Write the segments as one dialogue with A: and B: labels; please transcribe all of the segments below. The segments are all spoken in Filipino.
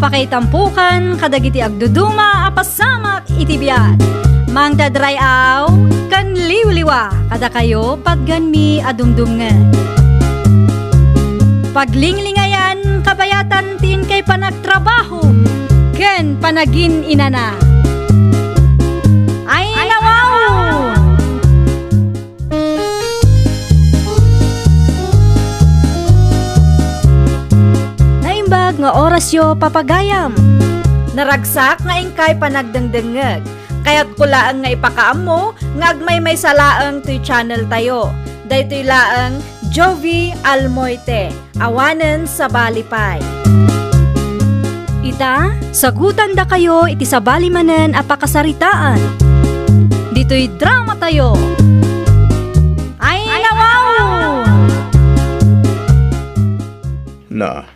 A: Apakaitampukan kadagiti agduduma apasamak iti biat. Mangdadrayaw kan liwliwa kada kayo patganmi adumdumngen. Paglinglingayan kabayatan tin kay panagtrabaho ken panagin inana. Ay nawaw! Naimbag nga orasyo papagayam. Naragsak nga ingkay panagdengdengeg. Kaya't kulaang nga ipakaam mo, ngagmay may salaang to'y channel tayo. Daytoy laang Jovi Almoite, awanen sa Balipay. Ita, sagutan da kayo iti sa balimanen apakasaritaan. Dito'y drama tayo. Ay nawaw!
B: Na,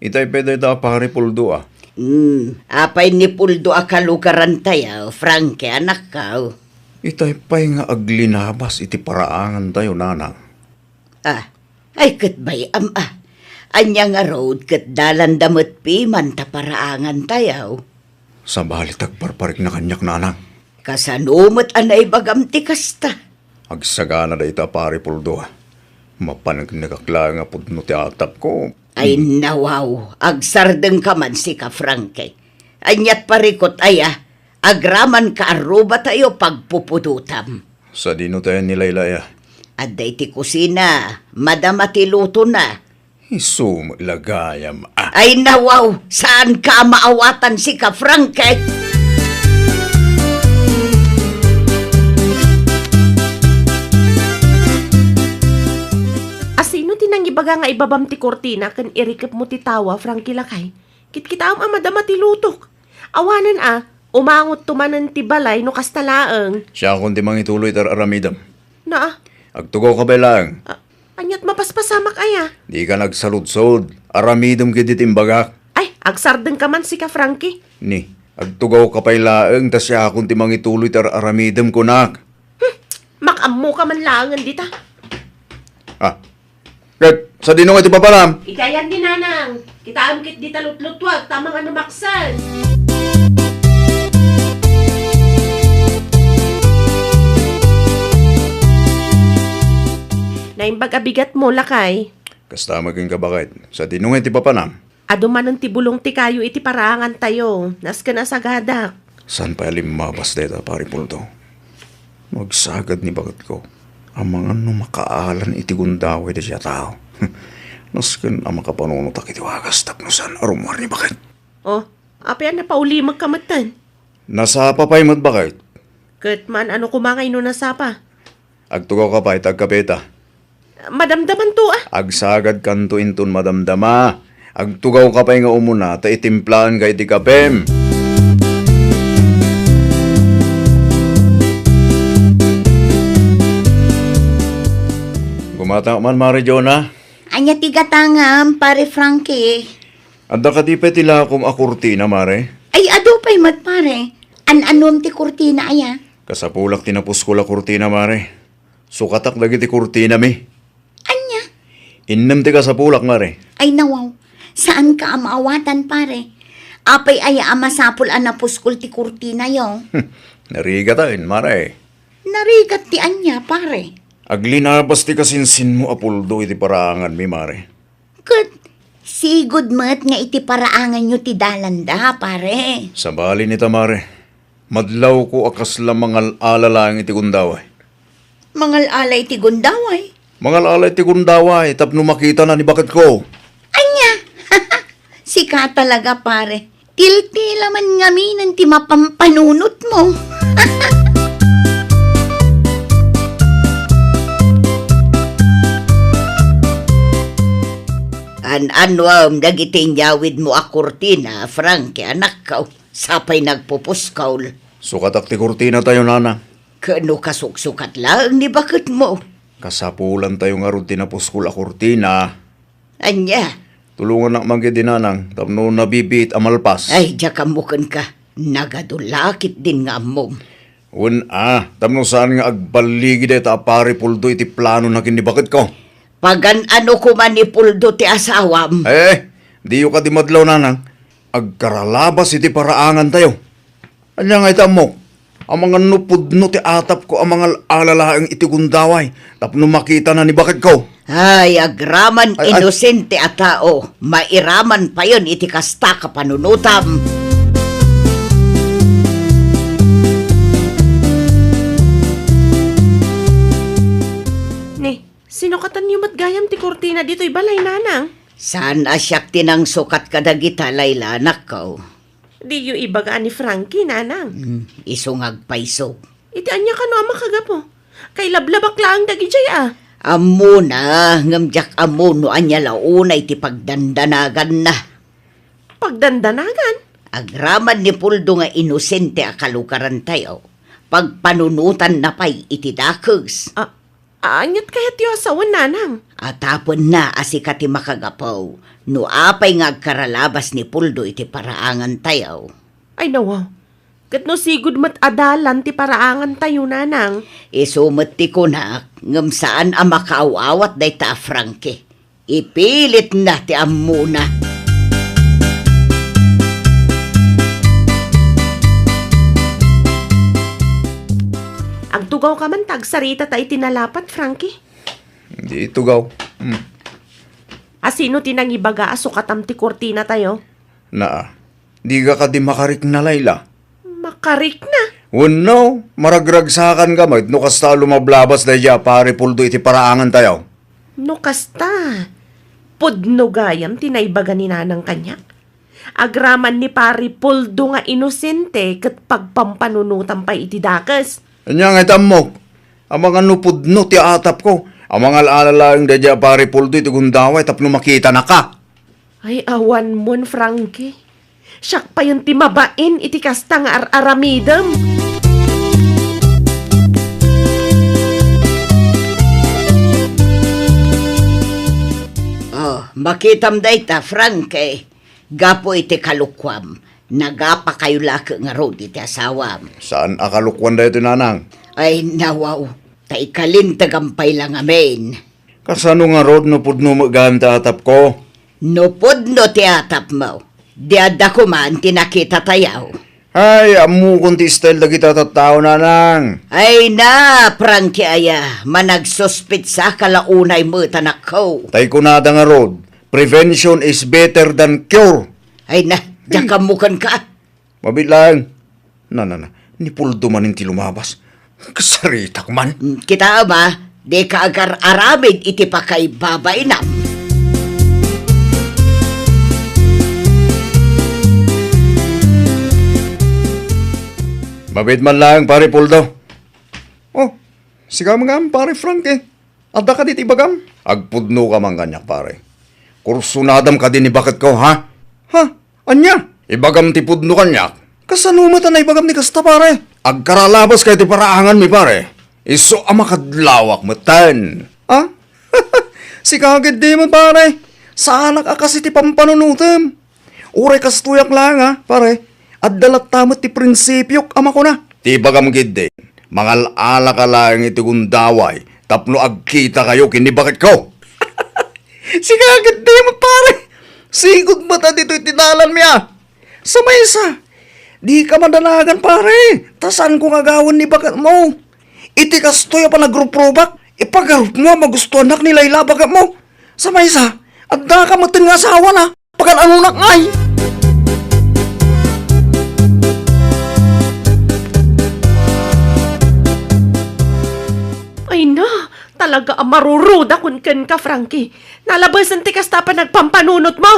B: itay pwede ito pari puldo ah.
C: Apay ni Puldo akalugaran tayo, Frankie, anak ka.
B: Itay pa'y nga aglinabas iti paraangan tayo, nanang.
C: Ay kat bayam Anya nga road kat dalan damot pi man ta paraangan tayo.
B: Sa balit agparparik na kanyak, nanang.
C: Kasanumot anay bagam ti kasta.
B: Agsagana da ita pari puldo ah. Mapanag nagakla nga pudno ti atap ko.
C: Ay nawaw, agsardeng ka man si ka, Frankie. Anyat parikot agraman ka aruba tayo pagpupudutam.
B: Sa dino tayo nilaylaya.
C: Aday ti kusina, madama ti luto na.
B: Isum ilagayam ah.
C: Ay nawaw, saan ka maawatan si ka, Frankie?
D: Asino tinang ibaga nga ibabam ti kortina kan irikip mo ti tawa, Frankie Lakay? Kitkitaam madama ti lutok. Awanan umangot tumanan ti balay no kastalaang.
B: Siya kundi mangituloy tar aramidam.
D: Na
B: Agtugaw ka ba lang?
D: anyat mapaspasamak
B: Di ka nagsaludsod. Aramidam kiti timbagak.
D: Ay, agsardeng ka man si ka, Frankie.
B: Ni, agtugaw ka pa'y laeng tas siya kundi mangituloy tar aramidam kunak.
D: Makammo ka man langan dita.
B: Kat, sa dinong iti papalam.
D: Ikayan din, nanang. Kitaam kit dita lutlutwag, tamang maksan. Naimbag abigat mo, Lakay.
B: Kasta maging kabakit. Sa dinong iti papanam.
D: Aduman ti bulong ti kayo iti paraangan tayo. Nas ka na sagadak.
B: San pa limabas deta pari pulto? Magsagad ni bagat ko. Ang mga makaalan iti gundaway da siya tao. Nasken ang makapanunot ak iti wagas tapnusan arumar ni bakit.
D: Oh, apian na pauli magkamatan.
B: Nasapa pa'y matbakit.
D: Kat man ano kumangay no nasapa.
B: Agtugaw ka pa'y tagkapeta.
D: Madamdaman to
B: Agsagad kanto inton madamdama. Agtugaw ka pa'y nga umuna ta itimplahan ka iti kapem. Gumata man, Mari Jonah.
C: Anya tigatangam, pare Frankie.
B: Adda ka di pa tila akong akurtina, Mare.
C: Ay ado pa'y matpare. An-anom ti kurtina
B: Kasapulak tinapos ko la kurtina, Mare. Sukatak dagiti kurtina mi.
C: Anya?
B: Innem ti kasapulak, Mare.
C: Ay nawaw, saan ka amaawatan pare? Apay masapul anapuskol ti kurtina yo.
B: Nariga tayo, Mare.
C: Narigat ti anya pare.
B: Aglinabas ti kasinsin mo apuldo iti paraangan mi, Mare.
C: Kat, sigod mat nga iti paraangan nyo ti dalanda pare.
B: Sa bali nita, Mare. Madlaw ko akas lang mga alalang iti gundaway.
C: Mangal alay ti gundaway.
B: Mga alay ti gundaway, tapno makita na ni bakit ko.
C: Anya? Sika talaga pare. Tiltila man ngaminan ti mapampanunot mo. An-anwam dagiting yawid mo a kurtina, Frankie, anak ka. Sapay nagpupuskaw.
B: Sukatak ti kurtina tayo, nana.
C: Kano kasuksukat lang ni bakit mo?
B: Kasapulan tayo nga ron tinapuskul a kurtina.
C: Anya?
B: Tulungan na magidinanang, tapno nabibit amalpas.
C: Ay, jakamukan ka. Nagadulakit din nga mom.
B: Tapno saan nga agbaligi deta pari puldo iti plano na kinibakit ko.
C: Pagan ano ko man ni Puldo ti asawam.
B: Di yung ka di madlaw, nanang. agkaralabas iti paraangan tayo. Anya nga itamo, ang mga nupudno ti atap ko ang mga alalaang iti gundaway, tapno makita na ni bakit ko.
C: Ay, agraman
B: Ay.
C: inosente a tao, mairaman pa yon iti kasta kapanunutam.
D: Ni, sinukatan niyo matgayam ti kurtina dito'y balay, nanang.
C: Saan asyak tinang sukat kadagita layla nakaw?
D: Di yu ibagaan ni Frankie, nanang.
C: Isungag paiso.
D: Iti anya ka no ama kagapo. Kay lablabak lang dagi jay ah.
C: Amo na, ngamjak amo no anya launay ti pagdandanagan na.
D: Pagdandanagan.
C: Agraman ni Puldo nga inosente a kalukaran tayo. Pagpanunutan na pa'y iti dakes.
D: Anyat kayat yu asawan, nanang.
C: Atapon na asikati makagapaw. No apay nga agkaralabas ni Puldo iti paraangan tayo.
D: Ay nawaw. Kat no sigud mat adalan ti paraangan tayo, nanang.
C: Isumat ti kunak, ngam saan ang makaawawat day ta Frankie. Ipilit na ti amuna.
D: Ang tugaw ka man tagsarita tayo tinalapat, Frankie.
B: Hindi itugaw.
D: Asino tinang ibaga asukatam ti kurtina tayo?
B: Di ka di makarik na layla.
D: Makarik na.
B: Uno, maragragsakan ka no kasta lumablabas na dya pare Puldo iti paraangan tayo.
D: No kasta. Pudno gayam tinaibaga ni nanang kanyak. Agraman ni pari Puldo nga inosente kat pagpampanunutan pa iti dakas.
B: Anya nga itamok, ang mga nupudno ti atap ko, ang mga alalaang da dya pare Puldo iti gundaway tapno makita na ka.
D: Ay awan mon, Frankie. Siyak pa yung timabain iti kasta nga aramidam.
C: Oh, makitam day ta, Frankie. Gapo iti kalukwam. Nagapa kayo laki nga road iti asawam.
B: Saan akalukwan da ito nanang?
C: Ay, nawaw. Ta ikalintagampay lang amin.
B: Kasano nga rod no pudno maganda atap ko?
C: Nupod no ti atap mo. Diada ko man tinakita tayaw.
B: Ay, amu kunti style da kita tattao nanang.
C: Ay na, Frankie aya. Managsuspit sa kalaunay mo tanak ko.
B: Tay kunada nga rod, prevention is better than cure.
C: Ay na, jakamukan ka.
B: Mabitlang. Na, ni Puldo man inti lumabas. Kasaritak man.
C: Kita ba, di ka agar aramid iti pa kay babainam.
B: Mabit man lang, pare Puldo. Oh, sigam nga, pare Frank eh. Adda ka diti bagam? Agpudno ka man kanyak, pare. Kursunadam ka din ni bakit ko, ha? Ha? Anya? Ibagam ti pudno kanyak. Kasano mata na ibagam ni kasta, pare? Agkaralabas kayo ti paraangan mi, pare. Iso amakadlawak matan. Ha? Si kagad di mo, pare. Sana ka kasi ti pampanunutem. Uray kastuyak lang, ha, pare. At dalat tamot ti prinsipyo, ama ko na. Ti bagam gid mangal ala ka lang iti gundaway, tapno agkita kayo kinibakit ko. Sige agad di mo pare. Sigod mata dito itinalan miya. Sa maysa, di ka madalagan pare. Tasan ko ngagawin ni bagat mo. Iti kastoy pa nagruprovak. Ipagarup mo magustuhan nak ni Layla bagat mo. Sa maysa, at da ka matin nga asawa na. Pagan ano nak ngay.
D: Ay na, talaga ang maruruda kun ken ka, Frankie. Nalabasan ti kasta pa nagpampanunot mo.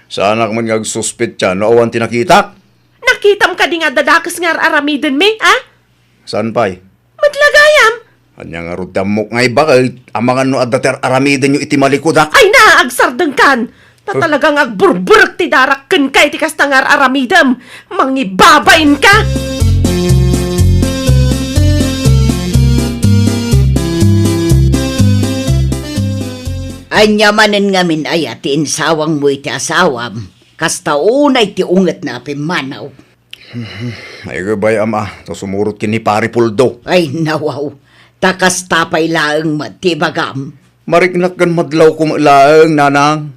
B: Sana ka man ngagsuspit siya no awan tinakita.
D: Nakitam ka di nga dadakas nga aramiden me, ha?
B: Saan pa'y?
D: Madlagayam.
B: Anya nga rudamok ngay bakit ang mga no adater aramiden nyo iti malikudak.
D: Ay na, agsardeng kan. Ta talagang agburburk ti darak ken kay ti kasta nga aramidem. Mangibabain ka.
C: Anya manen ngamin aya ti insawang mo iti asawam. Kasta unay ti unget na pimanaw.
B: Ay gabay ama, to sumurot kin ni pare Puldo.
C: Ay nawaw. Takas tapay laeng matibagam.
B: Mariknak kan madlaw kumalaang nanang.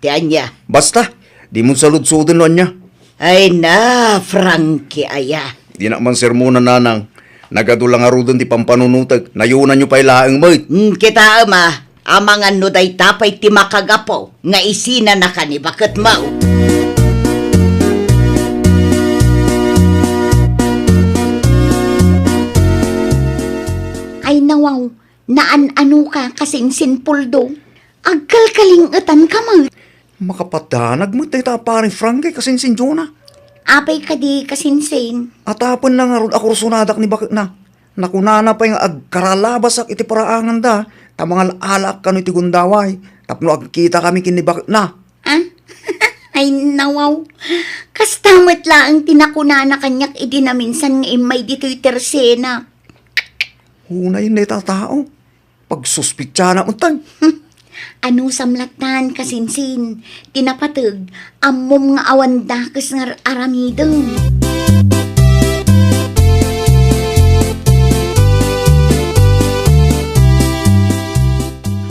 C: Ti anya.
B: Basta, Di mo salud-sudin lo niya.
C: Ay na, Frankie, aya.
B: Di na man sermonan nanang. Nagadulang arudon ti pampanunutag. Nayunan nyo pa ilaang mo't.
C: Kita ama, amangan no day tapay ti makagapo, nga isina na ka ni bakit mau.
E: Ay nawaw, naan-ano ka kasing sinpuldo. Agkalkalingetan ka mo.
B: Makapadanag mo tayo paring Frankie kasing sinjona.
E: Apay ka di kasinsin.
B: Atapan na nga ron ako sunadak ni bakit na. Nakunana pa yung agkaralabasak iti paraangan da. Tamangal alak kano iti gundaway. Tapno agkita kami kinibakit na.
E: Ah? Ay nawaw. Kastamot laang tinakunana kanyak idi na minsan nga imay dito'y tersena.
B: Hunay na itatao. Pagsuspitsa na untang.
E: Ano samlatan kasinsin. Tinapatag, amom nga awan dakes nga aramidong.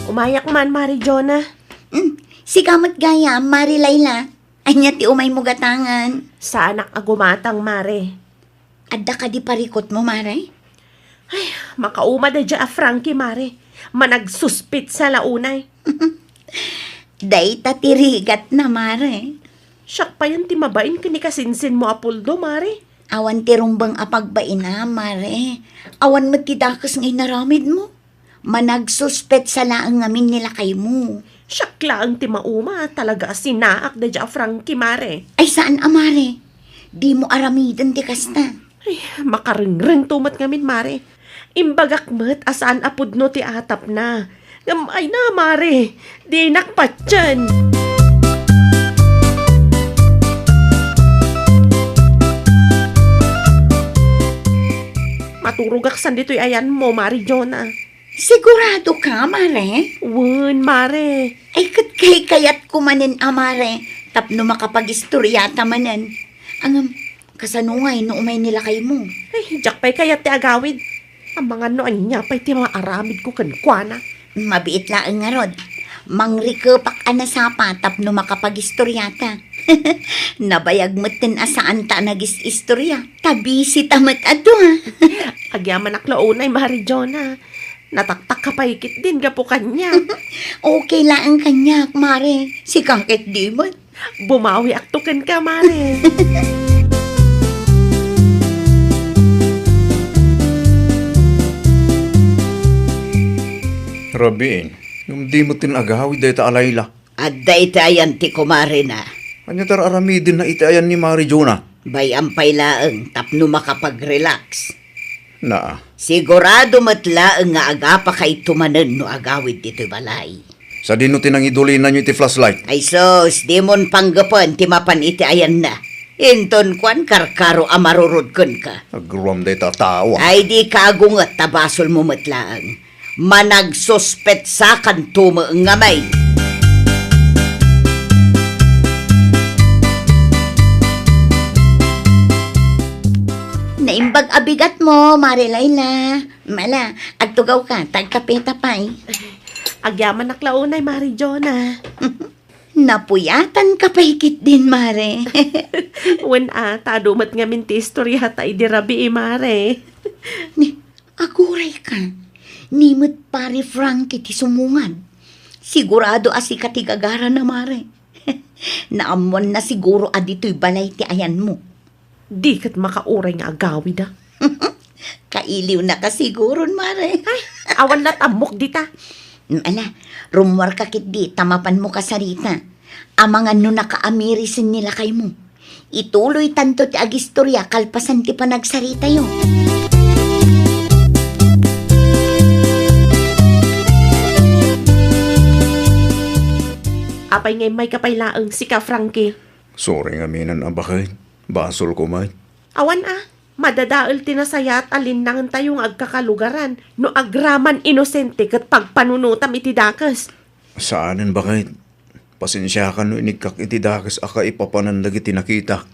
D: Umayak man, Mari Jonah.
E: Si kamat gaya, Mari Layla. Anya ti umay mo gatangan.
D: Sa anak agumatang, Mare.
E: Adda ka di parikot mo, Mare?
D: Makauma da dya a Frankie, Mare. Managsuspit sa launay.
E: Day tatirigat na, Mare.
D: Siyak pa yan timabain kini kasinsin mo apuldo, Mare.
E: Awan ti rumbang apagbain na, Mare. Awan mo ti dakas ngay naramid mo. Managsuspet sa laang ngamin nila kay mo.
D: Siyak lang ti mauma talaga sinaak da dya a Frankie, Mare.
E: Ay saan, Amare? Di mo aramidan ti kasta.
D: Ay, makaringreng tumat ngamin, Mare. Imbagak met asaan apudno ti atap na. Gamay na, Mare. Di nakpat dyan. Maturugak san dito'y ayan mo, Mari Jonah.
E: Sigurado ka, Mare?
D: Wen, Mare.
E: Ay kat kay kayat kumanin, Amare. Tapno makapagistoryata manan. Ang kasanungay no umay nila kay mo.
D: Ay, jak pa'y kaya ti agawid. Ang mga noan niya pa'y ti mga aramid ko kankwana.
E: Mabiit laang nga rod. Mangrikepak anasapa tapno makapagistoryata. Nabayag mo't asaan ta nagis-istorya. Tabisi tamat ato ha.
D: Agyaman aklaunay, Mari Jonah. Nataktak ka paikit din ka po kanya.
E: Okay lang kanyak, Mare. Si kakit di mo.
D: Bumawi aktukan ka, Mare.
B: Rabin, yung di mo tinagawid dahil alayla.
C: At daytayan ti kumare na.
B: Kanya tar aramidin na itayan ni Mari Jonah.
C: Bayang pailaang tapno makapag-relax.
B: Na,
C: Sigurado matlaang nga aga pa kay tumanen no agawid dito balay.
B: sa dino tinangidulinan nyo iti flashlight.
C: Ay sos, di mon panggapan ti mapan iti ayan na. Inton kwan karkaro amarurod kun ka.
B: Agrom day tatawa.
C: Ay di kagungat tabasol mo matlaang. Managsuspet sa kan tumaengamay.
E: Naimbag abigat mo, Mare Layla. Mala, agtugaw ka, tagkapeta pa'y.
D: Agyaman aklaunay, Mari Jonah.
E: Napuyatan ka paikit din, Mare.
D: Wen tadumat nga min ti istorya ta idirabi, Mare.
E: Aguray ka. Nimot pare Frankie ti sumungan. Sigurado asi katigagara na, Mare. Naamon na siguro adito'y balay ti ayan mo.
D: Di kat makauray nga agawid ah.
E: Kailiw na ka siguro, Mare.
D: Awan na tamok dita.
E: Ala, rumwar ka kit di, tamapan mo ka sarita. Amangan no nakaamirisin nila kay mo. Ituloy tanto ti agistorya, kalpasan ti panagsarita yo.
D: Apay ngay may kapailaang si ka Frankie.
B: Sorry nga minan abakay. Basol ko may.
D: Awan madadaol tinasayat alin nang tayong agkakalugaran no agraman inosente kat pagpanunutam iti dakas.
B: Saanin bakay? Pasensya ka no inikak iti dakas aka ipapanandag iti nakita.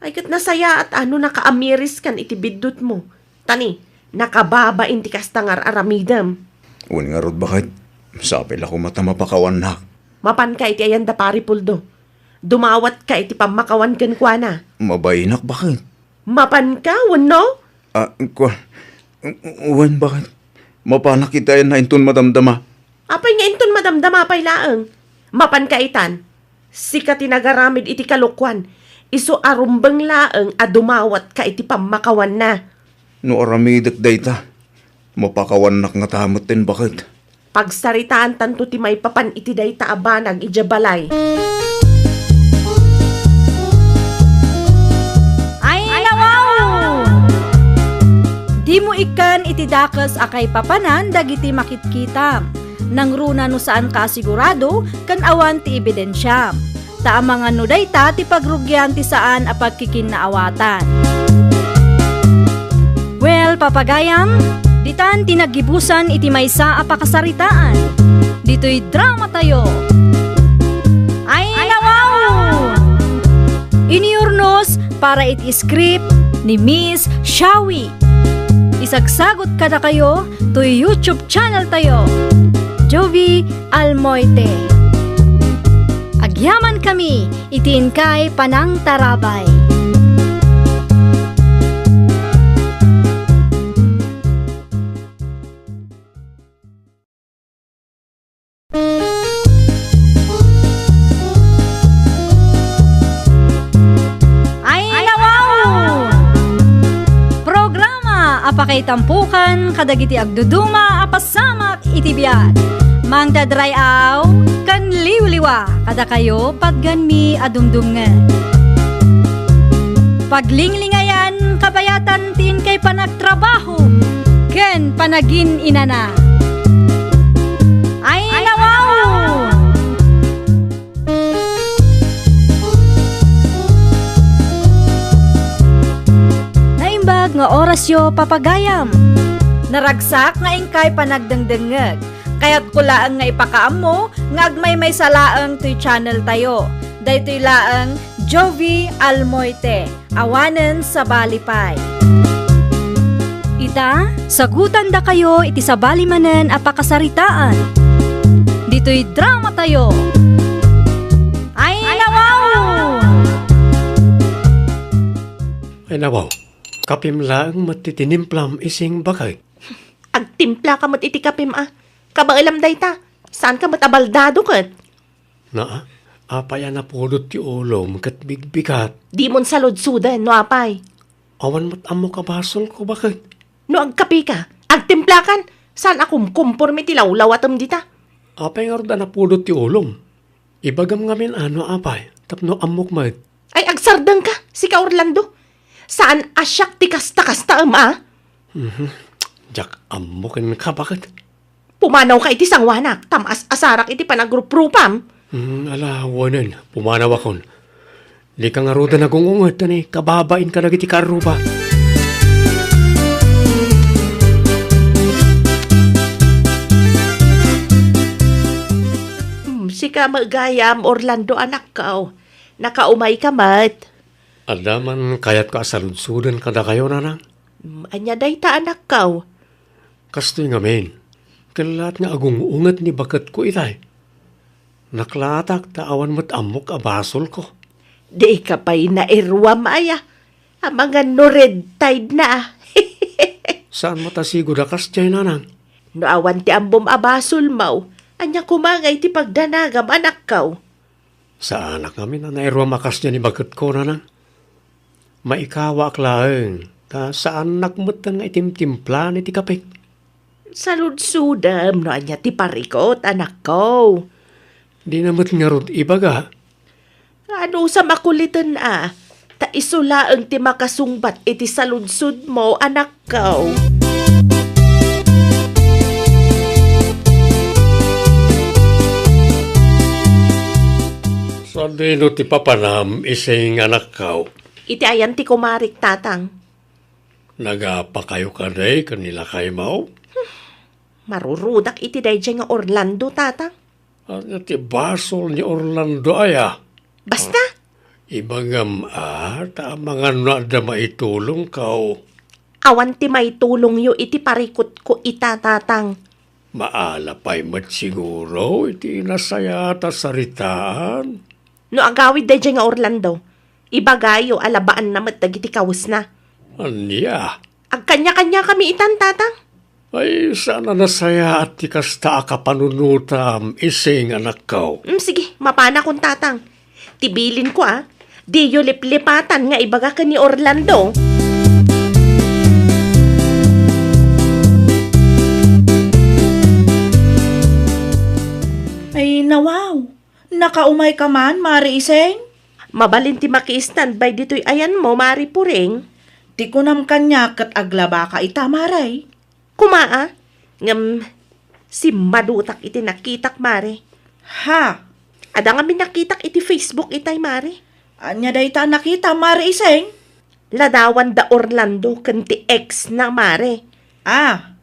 D: Ay kat nasaya at ano nakaamiris kan iti biddut mo. Tani, nakababa inti kastangar aramidam.
B: Uwan nga rod bakay? Sabi la ko mata mapakawan na.
D: Mapan ka iti ayan da pari puldo. Dumawat ka iti pamakawan ken kuana.
B: Mabainak bakit?
D: Mapan ka, wano?
B: Uwan bakit? Mapanak kita yan na intun madamdama.
D: Apay nga inton madamdama pay laeng. Mapan ka itan. Sika tinagaramid iti kalukwan. Isu arumbeng laeng a dumawat ka iti pamakawan na.
B: No aramidak dayta. Mapakawanak nga tamot din bakit?
D: Pagsaritaan tanto ti may papan iti dayta abanag ijabalay.
A: Ay, nawaw! Di mo ikan iti dakas akay papanan dagiti makitkitam. Nang runa no saan ka asigurado, kan awan ti ebidensya. Taamangan no dayta ti pagrugyan ti saan a pagkikinaawatan. Well, papagayam, ditan tinagibusan iti maysa a pakasaritaan. Dito'y drama tayo. Ay, nawaw! Iniurnos para iti script ni Miss Shawi. Isagsagot kada kayo to YouTube channel tayo. Jovi Almoite. Agyaman kami, itiin kay Panang Tarabay. Ay, nawaw! Programa apakay tampukan kadagiti agduduma apasamak iti biag. Mangdadrayaw kan liwliwa kada kayo pagganmi adumdumngan. Paglinglingayan kabayatan tin kay panagtrabaho ken panagin inana. Ay, nawaw! Naimbag nga orasyo papagayam. Naragsak nga ingkay panagdengdengeg. Kaya't kulaang nga ipakaam mo, nga agmay may salaang to'y channel tayo. Daytoy laang Jovi Almoite, awanen sa Balipay. Ita, sagutan da kayo iti sa balimanen a pakasaritaan. Dito'y drama tayo. Ay, nawaw!
F: Ay nawaw, kapim laang matitinimplam ising bakay.
D: Agtimpla ka mat iti kapim Kabailam dayta. Saan ka matabaldado kat?
F: Na, apaya na pulot ti ulom kat bigbigat.
D: Di mon saludsudan, no apay.
F: Awan mat amo kabasol ko bakit?
D: No agkapi ka, agtimplakan. Saan akum kumpor ti lawlawatam dita?
F: Apay nga na pulot ti ulom. Ibagam ngamin apay, tapno amok mat.
D: Ay agsardeng ka, si ka Orlando. Saan asyak ti kasta-kasta
F: Jak amokin ka bakit?
D: Pumanaw ka iti sangwanak, tamas asarak iti panagruprupam.
F: Alawanan, pumanaw akon. Di ka nga roda nagungungat ni, kababain ka nagiti karuba.
D: Sika magayam, Orlando anak ka. Nakaumay ka mat.
F: Adaman kayat ka asalunsudan kada kayo nanang.
D: Anya dayta anak ka.
F: Kastoy nga men. Kalat nga agungungat ni bakat ko itay. Naklatak taawan mo't amok abasol ko.
D: Di ka pa'y nairwam aya. Ang mga no red tide na.
F: Saan mo tasigo da kastya nanang?
D: No awan ti ambom abasol mau. Anya kumangay ti pagdanagam anak ka.
F: Sa anak kami na nairwa makas niya ni bagat ko nanang. Maikawa klaeng. Ta sa anak mo't nga itimtimpla ni ti kapik.
D: Saludsudam no anya ti parikot anak ko.
F: Di namat nga rod ibaga.
D: Ano sa makulitan ta isula ang ti makasungbat iti saludsud mo anak ko.
F: Sa dino ti papanam ising anak kao.
D: Iti ayan ti kumarik tatang.
F: Nagapa kayo kaday kanila kay mao.
D: Marurudak iti dayjay nga Orlando tatang.
F: At ti basol ni Orlando aya.
D: Basta,
F: Ibagam ta mga nada maitulong kao.
D: awan ti may tulong yo iti parikot ko itatatang.
F: Maala pa'y mat siguro iti nasaya ta saritaan.
D: No agawid da nga Orlando. Ibagayo alabaan na dagiti kawus na.
F: Anya?
D: Ag kanya-kanya kami itan, tatang.
F: Ay, sana nasaya at tikasta ka panunutam ising anak ko.
D: Sige, mapana kong tatang. Tibilin ko Di yo liplipatan nga ibaga ka ni Orlando.
G: Ay, nawaw. Nakaumay ka man, Mari Iseng?
D: Mabalin ti maki-standby dito'y ayan mo, Mari Puring.
G: Di ko nam kanya kat aglaba ka ita, Maray.
D: Kumaa, ngam si madutak iti nakitak, Mari.
G: Ha?
D: Ada nga nakitak iti Facebook itay, Mari.
G: Anya day ta nakita, Mari Iseng?
D: Ladawan da Orlando kanti ex na, Mari.
G: Ah,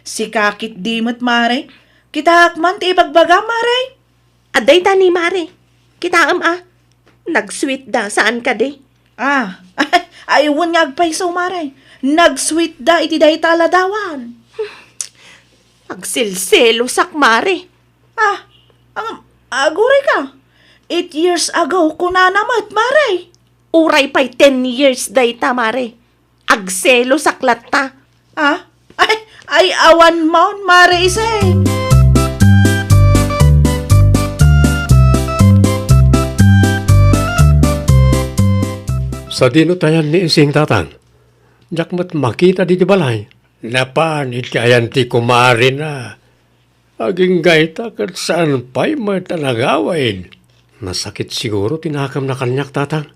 G: si kakit dimot, Mari. Kita hakman ti ibagbaga, Mari.
D: Aday ta ni Mari. Kita nag-sweet da, saan ka di?
G: Ah, aywan nga agpaiso, Mari. Nag-sweet da iti day taladawan.
D: Agsilselo sak, Mari.
G: Ah, aguray ka. 8 years ago, kunanamat, Mari.
D: Uray pa'y 10 years day ta, Mari. Agselo saklat ta.
G: Ah, ay awan mo, Mari Iseng.
F: Sa dinutayan ni ising tatang, jakmat makita di balay. Napanit kayan ti kumari na. Aging gaita kat saan pa'y matanagawain. Nasakit siguro tinakam na kanyak tatang.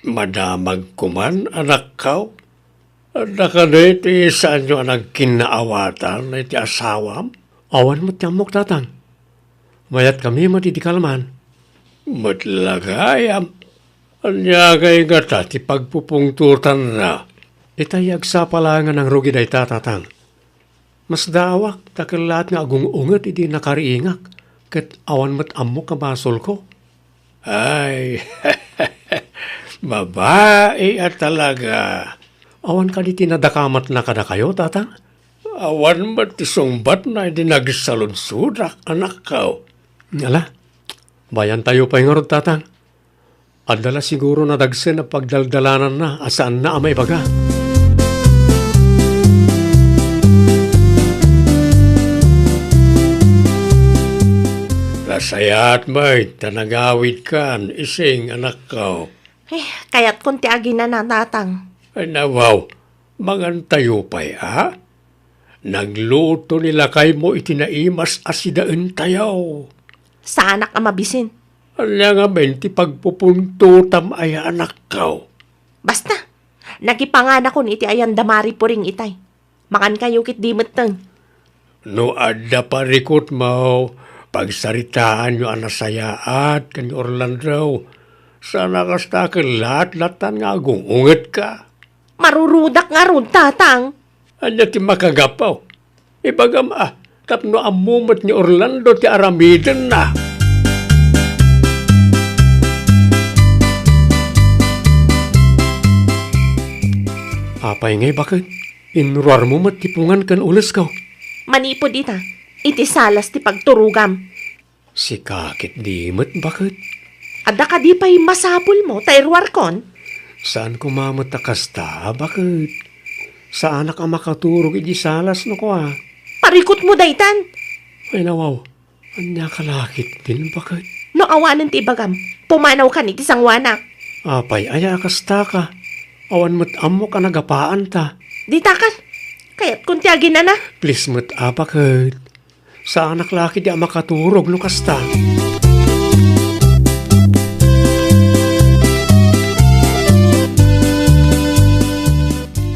F: Madamag kuman anak kao. Nakana iti saan nyo anak kinaawatan na iti asawam. Awan mo tiyamok tatang. Mayat kami matitikalman. Matlagayam. Anyagay nga ta, ti pagpupungtutan na. Itayag sa palangan ng rugi day tatatang. Mas dawak, takalat nga agung unget iti nakariingak, kat awan mat amok kabasol ko. Ay, babae at talaga. Awan ka di tinadakamat na kada kayo, tatang? Awan mat isungbat na iti nagsalunsudak, anak ko. Ngala, bayan tayo pa yung tatang. Adala siguro na dagsen na pagdaldalanan na asaan na amay baga. Lasayat may tanagawid kan ising anak ko.
D: Kaya't kung tiagi na natatang.
F: Ay nawaw, mangantayo pa'y Nagluto nila kay mo itinaimas asidaan tayaw.
D: Sa anak mabisin.
F: Alya nga menti pagpupuntutam ay anak ko.
D: Basta, nagipangana ko iti ayan damari po ring itay. Makan kayo kit di matang.
F: No adda parikot mo, pagsaritaan nyo anasayaat kan Orlando. Sana kasta lahat-latan nga agungunget ka.
D: Marurudak nga ron, tatang.
F: Anya ti makagapaw. Ibagam tapno amumat ni Orlando ti aramidan na. Apay ngay bakit? Inruar mo matipungan kan ulas ka.
D: Manipod ita, iti salas ti pagturugam.
F: Si kakit di mat bakit?
D: Ada ka di pa'y masapul mo, tairwar kon.
F: Saan kumamot takasta bakit? Saan ka makaturog iti salas no ko
D: Parikot mo daytan.
F: Ay nawaw, anya kalakit din bakit?
D: No awanan ti bagam, pumanaw ka ni ti sangwanak.
F: Apay aya kasta ka. Awan mo't amo ka nagapaan ta.
D: Di takan, kaya't kung tiyagin na.
F: Please mo't bakit? Sa anak laki di makaturog no kasta.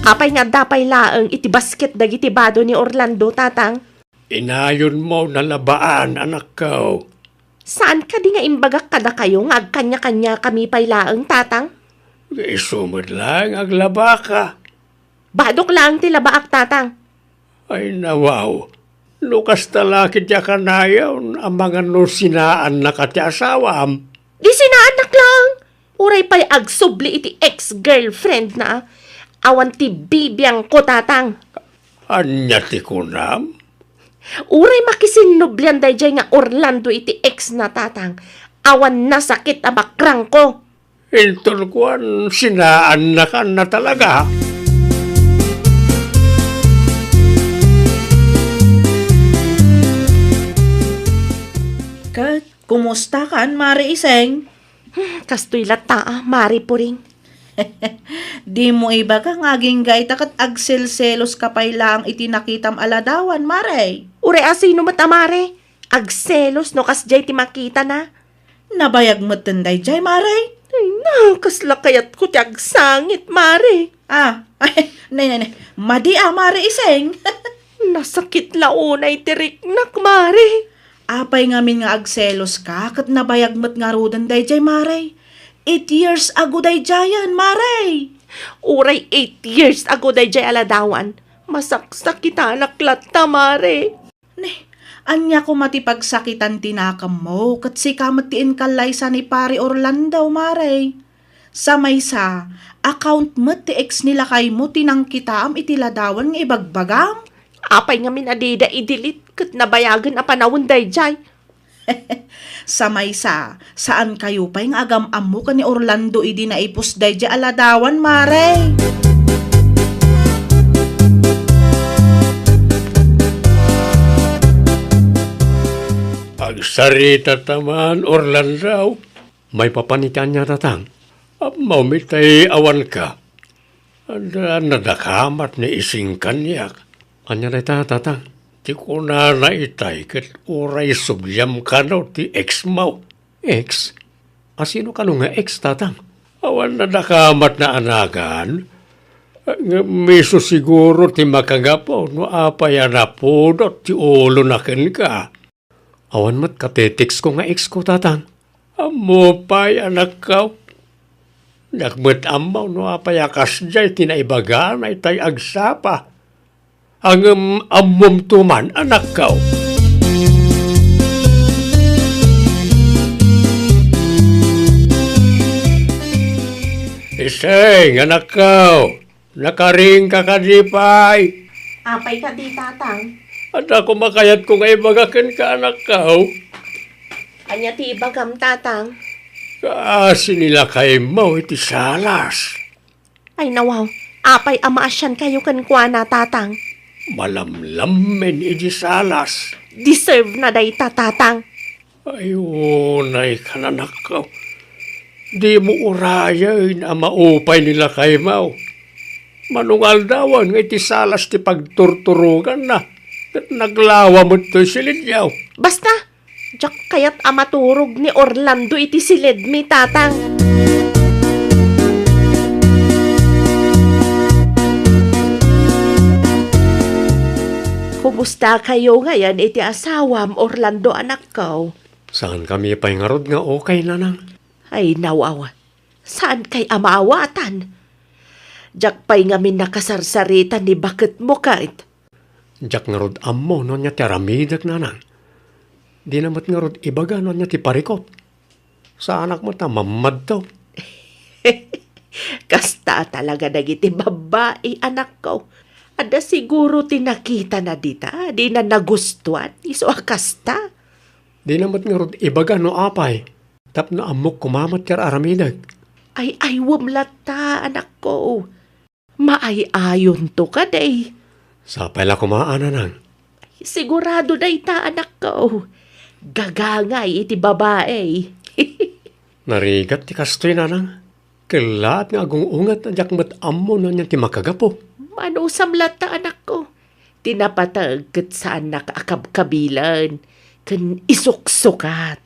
D: Apay nga dapay laeng iti basket dagiti bado ni Orlando, tatang.
F: Inayon mo na labaan, anak ko.
D: Saan ka di nga imbagak kada kayo nga agkanya-kanya kami pay laeng, tatang?
F: Isumod lang aglaba ka.
D: Badok lang ti labaak, tatang.
F: Ay nawaw, lukas talakit ya kanayaw ang mga nusinaan na kati asawam.
D: Di sinaanak lang. Uray pa'y agsubli iti ex-girlfriend na. Awan ti bibiyang ko, tatang.
F: Anya ti kunam?
D: Uray makisinublian day jay nga Orlando iti ex na, tatang. Awan na sakit ang bakrang ko.
F: Intulkuan, sinaan na ka na talaga.
G: Kat, kumusta kan, Mare Iseng?
D: Kastoy lata, Mari Puring.
G: Di mo iba ka ngaging gaita kat agselselos kapay lang itinakitam aladawan, Mare.
D: Ure asino matamare? Agselos no kasjay ti makita na.
G: Nabayag mo tenday jay, Mare.
D: Ay na, kasla kayat ko ti agsangit, Mare.
G: Ah, ay, nay. Madi Mare Iseng.
D: Nasakit launay tiriknak, Mare.
G: Apay ngamin nga agselos ka, kat nabayag mo't nga rudan day jay, Mare. 8 years ago day jayan, Mare.
D: Uray 8 years ago day jay aladawan. Masaksak kita naklata, Mare.
G: Anya ko matipagsakitan tinakam mo, kat si kamatiin kalay sa ni pari Orlando, Mare. Sa maysa, account mo ti ex nila kay mo tinang kita am itiladawan ng ibagbagam.
D: Apay nga minadida idilit kat nabayagan a panawon day jay.
G: Sa maysa, saan kayo pa yung agam-am mo ka ni Orlando idi na ipus day di aladawan, Mare?
F: Agsarita taman, Orlando. May papanitan niya tatang. Maumitay awan ka. Anda nadakamat ni ising kanyak. Anya na tatang. Ti ko na naitay kat uray subyam ka no ti ex mo. Ex? Asino ka no nga ex tatang? Awan nadakamat na anagan. Miso siguro ti makagapo no apaya na pudot ti ulo na ken ka. Awan mat katetix ko nga ex ko tatang. Amo pa'y anak ka. Nakmet amaw no apayakas jay tinaibagan ay tay agsapa. Ang amom tuman anak ka. Iseng anak ka. Nakaring ka kadipay.
D: Apay ka di tatang.
F: At ako makayat ko nga ibagakin ka anak ka.
D: Anya ti ibagam tatang.
F: Kasi nila kay mo iti salas.
D: Ay nawaw, apay amaasyan kayo kan kuana tatang.
F: Malamlamen iti salas.
D: Deserve na day tatang.
F: Ayunay ka na nakaw. Di mo urayan ang maupay nila kay Mau. Manungal dawan nga iti salas ti pagturturugan na. At naglawa mo ito'y silidyaw.
D: Basta, jak kayat amaturog ni Orlando iti silid mi tatang. Kumusta kayo ngayon iti asawam Orlando anak ko?
F: Saan kami pa'y ngarod nga okay na nang?
D: Ay nawaw, saan kay amaawatan? Jak pa'y ngamin nakasarsaritan ni bakit mo kahit?
F: Jak ngarod ammo no niya ti aramidak na nang. Di namat ngarod ibaga no niya ti parikot. Sa anak mo ta mamad to.
D: Kasta talaga nagiti babae anak ko. Ada siguro tinakita na dita, di na nagustuhan, iso kasta.
F: Di namat ngarod ibaga no apay. Tap na amok kumamat yar aramidag.
D: Ay wumlata anak ko. Maay-ayon to ka day.
F: Sa pala kumaana nang.
D: Sigurado day ta anak ko. Gagangay iti babae.
F: Narigat ti kastoy na nang. Kilaat nga agungungat na jak mat ammo na niya ti makagapo.
D: Manusam lata anak ko. Tinapatag kat saan nakakabkabilan. Kan isuksukat.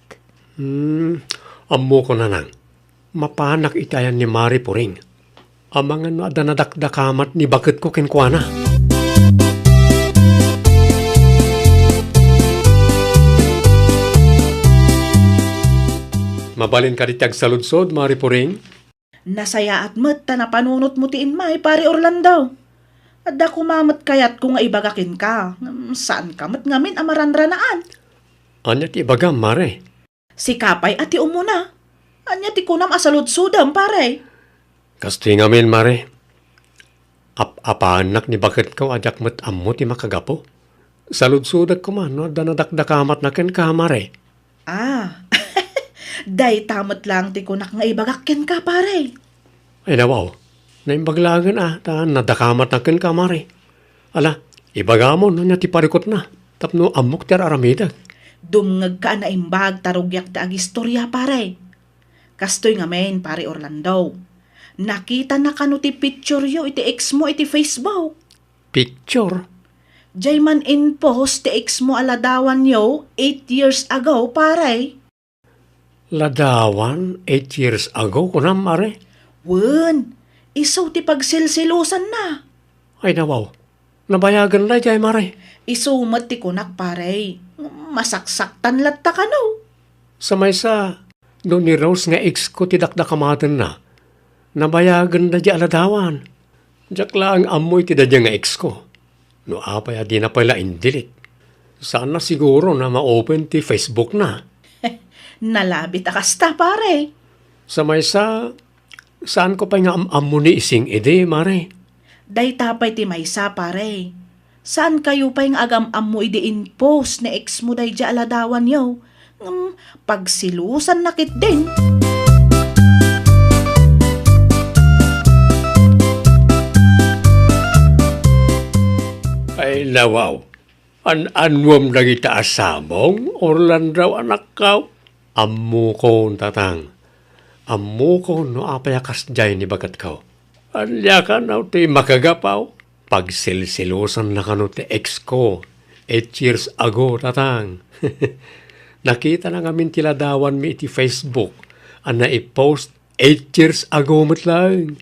F: Ammo ko na nang. Mapanak itayan ni Mari Puring. Amangan no ada nadakdakamat ni bakit ko kinkwana. Mabalin ka ditag sa ludsod, Mari Puring.
G: Nasaya at mat ta na panunot mo tiin may pari Orlando. Adda kumamat kayat ko nga ibagakin ka. Saan ka mat ngamin amaranranaan?
F: Anya ti ibagam, Mare.
G: Si Kapay ati umuna. Anya ti kunam asaludsudam, pare.
F: Kastoy ngamin, Mare. Apaanak ni bakit ko ajak mat ammo ti makagapo. Saludsudag ko man, no? Danadakdakamat na ken ka, Mare.
G: Ah, Day tamot lang ti kunak nga ibagakyan ka, pare.
F: Ay nawaw, naimbaglagan ta nadakamat na ken kamari. Ala, ibagamon no niya ti parikot na, tapno amok ti aramidag.
G: Dumngag ka na imbag tarugyak ti agistorya, pare. Kastoy nga men, pare Orlando. Nakita na kano ti picture yo iti ex mo iti Facebook.
F: Picture?
G: Jay man in post ti ex mo aladawan yo 8 years ago, pare.
F: Ladawan, 8 years ago ko na, mare.
G: Wen, isaw ti pagsilsilusan na.
F: Ay nawaw, nabayagan na jay, mare.
G: Isumat ti kunak, pare. Masaksaktan latta ka no.
F: Sa maysa, no ni Rose nga ex ko ti dakdakamatan na. Nabayagan na di aladawan. Diyak lang amoy ti dadya nga ex ko. No apay di na pala indilit. Sana siguro na ma-open ti Facebook na.
G: Nalabit akasta, pare.
F: Sa maysa, saan ko pa nga amo ni ising ide, mare?
G: Day tapay ti maysa, pare. Saan kayo pa yung agam-am mo idiin post na ex mo day di aladawan yo? Pagsilusan nakit din.
F: Ay nawaw, an-anwam na kita asamong, Orlando anak ka. Ammo ko tatang. Ammo ko no apayakas jay ni bagat ka. Anya ka na ti makagapaw. Pagsilsilusan na kano ti ex ko. 8 years ago tatang. Nakita na ngamin tiladawan mi iti Facebook. Ang na-post 8 years ago matlang.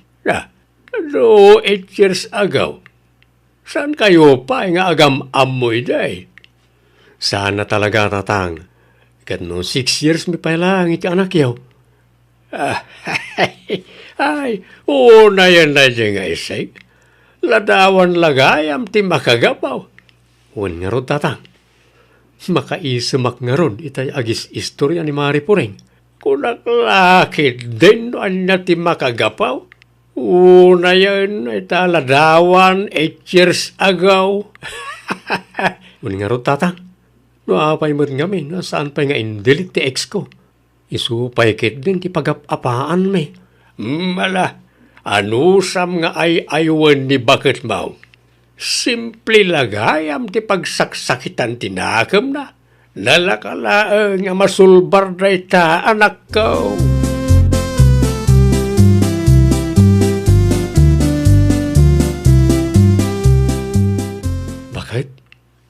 F: No, 8 years ago. Saan kayo pa nga agam amoy day? Sana talaga tatang. Kat no 6 years mi pa lang iti anak yaw. Ay, na yan na dyan nga isay. Ladawan lagayam ti makagapaw. Wan nga ron tatang. Makaisamak nga ron itay agis istorya ni Mari Puring. Kunaklakit din anya ti makagapaw. Na yan ay taladawan 8 years ago. Wan nga ron tatang. Apay mo rin kami na saan pa nga indilit ti ex ko. Isupay kit din ti pag-apaan me. Mala, anusam nga ay aywan ni bakit mau. Simple lagayam ti pagsaksakitan tinakam na. Nalakalaang nga masulbar na ita anak ko. Bakit?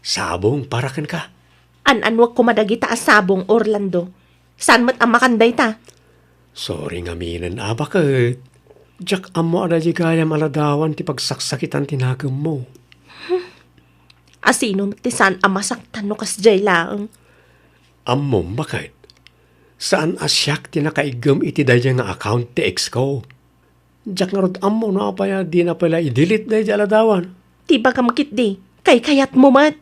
F: Sabong parakan ka?
D: An-anwag ko madagita asabong, Orlando. Saan mo't ang makanday ta?
F: Sorry nga minan, bakit? Diyak amo ada di kaya maladawan ti pagsaksakitan tinagam mo.
D: Asino ti saan ang masaktan no kas jay lang?
F: Amo, bakit? Saan asyak ti nakaigam iti daya nga account ti ex ko? Diyak nga rod amo na apaya di na pala i-delete daya di aladawan.
D: Ti ba kamakit di? Kay kayat mo mat?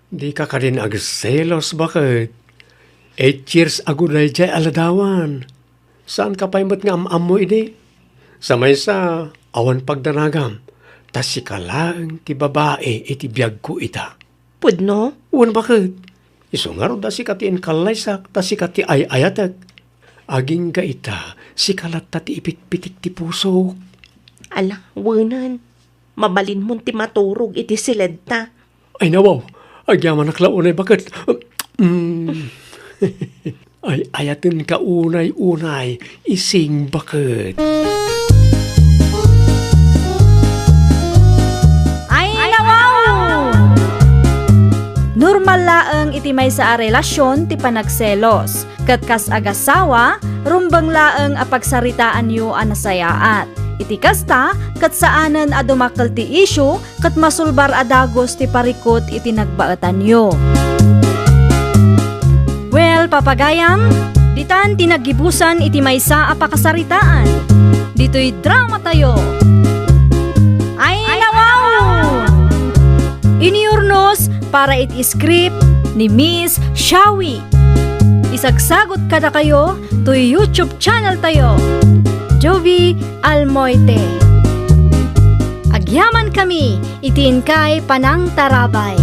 F: Di ka rin agselos, bakit? 8 years ago daya di aladawan. Saan ka paimot nga amo ide? Sa maysa, awan pagdanagam, tas si kalaang ti babae iti biyag ko ita.
D: Pudno?
F: Uwan bakit? Iso nga ro da si kati inkalaysak, tas si kati ay ayatag. Aging ga ita, si kalat ti ipit-pitik ti puso.
D: Ala, wanan. Mabalin mo ti maturog iti siled ta.
F: Ay nawaw, agyaman naklaunay bakit? Ay ayatin ka unay-unay, ising bakit?
A: Normal laeng iti may sa relasyon ti panagselos. Kat kas agasawa, rumbang laeng a pagsaritaan yu anasayaat. Iti kasta, kat saanen a dumakkel ti isyu, kat masulbar adagos ti parikot iti nagbaetan yu. Well, papagayam, ditan tinagibusan iti maysa a pakasaritaan. Dito'y drama tayo. Ay nawaw! Iniurnos para iti-script ni Miss Shawi. Isagsagot kada kayo to YouTube channel tayo, Jovi Almoite. Agyaman kami, itiin kay Panang Tarabay.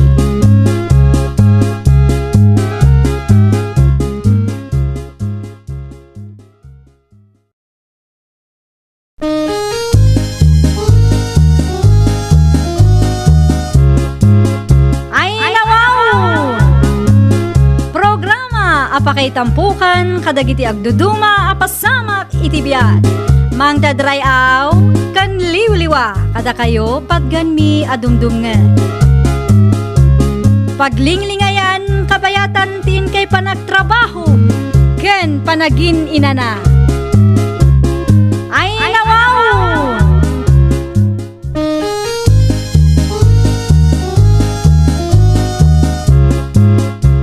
A: Apakaitampukan kadagiti agduduma apasamak iti biag. Mangdadrayaw kan liwliwa kada kayo pagganmi adumdumngen. Paglinglingayan kabayatan tin kay panagtrabaho ken panagin inana. Ay nawaw!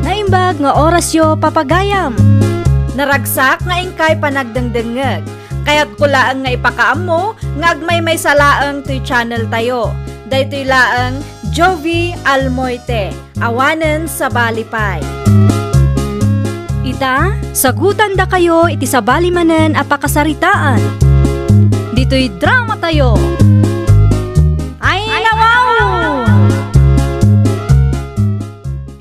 A: Naimbag nga orasyo papagayam. Naragsak nga ingkay panagdengdengeg. Kaya't kulaang nga ipakaam mo, nga agmay may salaang to'y channel tayo. Daytoy laang Jovi Almoite, awanen sa Balipay. Ita, sagutan da kayo iti sa balimanen apakasaritaan. Dito'y drama tayo. Ay nawaw!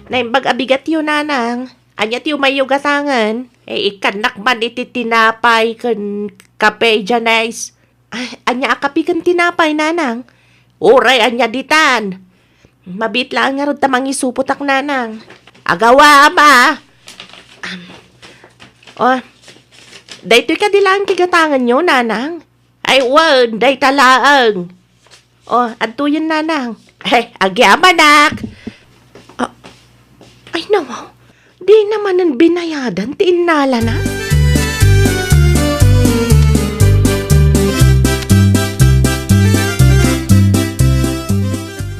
D: Naimbag abigat yun, nanang. Anya tiyo may yugatangan. Ikanak man iti tinapay kan kape janais. Anya akapi kan tinapay, nanang. Uray, anya ditan. Mabit lang nga ron tamang isuputak, nanang. Agawa, ama. Daytoy ka dilang kigatangan nyo, nanang. Ay, wan, day talaang. Adto yun, nanang. Agyaman, nak. Ay, nawaw. Di naman ang binayadan, tinala na.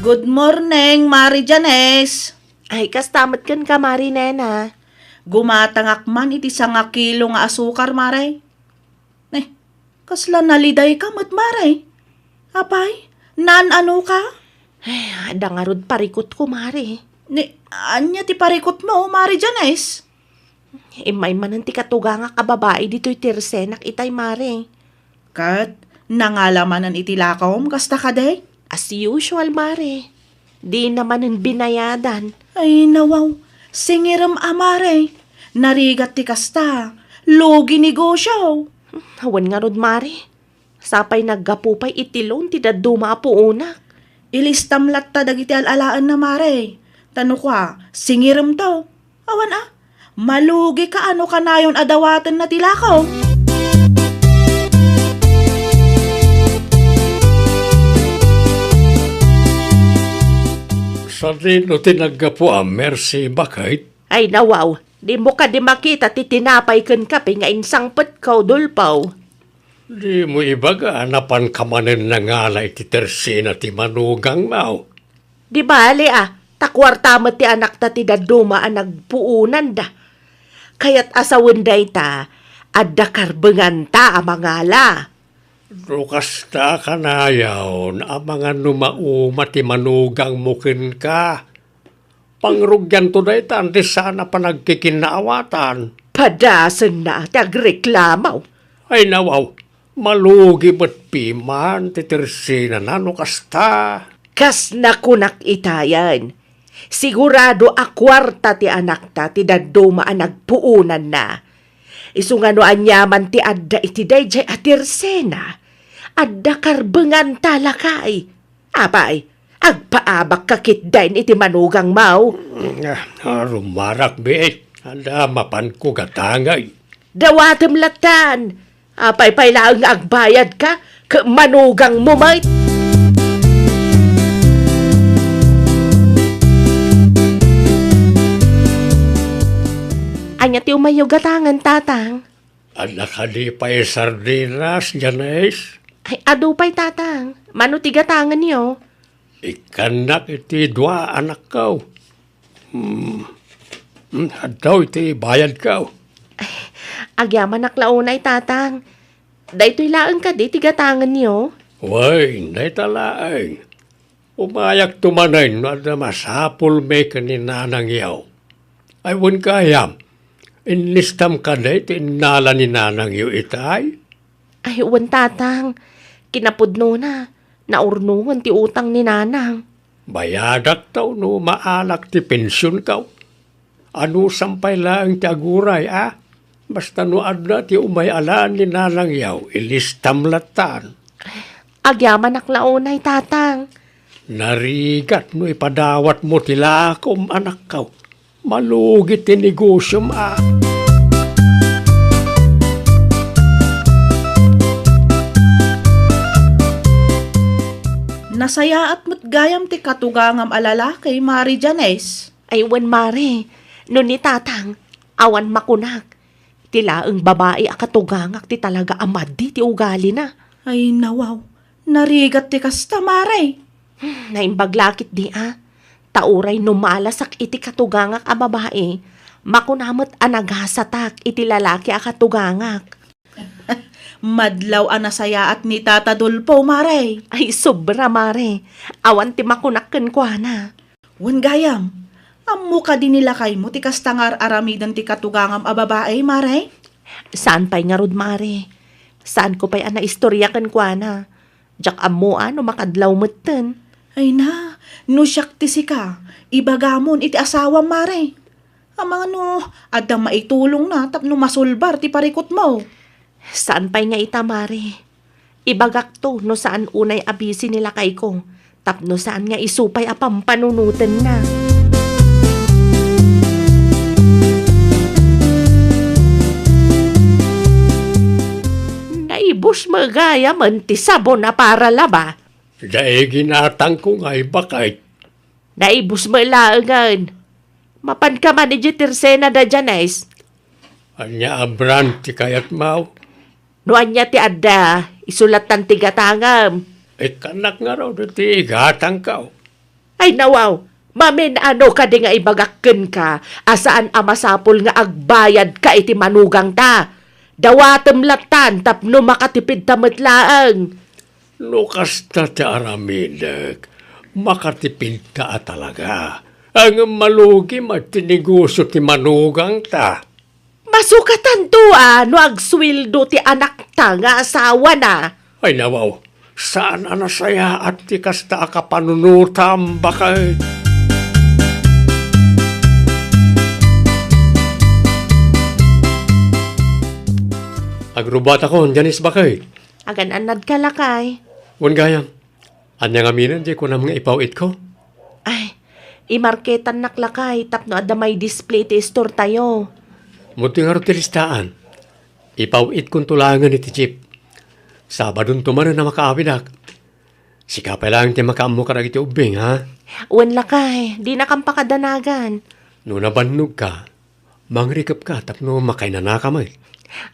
G: Good morning, Mari Janes.
D: Ay, kastamat kan ka, Mari Nena.
G: Gumatangak man iti 1 kilo nga asukar, Maray. Kasla naliday ka, Maray. Apay, ano ka?
D: Ay, dangarod parikot ko, Mari.
G: Anya ti parikot mo, Mari Janes?
D: May mananti katuga nga kababae dito'y tirsenak itay, Mari.
G: Kat, nangalaman ang itilakaw, kasta ka day?
D: As usual, Mari. Di naman ang binayadan.
G: Ay, nawaw, singiram amare. Narigat ti kasta, lugi negosyo.
D: Hawan nga rod, Mari. Sapay naggapupay itilon ti daduma po unak.
G: Ilistam latta dagiti alalaan na, Mare. Tano ka, singiram to. Awan malugi ka ano ka na yun adawatan na tilakaw.
F: Sa rino tinaggapo ang mercy bakit?
D: Ay, nawaw. Di mo ka di makita ti tinapay kan kape nga insang petkaw dulpaw.
F: Di mo ibaga anapan kamanen na ngala iti tersina ti manugang mau.
D: Di bali takwarta mo ti anak ta ti daduma ang nagpuunan da. Kaya't asawin day ta, adda karbengan ta amangala.
F: Rukas ta kanayaw na mga numauma ti manugang mukin ka. Pangrugyan to day ta, di sana pa nagkikinaawatan.
D: Padasan na, tagreklamaw.
F: Ay nawaw, malugi ba't piman ti tersina na nukasta.
D: Kas na kunak itayan. Sigurado akwarta ti anak ta, ti daduma ang nagpuunan na. Isungano anyaman ti adda iti dayjay atirsena. Adda karbengan talakay. Apay, agpaabak kakit dain iti manugang mau.
F: Rumarak be, anda mapan ko gatangay.
D: Dawatem latan. Apay pailaang agbayad ka, manugang mo mait. Anya ti umayo gatangan, tatang.
F: Anak halipay sardinas, Janes.
D: Ay, adupay, tatang. Mano ti gatangan niyo?
F: Ikanak iti dua anak kau. Hadaw iti bayad kau.
D: Agyaman naklaunay, tatang. Daytoy laang ka di ti gatangan niyo?
F: Way, nay talaang. Umayak tumanay no ada masapul me kaninanang yaw. Ay wun kayam. Inlistam ka na tinala ni nanang yu itay?
D: Ay, uwan, tatang. Kinapudno na. Naurnungan ti utang ni nanang.
F: Bayadak taw no maalak ti pensyon kaw. Ano sampay lang ti aguray, Basta no adna ti umayalaan ni nanang yaw, ilistam latan.
D: Agyaman naklaunay, tatang.
F: Narigat no ipadawat mo ti lakom anak kaw. Malugit ti negosyo
G: Nasaya at gayam ti katugangam alalaki, Mari Janes.
D: Ay, wan mare, no ni tatang, awan makunak. Tila ang babae akatugangak ti talaga amad di ti ugali na.
G: Ay nawaw, narigat ti kasta, Mare.
D: Naimbaglakit di Tauray numalasak iti katugangak a babae. Makunamot anaghasatak iti lalaki a katugangak.
G: Madlaw ang nasaya at ni Tata Dulpo, Mare.
D: Ay, sobra mare. Awan ti makunakken kwa na.
G: Wan gayam, ammo ka din nila kay mo ti kastangar aramidan ti katugangam a babae, Mare.
D: Saan pa'y nga rod mare? Saan ko pa'y istoryakan kwa na? Jak amo no makadlaw metten.
G: Ay na, no siyak ti sika, ibagamon iti asawa, Mare. Amang adang maitulong na tapno masulbar ti parikot mo.
D: Saan pa'y nga ita mare? Ibagak to no saan unay abisi nila kay ko. Tapno saan nga isupay a pampanunutan na. Naibos magaya man ti sabon na para laba.
F: Dahil ginatang ko nga'y bakit.
D: Naibos malaangan. Mapan ka man ni Jitersena da Janes.
F: Anya abran ti kayat mau.
D: Noan niya ti adda, isulatan ti gatangam.
F: Kanak nga raw ti gatang ka.
D: Ay nawaw, mamin ano ka di nga ibagakken ka, asaan amasapol nga agbayad ka iti manugang ta. Dawatem latan tapno makatipid tametlaang.
F: Lukas ta ti aramidag, makatipid ta talaga. Ang malugi matiniguso ti manugang ta.
D: Masukatan to no agswildo ti anak ta nga asawa na.
F: Ay nawaw, saan anasaya at ti kasta akapanunutam bakit? Agrubat ako, Janis bakit?
D: Agan anad ka lakay.
F: Wan gayam, anya nga minan di ko na mga ipawit ko.
D: Ay, imarketan naklakay tapno adda may display ti store tayo.
F: Muti nga ro ti listaan. Ipawit kong tulangan iti chip. Sabadon tumanan na makaawidak. Sikapay lang ti makaammo ka na iti ubing, ha?
D: Wan lakay, di na kang pakadanagan.
F: No nabannog ka, mangrikap ka tapno makainana ka may.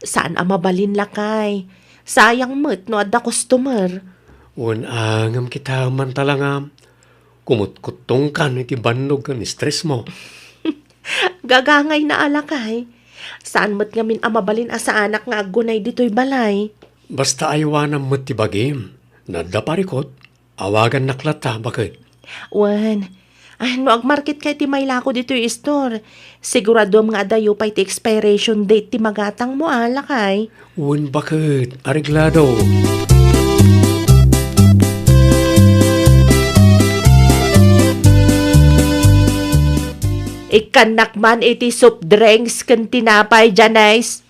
D: Saan mabalin lakay? Sayang mo't no adda customer.
F: Wan angam kita man talangam. Kumutkutong ka iti bannog ka ni stress mo.
D: Gagangay na alakay. Saan mo't ngamin amabalin sa anak nga agunay dito'y balay?
F: Basta aywanam mo ti bagim. Nadda parikot, awagan naklata, bakit?
D: Wan, no agmarket kay ti maylako dito'y store. Sigurado nga adayo pa'y ti expiration date ti magatang mo alakay.
F: Wan bakit? Ariglado.
D: Ikanak man iti soup drinks kan tinapay Janes.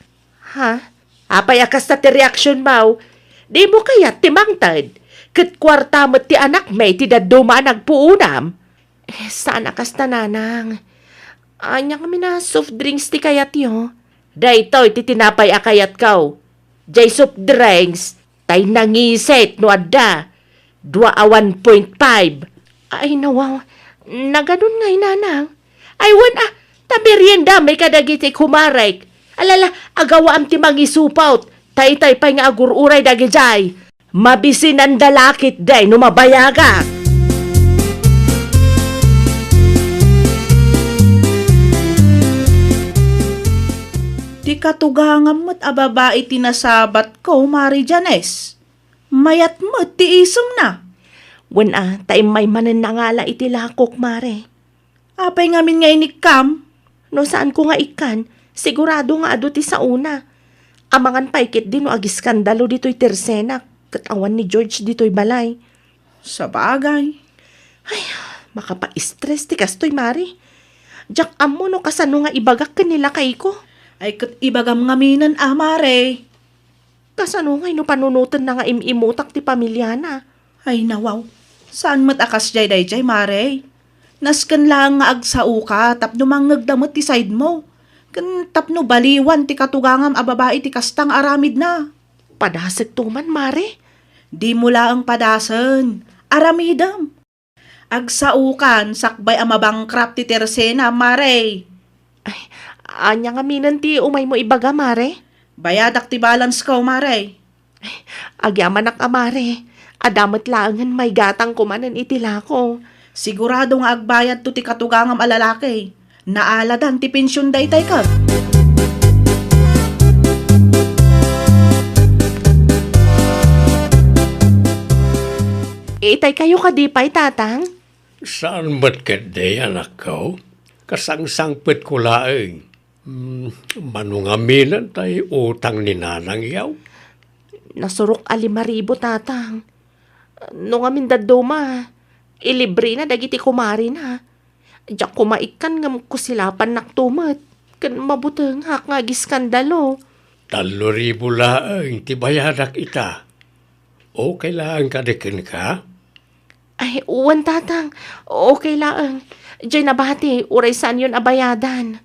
D: Ha? Apay akas na ti reaksyon mau. Di mo kaya timangtad. Kat kwarta mo ti anak may ti daduma nagpuunam. Saan akas na nanang? Anya kami na soft drinks ti kayat yo. Dayto iti tinapay akayat kaw. Jay soup drinks. Tay nangiset no adda. 2.5. Ay nawaw. Naganon ngay nanang. Ay, tabirienda may kadagiti kumarek. Alala, agawa am ti mangisupaut. Tay-tay pa'y nga agururay dagijay. Mabisin ang dalakit day no mabayaga.
G: Di katugangam mo't ababae tinasabat ko, Mari Janes. Mayat mo't ti isum na.
D: Wen tayo may mananangala iti lakok, mare.
G: Apay ngamin nga inikam.
D: No saan ko nga ikan, sigurado nga ado ti sa una. Amangan paikit din no agiskandalo dito'y tersena, katawan ni George dito'y balay.
G: Sa bagay.
D: Ay, makapa-stress ti kastoy, mare. Jak amo no kasano nga ibagak kanila kay ko.
G: Ay kat ibagam ngaminan, Mare.
D: Kasano nga no panunutan na nga imimutak ti pamilya na.
G: Ay nawaw, saan matakas jay day, Mare? Naskan lang nga agsao ka, tapno manggagdamot ti side mo. Kan tapno baliwan ti katugangam a babae ti kastang aramid na.
D: Padasag tuman, mare.
G: Di mo lang padasan. Aramidam. Agsaukan sakbay ang mabangkrap ti Tersena, Mare.
D: Anya nga minan ti umay mo ibaga, Mare.
G: Bayadak ti balance ko, Mare.
D: Agyaman ak amare. Adamat laangan may gatang kumanan itila ko.
G: Sigurado nga agbayad to ti katugangam alalaki. Naaladan ti pensyon daytay ka.
D: Itay kayo kadipay, tatang?
F: Saan ba't kede, anak ko? Kasangsangpit ko laeng. Manungaminan tayo utang ni nanang yaw.
D: Nasurok 5,000, tatang. Nung amin daduma, ilibre na dagiti kumari na. Diyak kumaikan ngam kusilapan naktumat. Kan mabuteng hak nga giskandalo.
F: 3,000 laeng, tibayadak ita. O kailangan ka dikin ka?
D: Ay, uwan, tatang. Okay lang. Diyan nabati, uray saan yun abayadan.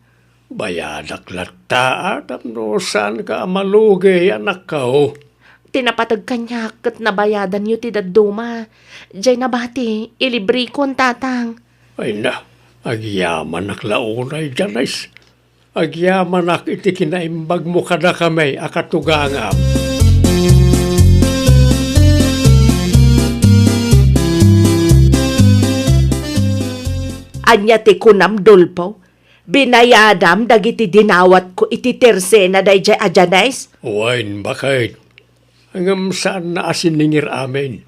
F: Bayadak lata at no saan ka malugay, anak ko.
D: Tinapatag kanya kat nabayadan yu ti daduma. Diyan nabati, ilibre kon, tatang.
F: Ay na, agyaman ak launay janis. Agyaman ak iti kinaimbag mo kada kamay akatugangam.
D: Anya ti kunam dulpo. Binayadam dagiti dinawat ko iti Tersena day jay ajanais.
F: Wain bakit? Hanggang saan na asiningir amin?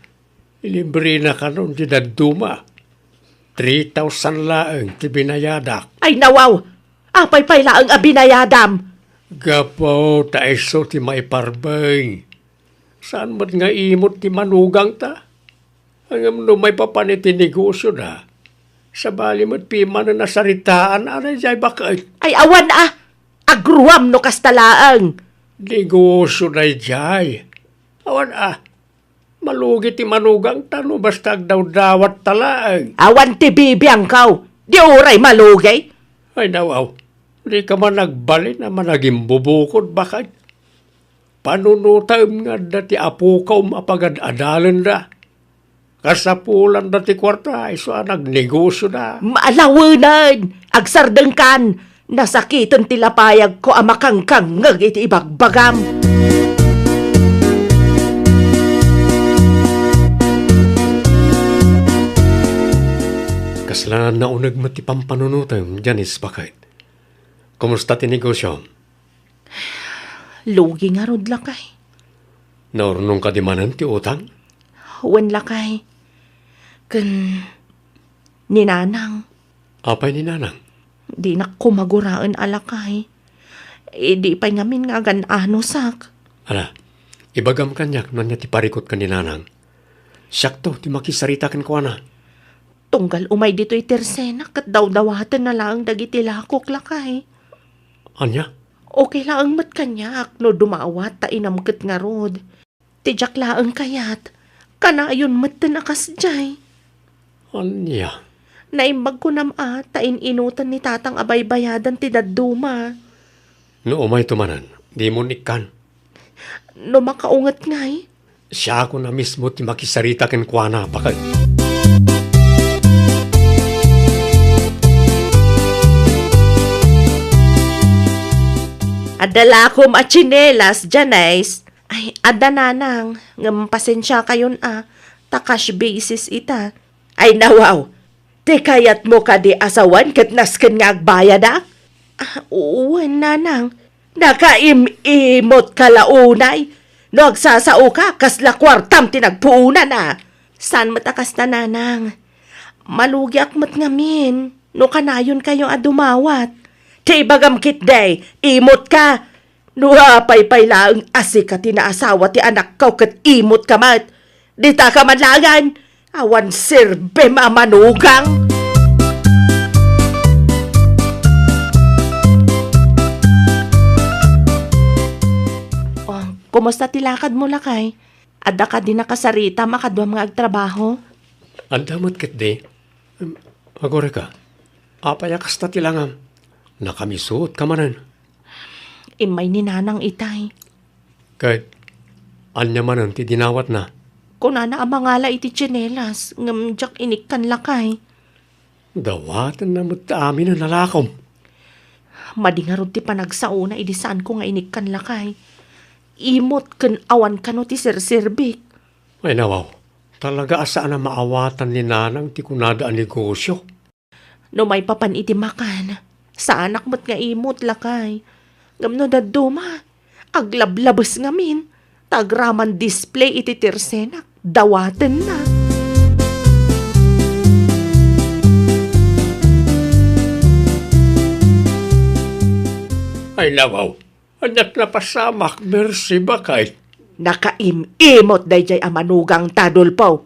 F: Ilibre na kanon di daduma. 3,000 laeng ti binayadak.
D: Ay nawaw, apay laang abinayadam.
F: Gapo taiso ti maiparbeng. Saan mo't nga imot ti manugang ta? Hanggang no may papanit ti negosyo na. Sa bali mo't pima na nasaritaan, aray jay bakit?
D: Ay awan agruam no kastalaang.
F: Negosyo na jay. Awan malugi ti manugang tano basta agdaw-dawat talaang.
D: Awan ti bibiyang kaw, di uray malugay.
F: Ay nawaw, di ka man nagbali na managing bubukod bakit? Panunutam nga dati apo ka mapagad-adalan da. Kasapulan dati kwarta, iso nagnegosyo na.
D: Maalawanan, agsardeng kan, nasakitan tilapayag ko amakangkang ngag iti ibagbagam.
F: Kaslaan na unag mati pampanunutam, Janice bakit? Kumusta ti negosyo?
D: Lugi nga rod lakay.
F: Naurnong ka di manan ti utang?
D: Wen lakay. Kan ninanang.
F: Apay ni nanang?
D: Di na kumaguraan alakay. Di pa'y ngamin nga ganano sak.
F: Ala, ibagam kanyak no niya ti parikot ka ni nanang. Siyakto, ti makisarita kan ko na.
D: Tunggal umay dito'y Tersena kat daw-dawatan na lang dagiti lakok lakay.
F: Anya?
D: Okay lang mat kanyak no dumawat ta inamket nga rod. Tijak laang kayat. Kana ayon mat tanakas jay.
F: Anya?
D: Naimbag ko ta inutan ni tatang abay-bayadan ti daduma.
F: No umay tumanan, di mo nikan.
D: No makaungat ngay.
F: Siya ako na mismo ti makisarita kan ko na bakit?
D: Adala ko machinelas, Janice. Ay, adananang. Ngam pasensya kayon ta cash basis ita. Ay nawaw. Di kayat mo ka di asawan kat nasken nga agbayad Oo, nanang. Nakaimimot ka launay. No agsasao ka, kasla kwartam tinagpuunan San matakas na nanang? Malugi akmat ngamin. No kanayon kayo adumawat. Ti bagam kit day, imot ka. Nuhapay lang asi ka tinaasawa ti anak ko kat imot ka mat. Dita ka manlangan, awan sirbe mamanugang. Kumusta tilakad mo lakay? Adda ka din nakasarita makadwa mga agtrabaho?
F: Ang damot kit di. Agore ka. Apayakas ta tilangam. Nakamisot ka manan.
D: Imay ni nanang itay.
F: Kahit anya manan ti dinawat na.
D: Kung na ang mangala iti tsinelas, ngamjak inikkan lakay.
F: Dawatan na mo't amin na nalakom.
D: Madingarod ti panagsauna, idi saan ko nga inikkan lakay. Imot ken awan kano ti sirsirbik.
F: Ay nawaw, talaga asaan na maawatan ni nanang ti kunada ang negosyo.
D: No may papan iti makan, sa anak mo't nga imot lakay. Ngamno na duma, aglablabas ngamin, tagraman display iti tirsenak, dawaten na.
F: Ay nawaw, anak na pasamak, mersi bakay.
D: Nakaimimot dayjay amanugang tadulpaw.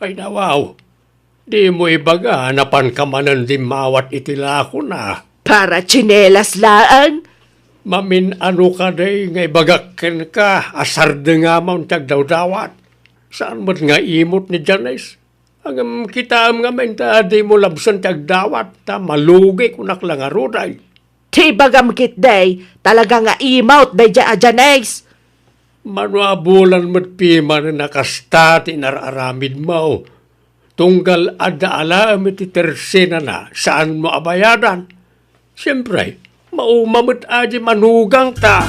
F: Ay nawaw, di mo ibaga napan kamanan di mawat itilako na.
D: Para tsinelas laan.
F: Mamin ano ka day nga ibagakken ka, asar de nga maun tagdawdawat. Saan mo't nga imot ni Janice? Ang kita nga menta di mo labsan tagdawat, ta malugi kunak lang aruday.
D: Ti bagamkit day, talaga nga imaut day dya ajanais.
F: Manuabulan mo't pima na nakastati nararamid mo. Tunggal adaala iti tersena na, saan mo abayadan? Siyempre, maumamot aji manugang ta.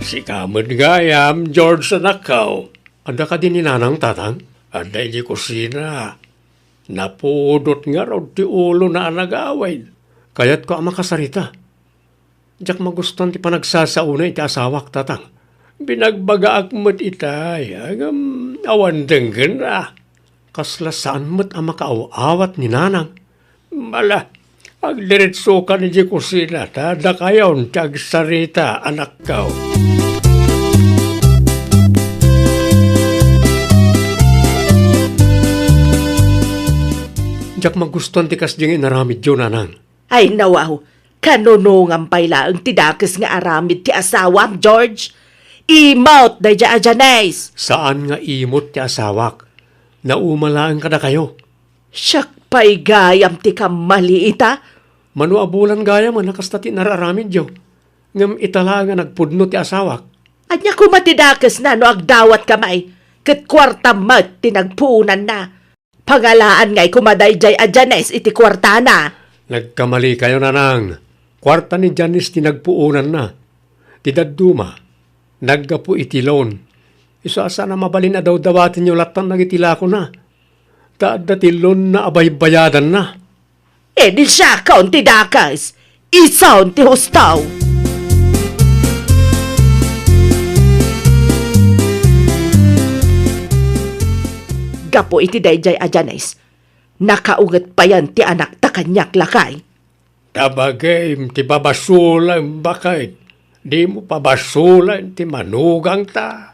F: Si kamad gayam, George Sanakaw. Ada ka din ni nanang tatang? Ada di kusina. Napudot nga raw ti ulo na nag-away. Kaya't ko ang makasarita. Diyak magustan ti panagsasauna iti asawak tatang. Binagbagaak mo't itay. Agam awan denggen na. Kasla saan mo't ang makaawat ni nanang. Mala, agdiretso ka ni di kusina. Tada kayon tagsarita anak kaw. Diyak magustan ti kasding inaramid yun nanang.
D: Ay nawaw, kanunungan payla ang tidakis nga aramid ti asawam, George. Imaut day dya ajanais.
F: Saan nga imot ti asawak? Naumalaan ka na kayo.
D: Siyak pa'y gayam ti kamaliita.
F: Manuabulan gaya man nakastati nararamid yo. Ngam itala nga nagpudno ti asawak.
D: Anya kumatidakis na no agdawat kamay. Kat kwarta mat tinagpuunan na. Pangalaan nga'y kumadayjay ajanais iti kwarta na.
F: Nagkamali kayo nanang. Kwarta ni Janice tinagpuunan na. Tidaduma. Naggapu itilon. Isa-asa na mabalin na daw dawatin nyo latan nagitila ko na. Taadatilon na abay-bayadan na.
D: E di siya kaun ti dakas. Isaon ti hustaw. Gapo iti dayjay ajanais. Nakaugat pa yan ti anak ta kanyak lakay.
F: Tabagay, ti babasulan bakay. Di mo pabasulan ti manugang ta.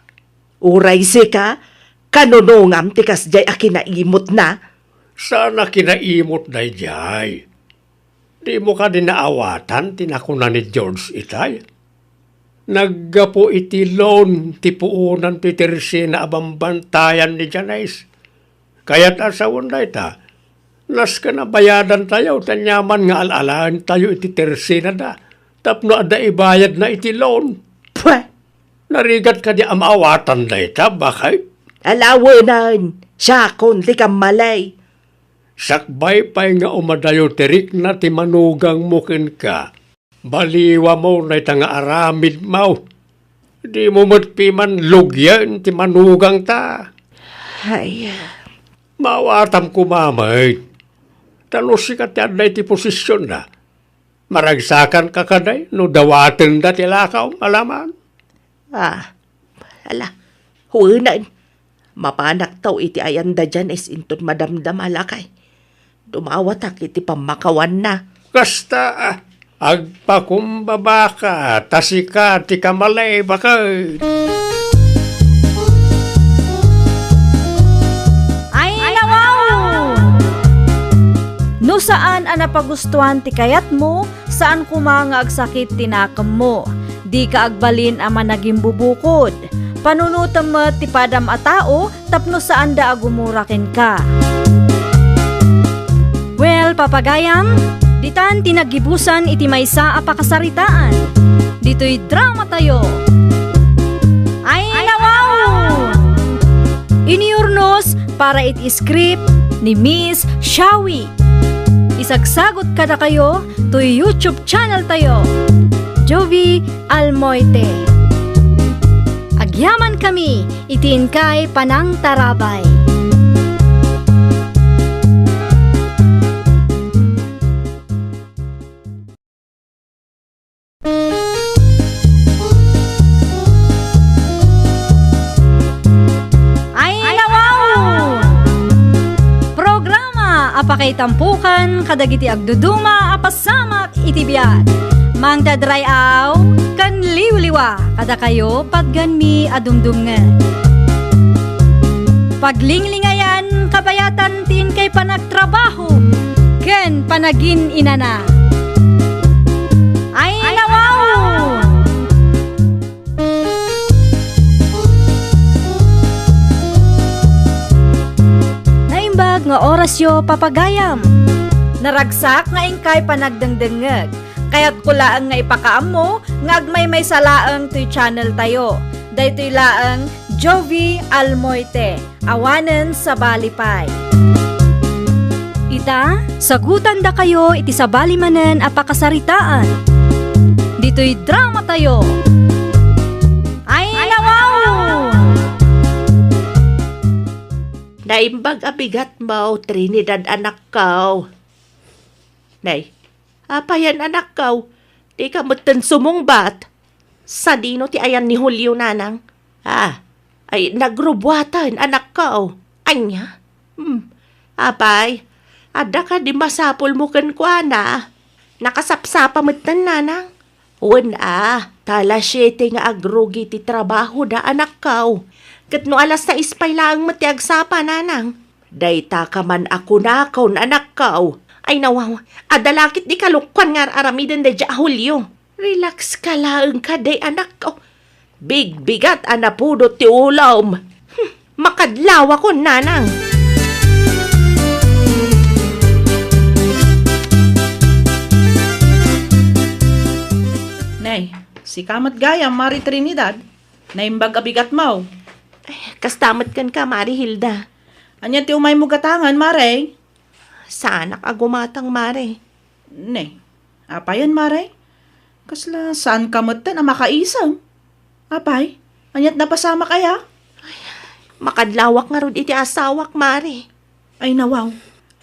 D: Uray si ka, kanunungam ti kasjay a kinaimot na.
F: Sana kinaimot na jay. Di mo ka din naawatan, tinakuna ni George itay. Naggapo iti loan, ti puunan ti Teresina abambantayan ni Janice. Kaya't asawon na ita, nas ka na bayadan tayo, tanyaman nga alalaan tayo iti Teresina da. Tapno ada ibayad na iti loan.
D: Pweh,
F: Narigat ka di amaawatan na ita, bakit?
D: alawanan, siya kon ti kamalay.
F: Sakbay pa'y nga umadayo tirik na ti manugang mukin ka. Baliwa mo na ita nga aramid mo. Di mo matpiman lugyan ti manugang ta.
D: Ay,
F: Mawatam kumamay. Talos ka ti aday ti posisyon na. Maragsakan ka kaday, no dawaten da ti lakaw, malaman.
D: ala, huwinan. Mapanak tao iti ayanda dyan is inton madamdam alakay. Dumawatak iti pamakawan na.
F: Kasta, agpakumbaba ka, tasika ti kamalay bakay.
A: Ay, nawaw! No saan ang napagustuhan ti kayat mo, saan kumanga agsakit tinakam mo. Di ka agbalin ama naging bubukod. Panunutam mo ti padam a tao, tapno saan da agumurakin ka. Well, papagayam, Ditan tinagibusan iti maysa a pakasaritaan. Dito'y drama tayo. Ay nawaw! Iniurnos para iti script ni Miss Shawi. Isagsagot kada kayo to YouTube channel tayo. Jovi Almoite. Agyaman kami itiin kay Panang Tarabay. Ay nawaw! Programa apakay tampukan kadagiti agduduma apasamak iti biag. Mang dadray aw kan liwliwa kada kayo pagganmi adumdumngan. Paglinglingayan kabayatan tin kay panagtrabaho ken panagin inana. Ay nawaw! Naimbag nga orasyo papagayam. Naragsak nga ingkay panagdengdengeg. Kaya't kulaang nga ipakaam mo, nga agmay may salaang to'y channel tayo. Daytoy laang Jovi Almoite, awanen sa Balipay. Ita, sagutan da kayo iti sa balimanen apakasaritaan. Dito'y drama tayo. Ay nawaw!
D: Naimbag abigat mo, Trinidad anak ko. Nay, apayan anak ko, di ka mutan sumungbat. Sa dino ti ayan ni Julio nanang. Ay nagrubwatan anak ko. Anya? Apay, ada ka di masapol mo kan kwa na. Nakasapsapa mutan nanang. Tala 7 nga agrugi ti trabaho da anak ko. Kat no alas 6 pay lang matiagsapa nanang. Dayta ka man ako nakaw anak ko. Ay nawaw, adalakit di kalukwan nga aramiden da dya Julio. Relax ka lang ka day anak ko. Bigat anapudot ti ulam. Makadlaw ako nanang.
G: Nay, si kamat gayam Mari Trinidad. Naimbag abigat mo.
D: Kastamat kan ka, Mari Hilda.
G: Anya ti umay mo gatangan, Mare.
D: Sa anak agumatang, Mare.
G: Nay, apayan, Mare? Kasla, saan kamutan ang makaisang? Apay, anyat napasama kaya?
D: Makadlawak nga rod iti asawak, Mare.
G: Ay nawaw,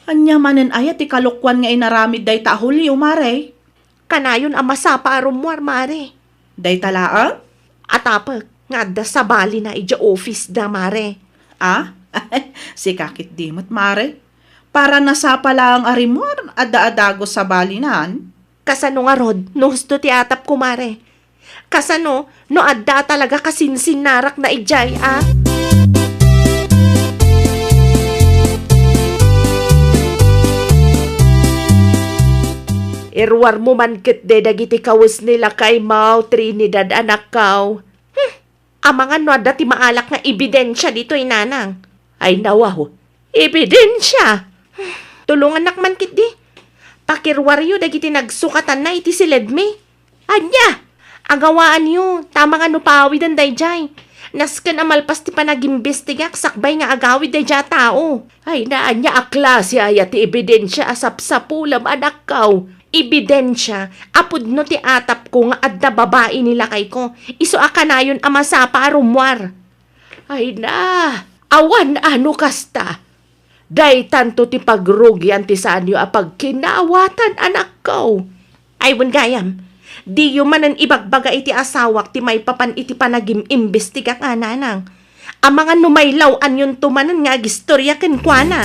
G: anya manen ayat ti kalukwan nga inaramid day ta Julio, Mare.
D: Kanayon ang masapa arumwar, Mare.
G: Day talaang?
D: Atapag, nga da sa bali na ija office da, Mare.
G: Ah? Si kakit dimot, Mare. Para nasapa lang arimor, ada-adago sa balinan.
D: Kasano nga rod, no husto ti atap ko, Mare. Kasano, no adda talaga kasinsin narak na ijay, Irwar mo man kit de dagiti kawis nila kay Mau Trinidad anak kaw. Amangan no adda ti maalak nga ebidensya dito inanang. Ay nawaw, ebidensya! Tulungan nakman kit di. Pakirwaryo dagiti nagsukatan na iti siledmi. Anya! Agawaan yu, tamang ano pawid ang dayjay. Nasken amalpas ti panagimbestigak sakbay nga agawid dayjay tao. Ay naanya akla si aya ti ebidensya asap-sapulam anak kaw. Ebidensya, apud no ti atap ko nga adda babae nila kay ko. Iso akanayon amasapa arumwar. Ay na, awan ano kasta. Day tanto ti pagrugi anti sanyo apag kinawatan anak ko. Ay gayam, di yu manan ibagbaga iti asawak ti may papan iti panagim imbestiga ka nanang. Amangan numaylaw anyon tumanan nga gistorya ken kuana.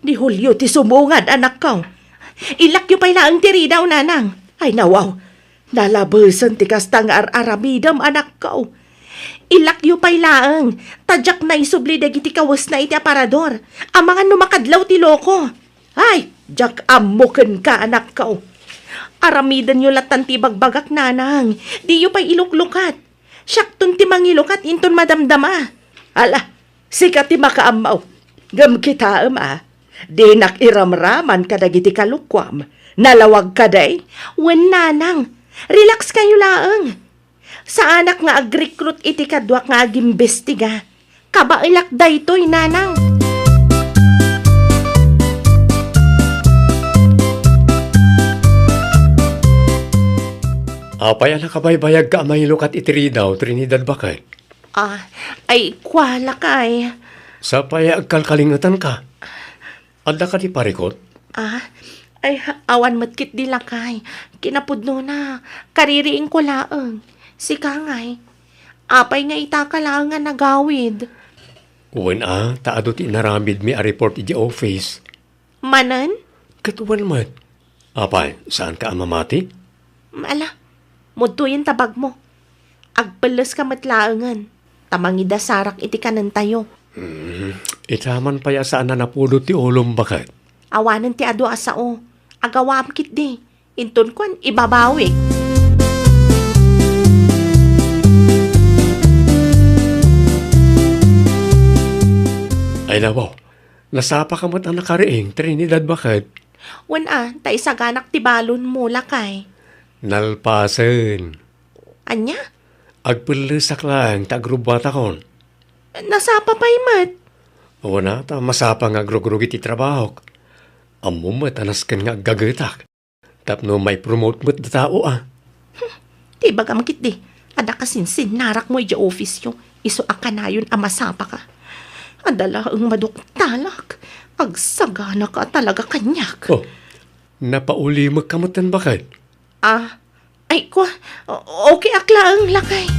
D: Di Julio ti sumungad anak ko. Ilakyo pa'y laang tiri daw nanang. Ay nawaw, nalabasan ti kastang aramidam anak ko. Ilakyo pa'y laang, tadyak na isubli dagiti kawas na iti aparador. Amangan numakadlaw ti loko. Ay, jak amuken ka anak ko. Aramidan nyo latan ti bagbagak nanang, di yu pa'y iluklukat. Syaktun ti mangilukat inton madamdama. Ala, sikat ti makaamaw. Gam kita Di nakiramraman kadagiti kalukwam. Nalawag kaday. Wen nanang, relax kayo laeng. Sa anak nga ag-recruit iti kadwak nga agimbestiga. Kabailak daytoy nanang.
F: Apay anak kabaybayag ka mahilukat itiri daw, Trinidad bakay.
D: Ay, kwala kay.
F: Sa paya agkalkalingatan ka. Adda ka di parikot?
D: Ay, awan matkit di lakay. Kinapudno na. Kaririing ko laeng. Si Kangay. Apay nga itaka lang nga nagawid.
F: Uwan taadot inaramid mi a report iti office.
D: Manan?
F: Katuwan mat. Apay, saan ka amamati?
D: Ala, mudto yung tabag mo. Agpalas ka matlaangan. Tamangida sarak iti kanan tayo.
F: Itaman paya saan na napulot ti ulong bakit?
D: Awanan ti ado asao. Agawam kit di. Inton kwan, ibabawi.
F: Ay labaw, nasapa ka mo't ang nakariing, Trinidad bakit?
D: Wan tay saganak ti balon mo lakay.
F: Nalpasen.
D: Anya?
F: Agpilisak lang, tagrubata kon.
D: Nasapa pa'y mat.
F: Wana, masapa nga grogrog iti trabaho. Amo anas kan nga gagatak. Tapno may promote mo't na tao
D: Di baga makit di. Ada kasinsin, narak mo iya office yung. Iso akanayon amasapa ka. Adala ang maduktalak. Agsagana ka talaga kanyak.
F: Oh, napauli magkamutan bakit?
D: Ay kwa, okay akla ang lakay.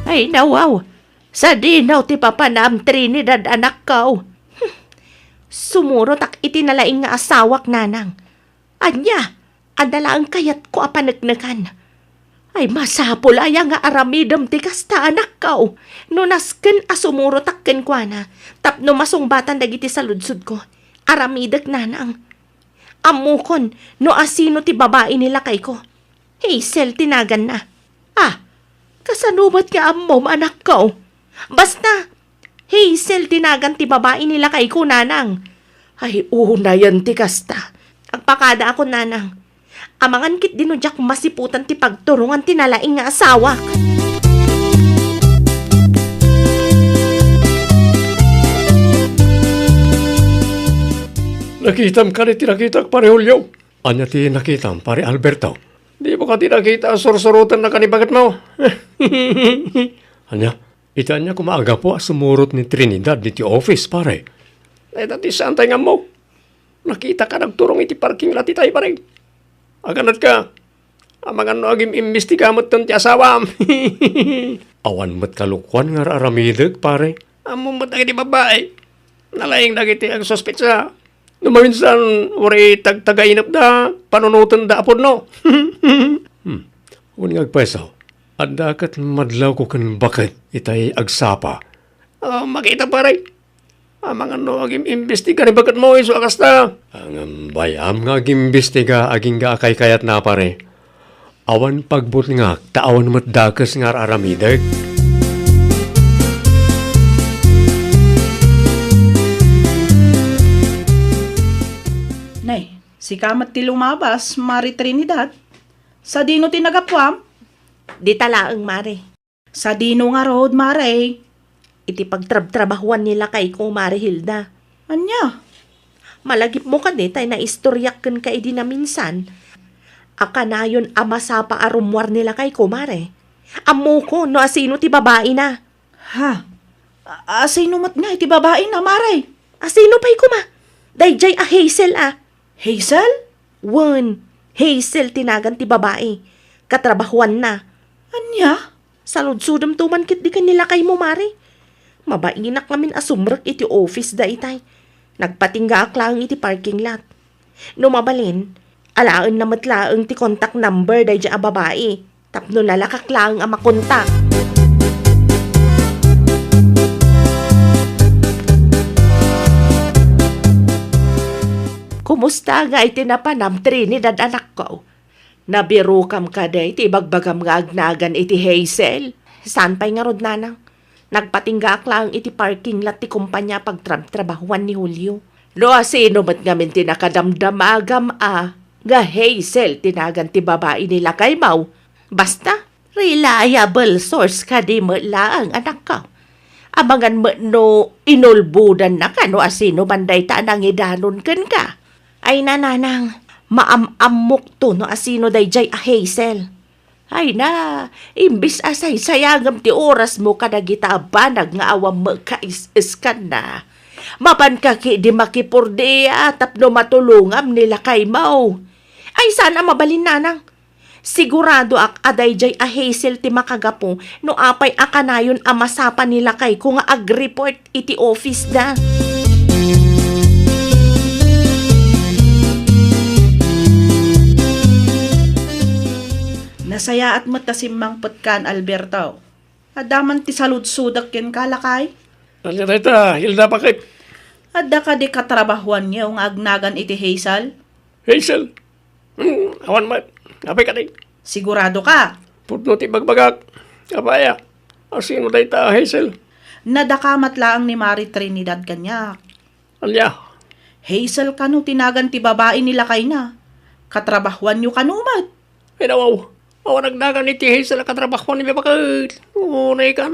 D: Ay nawaw, sa dinaw ti papanam Trinidad anak kao. Sumuro tak itinalaing nga asawak nanang. Anya, adala ang kayat ko apanagnagan. Ay masapol aya nga aramidam ti kasta anak kao. No nasken asumuro takken kwa na. Tapno masungbatan dagiti sa ludsud ko. Aramidak nanang. Amukon no asino ti babae nila kay ko. Hazel tinagan na. Kasanubat nga amom anak ko. Basta, Hazel tinagan ti babae nila kay ko nanang. Ay una yan ti kasta. Agpakada ako nanang. Amangan kit dinudyak masiputan ti pagturungan ti nalaing nga asawak.
F: Nakitam ka ni tinakita pare Julio. Anya ti nakitam pare Alberto. Di mo ka tinakita sorsorutan na kanibagat mo. Anya, ita niya kumaaga po sumurot ni Trinidad diti office pare. Ay dati saan tayo nga mo? Nakita ka nagturong iti parking lot itay pare. Aganat ka. Amangan no agim imbestigamot ton ti asawam. Awan mat kalukwan nga aramidag pare. Amo mat ang iti babae. Nalayang dagiti ang sospetsa. Numaminsan, wari tag-tagainap da, panunutan da apod no. Uning agpesaw, at dakat madlaw ko kan bakit itay agsapa. Makita pare, mga no agim imbestiga ni bakit mo iso akasta. Ang bayam nga agim imbestiga aging ga akay kayat na pare. Awan pagbut nga, taawan mat dakas nga aramidag.
G: Nay, si kamat ti lumabas, Mari Trinidad. Sa dino ti nagapwam?
D: Di talaang mare.
G: Sa dino nga road, Mare.
D: Iti pagtrab-trabahuan nila kay ko Mare Hilda.
G: Anya?
D: Malagip mo ka di tay na istoryak kan kay di na minsan. Akanayon amasapa arumwar nila kay ko Mare. Amo ko no asino ti babae na.
G: Ha? Asino mat nga iti babae na, Mare?
D: Asino pa'y kuma? Dayjay Hazel
G: Hazel?
D: Wan, Hazel tinagan ti babae. Katrabahuan na.
G: Anya?
D: Sa ludsudam tuman kit di kanila kay mo, Mare. Mabainak namin asumrak iti office da itay. Nagpatingga aklang iti parking lot. Numabalin, alaan na matlaang ti contact number day dya a babae. Tapno nalakaklang ang makontak. Kamusta nga iti napanam Trinidad anak ko? Nabiro kam ka day, ti bagbagam nga agnagan iti Hazel. Saan pa'y nga rod nanang? Nagpatingga lang iti parking lot ti kumpanya pagtrabahuan ni Julio. No, sino mat ngamin tinakadamdamagam nga Hazel tinagan ti babae nila kay Mau. Basta, reliable source ka di mo lang anak ko. Abangan mo no inulbudan na ka no asino banday ta nang idanon ken ka. Ay nananang, maamamok to no asino dayjay a Hazel. Ay na, imbis asay sayagam ti oras mo kadagita banag nga awam mo ka-is-iskan na. Mapan ka ki di makipurdiya tapno matulungam nila kay Mau. Ay sana mabalin nanang. Sigurado ak aday jay a Hazel ti makagapo no apay akanayon a masapa nila kay kung ag-report iti office da.
G: Nasaya at matasimmang putkan, Alberto. Adaman ti saludsudak ken kalakay.
F: Alireta, Hilda bakit?
G: Adda ka di katrabahuan niya ang agnagan iti Hazel.
F: Hazel. Awan mat. Apay ka di.
G: Sigurado ka.
F: Putno ti bagbagak. Apaya. Asino day ta, Hazel?
G: Nadakamat laang ni Mari Trinidad kanya.
F: Alya.
G: Hazel kanu tinagan ti babae nila kay na. Katrabahuan niyo kanumat.
F: Ay nawaw. Awan nagdagan ni ti Hazel katrabaho ni bakit. Unay kan.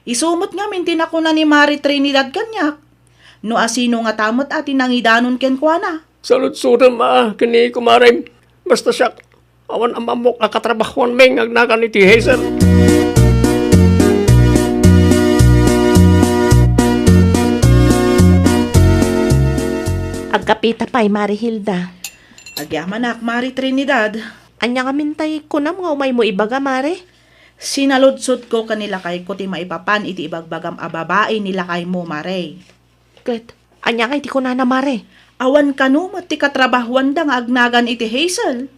G: Isumot nga mintin ako na ni Mari Trinidad kanya. No asino nga tamot at inangidanon ken kwa na.
F: Salud-sudan kini kumarim. Basta siya. Awan amamok katrabahuan may ngagnagan ni ti Hazel.
D: Agkapita pa'y Marihilda.
G: Agyaman ak Mari Trinidad.
D: Anya nga mintay ko na mga umay mo ibaga, Mare.
G: Sinaludsod ko kanila kay ko ti maipapan iti ibagbagam a babae nila kay mo, Mare.
D: Kat, anya nga iti ko na Mare.
G: Awan kanu ti katrabahuan da nga agnagan iti Hazel.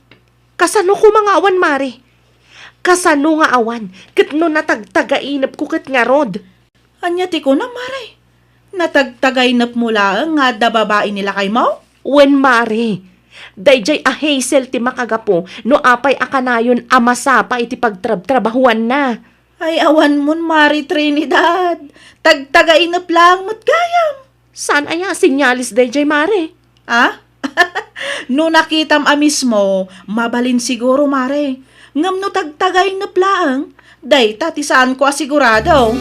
D: Kasano ko mga awan, Mare? Kasano nga awan? Kat no natagtagainap ko kat nga rod.
G: Anya ti ko na, Mare. Natagtagainap mula nga da babae nila kay mo?
D: Wen, Mare. Dayjay a Hazel ti makagapo no apay akanayon amasapa iti pagtrabahuan na.
G: Ay awan mon, Mari Trinidad. Tagtagainap lang mo't gayam.
D: Saan aya sinyalis dayjay, Mare?
G: Ah? No nakitam amis mo, mabalin siguro, Mare. Ngam no tagtagainap lang. Day, tati saan ko asigurado.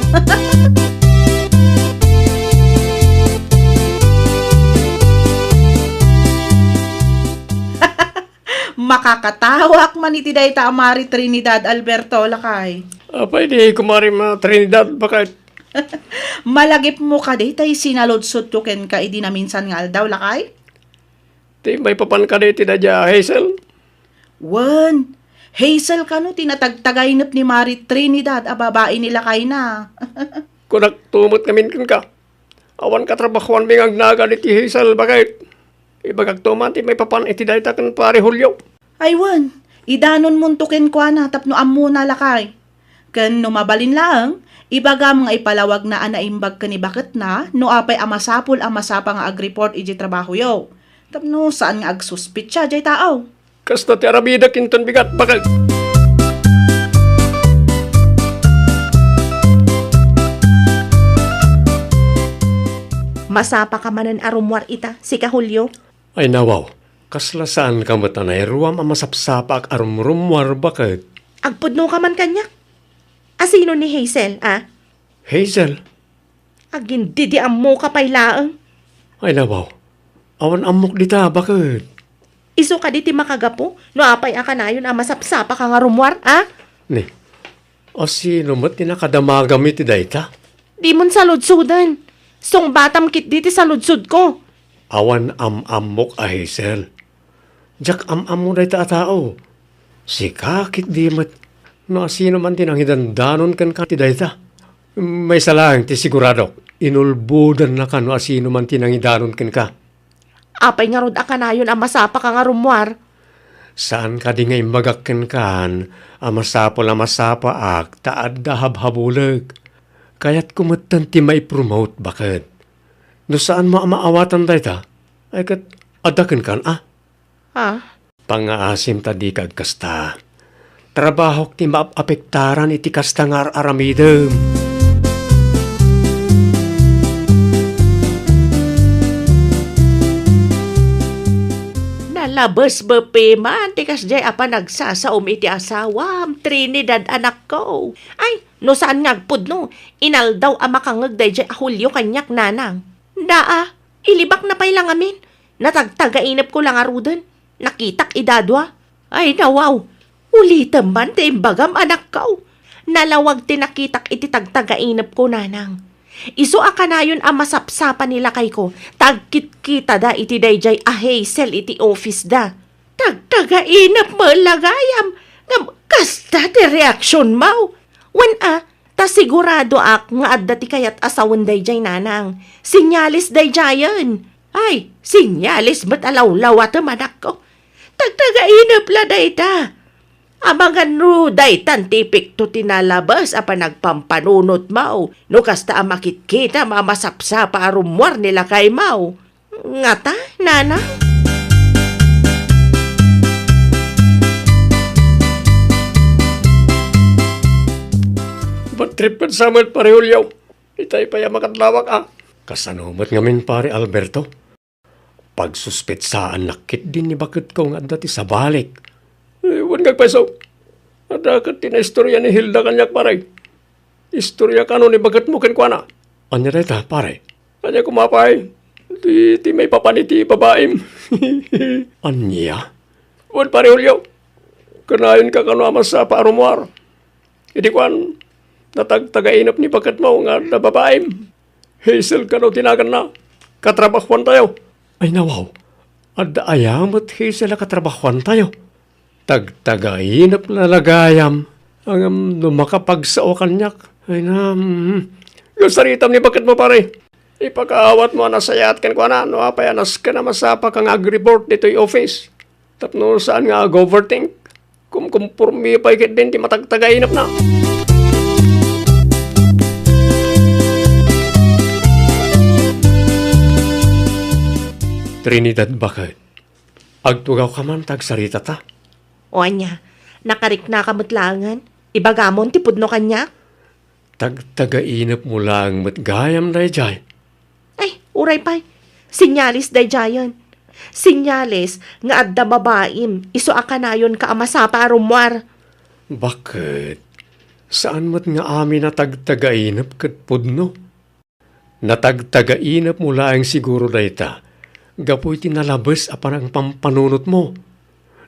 G: Makakatawak man iti day ta Mari Trinidad Alberto lakay.
F: Apay di kumarim Trinidad bakit?
G: Malagip mo ka day tay sinalodsot ko ken ka idi na minsan nga aldaw lakay?
F: Ti may papan ka di tinadya Hazel?
G: Wan, Hazel kanu tinatagtagainap ni Mari Trinidad a babae nila kay na.
F: Kunak tumot kamin kan ka. Awan katrabahuan may ngagnagan iti Hazel bakit? Ibagag tuman ti may papan iti dayta kan pare Julio.
G: Ay wan, idanon mo tukin kwa na tapno ammo na lakay. Ken no mabalin lang, ibagam nga ipalawag na anaimbag ka ni bakit na no apay amasapul amasapa nga agreport iji trabaho yo. Tapno saan nga agsuspit siya jay tao.
F: Kasta ti arabida kinton bigat bakit?
D: Masapa ka manan arumwar ita, si ka Julio.
F: Ay nawaw, kaslasan ka matanay ruwam amasapsapak arumrumwar bakit?
D: Agpudno ka man kanya. Asino ni Hazel,
F: Hazel?
D: Agin didiam mo ka pay laang.
F: Ay nawaw, awan amok dita bakit?
D: Iso ka di ti makagapo, no apay akanayon masapsapa ka nga rumwar,
F: Ni, o sino mo't tinakadamagam iti dayta?
D: Di mon saludsudan. Song batam kit diti saludsud ko.
F: Awan amok a Hazel. Jak mo dayta a tao. Si kakit di mat. No sino man tinanghidandanon kan ka ti dayta. May salang ti sigurado. Inulbudan na ka no asino man tinanghidanon kan ka.
D: Apay nga rod akanayon masapa ka nga rumwar.
F: Saan ka di nga imbagakkan kan, amasapa ak, taad da habhabulag. Kaya't kumatan ti may promote bakit? No saan mo maawatan tayo ta? Ay kat Adakan kan
D: Ha?
F: Pangaasim tadi kag kasta. Trabaho ti maapektaran iti kasta nga aramidem.
D: Nalabas ba man, tikas jay apa nagsasaom iti asawam, Trinidad anak ko. Ay, no saan ngagpud no, inaldaw ama kangag day jay ahulyo kanyak nanang. Daa, ilibak na pay lang amin. Natagtagainap ko lang arudan. Nakitak idadwa. Ay, nawaw. Ulitan man, timbagam anak ko. Nalawag tinakitak iti tagtagainap ko nanang. Iso akanayon ang masapsapan nila kay ko. Tagkit-kita da iti dayjay a Hazel iti office da. Tagtagainap mo lagayam. Kasta ti reaksyon mo. Ta sigurado ak nga adda ti kayat asawan dayjay nanang. Sinyalis dayjayan. Ay, sinyalis ba't alawlaw at manak ko. Tagtagainap la dayta. Abangan no daytan tipik to tinalabas apa nagpampanunot mau. No kasta makit-kita mamasapsa pa arumwar nila kay mau. Ngata, nana?
F: Ba't tripid samat parehulyaw? Itay pa makatlawak Kasanumat ngamin pare Alberto. Pagsuspetsaan nakit din ni bakit ko nga dati sa balik. Huwag kagpasaw. Adakat na istorya ni Hilda kanyak pare. Istorya kano ni bakit mo kinkwana. Anya reta pare. Anya kumapay. Di may papaniti babaim. Anya? Huwag pare Julio. Kanayon ka kano amas sa parumuar. Hindi kwan. Natagtagainap ni bakit mo nga na babaim. Hazel kano tinagan na. Katrabahuan tayo. Ay nawaw. Adda ayamat Hazel na katrabahuan tayo. Tagtagainap na lagayam. Ang makapagsaw kanyak. Ay na, gusaritam ni bakit mo pare. Ipakaawat mo na sayat kan kwa na. No, apayanas ka na masapa kang ag-report dito yung office. Tapno saan nga ag-overthink. Kumpurmi pa ikit din di matagtagainap na. Trinidad bakit? Agtugaw ka man tagsarita ta.
D: O anya, nakarik na kamutlangan. Ibagamon ti pudno kanya.
F: Tagtagainap mo lang matgayam na jay.
D: Ay, uray pay. Sinyalis day jayan. Sinyalis nga adda babaim. Iso akanayon ka amasapa rumwar.
F: Bakit? Saan mo't nga amin na tagtagainap kat pudno? Natagtagainap mo lang siguro dayta. Gapoy tinalabas apan ang pampanunot mo.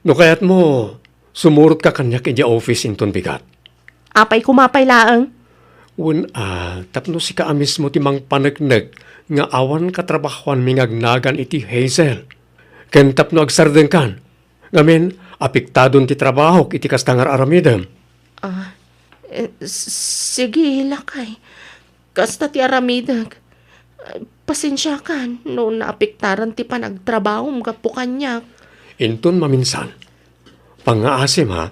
F: No kaya't mo, sumurot ka kanyak ija office inton bigat.
D: Apay kumapay laang.
F: Tapno si kaamis mo timang panagnag nga awan katrabahuan mingagnagan iti Hazel. Ken tapno agsarden kan. Ngamin, apiktadon ti trabaho iti kastangar aramidem.
D: Sige, lakay. Kasta ti aramidag. Pasensya kan, no naapiktaran ti panagtrabaho mga po kanya.
F: Inton maminsan. Pangaasim ha,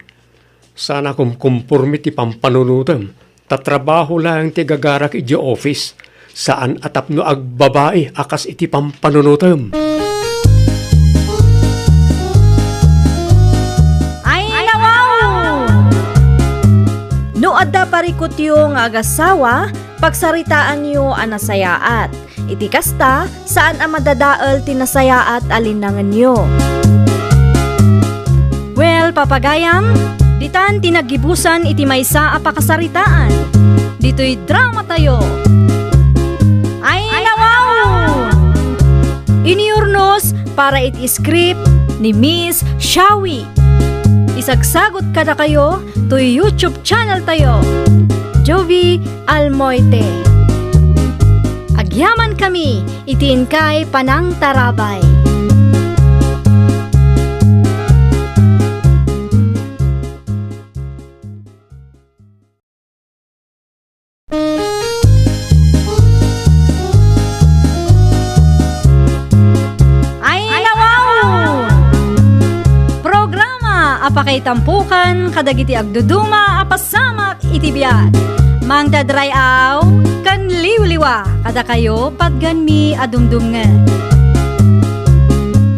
F: sana kumpurmi ti pampanunutem. Tatrabaho lang ti gagarak iti office. Saan atap no agbabae akas iti pampanunutem.
A: Ay, nawaw! No adda parikot yung agasawa, pagsaritaan nyo anasayaat. Iti kasta, saan ang madadaal tinasayaat alinangan nyo. Well, papagayam, ditan tinagibusan iti maysa a pakasaritaan. Dito'y drama tayo. Ay, nawaw! Iniurnos para iti script ni Miss Shawi. Isagsagot kada kayo to YouTube channel tayo. Jovi Almoite. Agyaman kami, itiin kay Panang Tarabay. Apakay tampukan, kadagiti agduduma, apasamak itibiyat. Mang dadrayaw, kan liwliwa, kada kayo patgan mi adumdumngan.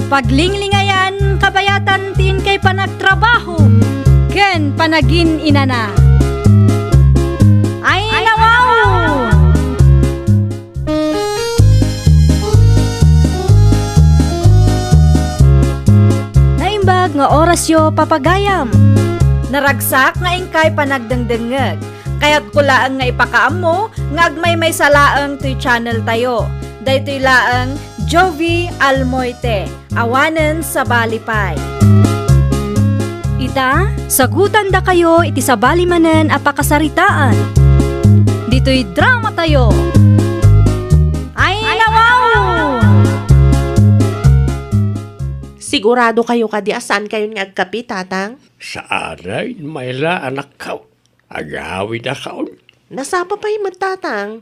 A: Paglinglingayan, kabayatan tin kay panagtrabaho, ken panagin inana. Ay nawaw! Naimbag nga orasyo papagayam. Naragsak nga ingkay panagdengdengeg. Kaya't kulaang nga ipakaam mo, nga agmay may salaang to'y channel tayo. Daytoy laang Jovi Almoite, awanen sa Balipay. Ita, sagutan da kayo iti sa balimanen apakasaritaan. Dito'y drama tayo. Ay nawaw!
D: Sigurado kayo kadi asan kayo nga agkapi, tatang?
F: Sa aray, may la anak ka. Agawid akaw.
D: Nasapa pa yung tatang?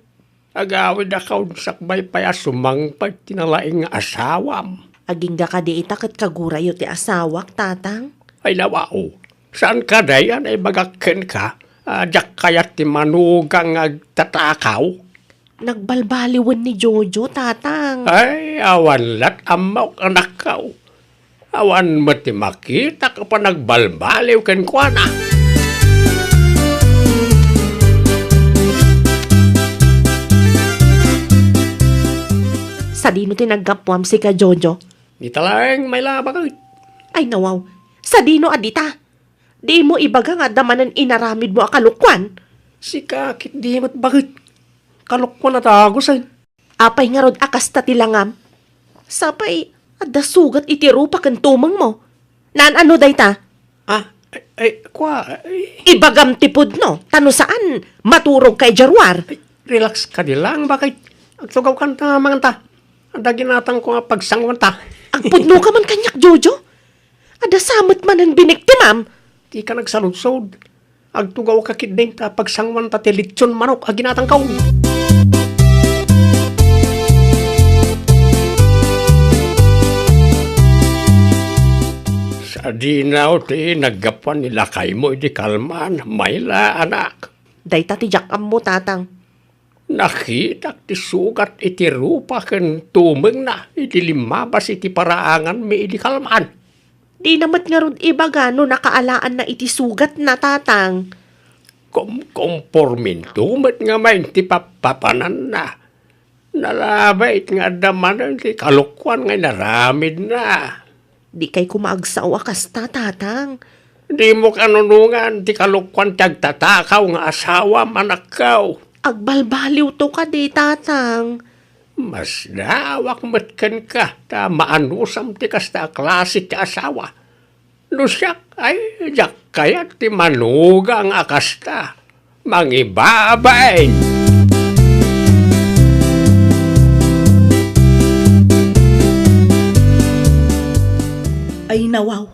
F: Agawid akaw sakbay paya sumangpag tinalaing nga asawam.
D: Aging ga kadi itakat kagurayo ti asawak, tatang?
F: Ay nawao, saan ka dayan ay magakken ka? Diyak kayat ti manugang agtatakaw.
D: Nagbalbaliwan ni Jojo, tatang.
F: Ay, awan lat amaw anak ka. Awan mo ti makita ka pa nagbalbaliw ken kwa na.
D: Sa dino tinaggapuam si ka Jojo?
F: Di talagang may labang.
D: Ay nawaw, sa dino adita? Di mo ibaga nga damanan inaramid mo akalukwan?
F: Si kakit di mo't bakit? Kalukwa na tago say.
D: Apay nga rod akas ta tilangam. Sapay, adda sugat itirupa kan tumang mo. Naan ano day ta? Ibagam tipod no, tano saan maturog kay Jarwar.
F: Relax ka di lang, bakit? Ang tugaw ka na mga ta. Ang daginatang ko nga pagsangwan ta.
D: Ang pudno ka man kanyak, Jojo. Ada samot man ang biniktimam.
F: Di ka nagsaludsod. Ang tugaw ka kidning ta pagsangwan ta tilitsyon manok aginatang kaw. Sa dinaw ti naggapan nila kay mo di kalman. Mayla anak.
D: Day tatijak am mo, tatang.
F: Nakita ti sugat iti rupa ken tumeng na iti limabas iti paraangan mi iti kalman.
D: Di namat nga ron ibaga no nakaalaan na iti sugat na, tatang.
F: Komporminto met nga may ti papapanan na. Nalabait nga daman ti kalukwan nga naramid na.
D: Di kay kumaagsaw akas ta, tatang.
F: Di mo kanunungan ti kalukwan tagtatakaw nga asawa manakaw.
D: Agbalbaliw to ka di, tatang.
F: Mas dawak matkan ka, ta maanusam ti kasta klase ti asawa. Lusyak ay jak kaya ti manugang akasta. Mangibabay.
G: Ay nawaw,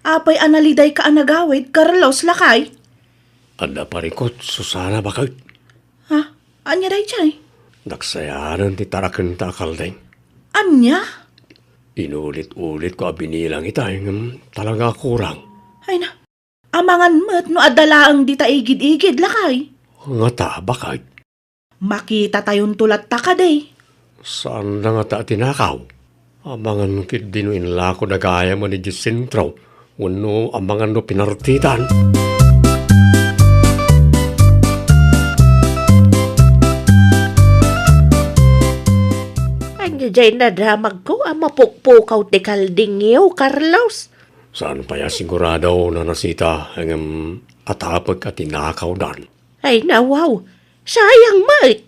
G: apay analiday ka anagawid, Carlos lakay.
F: Anda parikot, Susana bakit?
G: Ha? Anya day chay?
F: Naksayanan ti tarakan ta kaldeng.
G: Anya?
F: Inulit-ulit ko binilang ita yung talaga kurang.
G: Ay na, amangan mo't no adalaang di ta igid-igid lakay.
F: Nga ta bakit?
G: Makita tayong tulat ta ka day.
F: Saan na nga ta tinakaw? Amangan kit dinuin lako nagaya mo ni Jacinto. Wano amangan no pinartitan.
D: Jay na damag ko ang mapukpukaw ti kaldingyaw, Carlos.
F: Saan pa ya sigurado na nasita ang atapag at tinakaw dan?
D: Ay nawaw, sayang mait.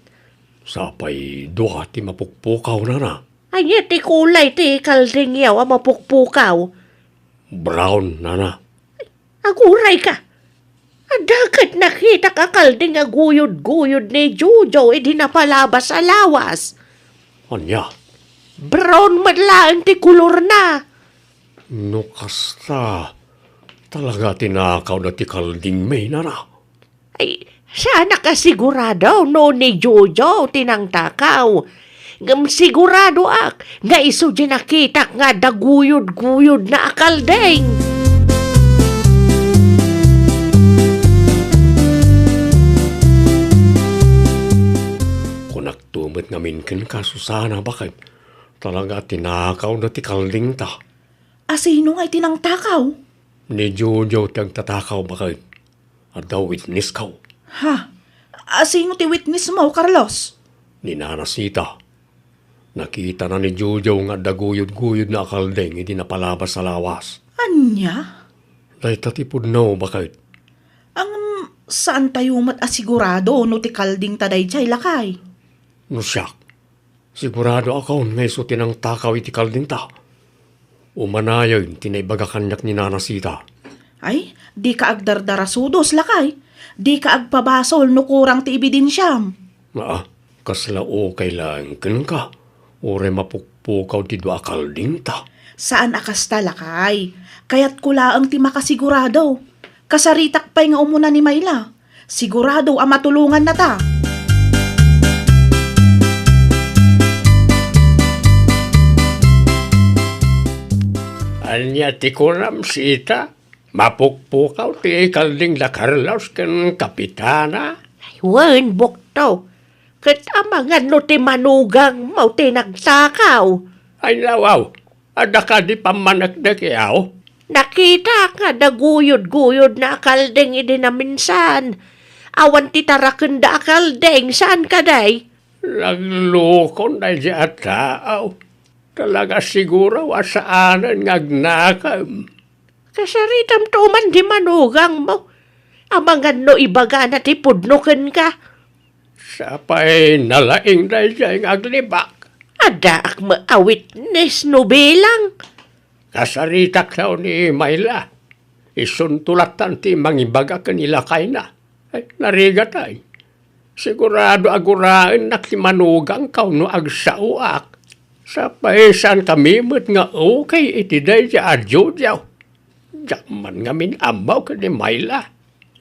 F: Sapay duha ti mapukpukaw na na.
D: Ay ti kulay ti kaldingyaw ang mapukpukaw.
F: Brown na na.
D: Aguray ka. Adakat nakita ka kalding aguyod-guyod ni Jojo di napalabas sa lawas.
F: Anya?
D: Brown madlaan ti kulor na.
F: No kasta. Talaga tinakaw na ti kalding may na na.
D: Ay, sana ka sigurado no ni Jojo tinang takaw. Ngam sigurado ak, nga iso di nakita nga daguyod-guyod na akaldeng.
F: Kung nagtumit nga minkin ka, Susana, bakit? Talaga tinakaw na ti kalding ta.
G: Asino nga itinangtakaw?
F: Ni Jojo tiyang tatakaw bakit. At daw witness ka.
G: Ha? Asino ti witness mo, Carlos?
F: Ni Nanasita. Nakita na ni Jojo nga daguyod-guyod na akaldeng hindi napalabas sa lawas.
G: Anya?
F: Dahil tatipod no bakit.
G: Ang saan tayo mat asigurado no ti kalding taday chay lakay?
F: No siyak. Sigurado ako may suti ng takaw iti kalding ta. Umanayon tinaibaga kanyak ni Nanasita.
G: Ay, di ka agdardarasudos lakay. Di ka agpabasol no kurang ti ibidensyam.
F: Kaslao kailang ken ka. Ure mapukpukaw ti dua kalding ta.
G: Saan akas talakay? Kaya't kulaang ti makasigurado. Kasaritak pa'y nga umuna ni Mayla. Sigurado ang matulungan na ta.
F: Anya ti kuram sita. Mapukpukaw ti kalding la Carlos ken kapitana.
D: Wen, bukto. Kat amangan no ti manugang mau ti nagtakaw.
F: Ay nawaw. Ada ka di pamanakdak yaw.
D: Nakita nga daguyod-guyod na akaldeng idi na minsan. Awan ti taraken da akaldeng, saan ka day?
F: Naglukon na siya tao. Talaga siguro wasaanan ngagnakam.
D: Kasaritam tuman di manugang mo. Amangan no ibaga na ti pudnuken ka.
F: Sapay nalaing na siya ngaglibak.
D: Ada ak ma-witness no bilang.
F: Kasaritak daw ni Mayla. Isuntulatan ti mangibaga kanila kay na. Ay, narigat ay. Sigurado aguraan na ti manugang kaw no agsauak. Sapay saan kami mo't nga okay iti day siya adyo diyaw. Jaman nga minamaw ka ni Mayla.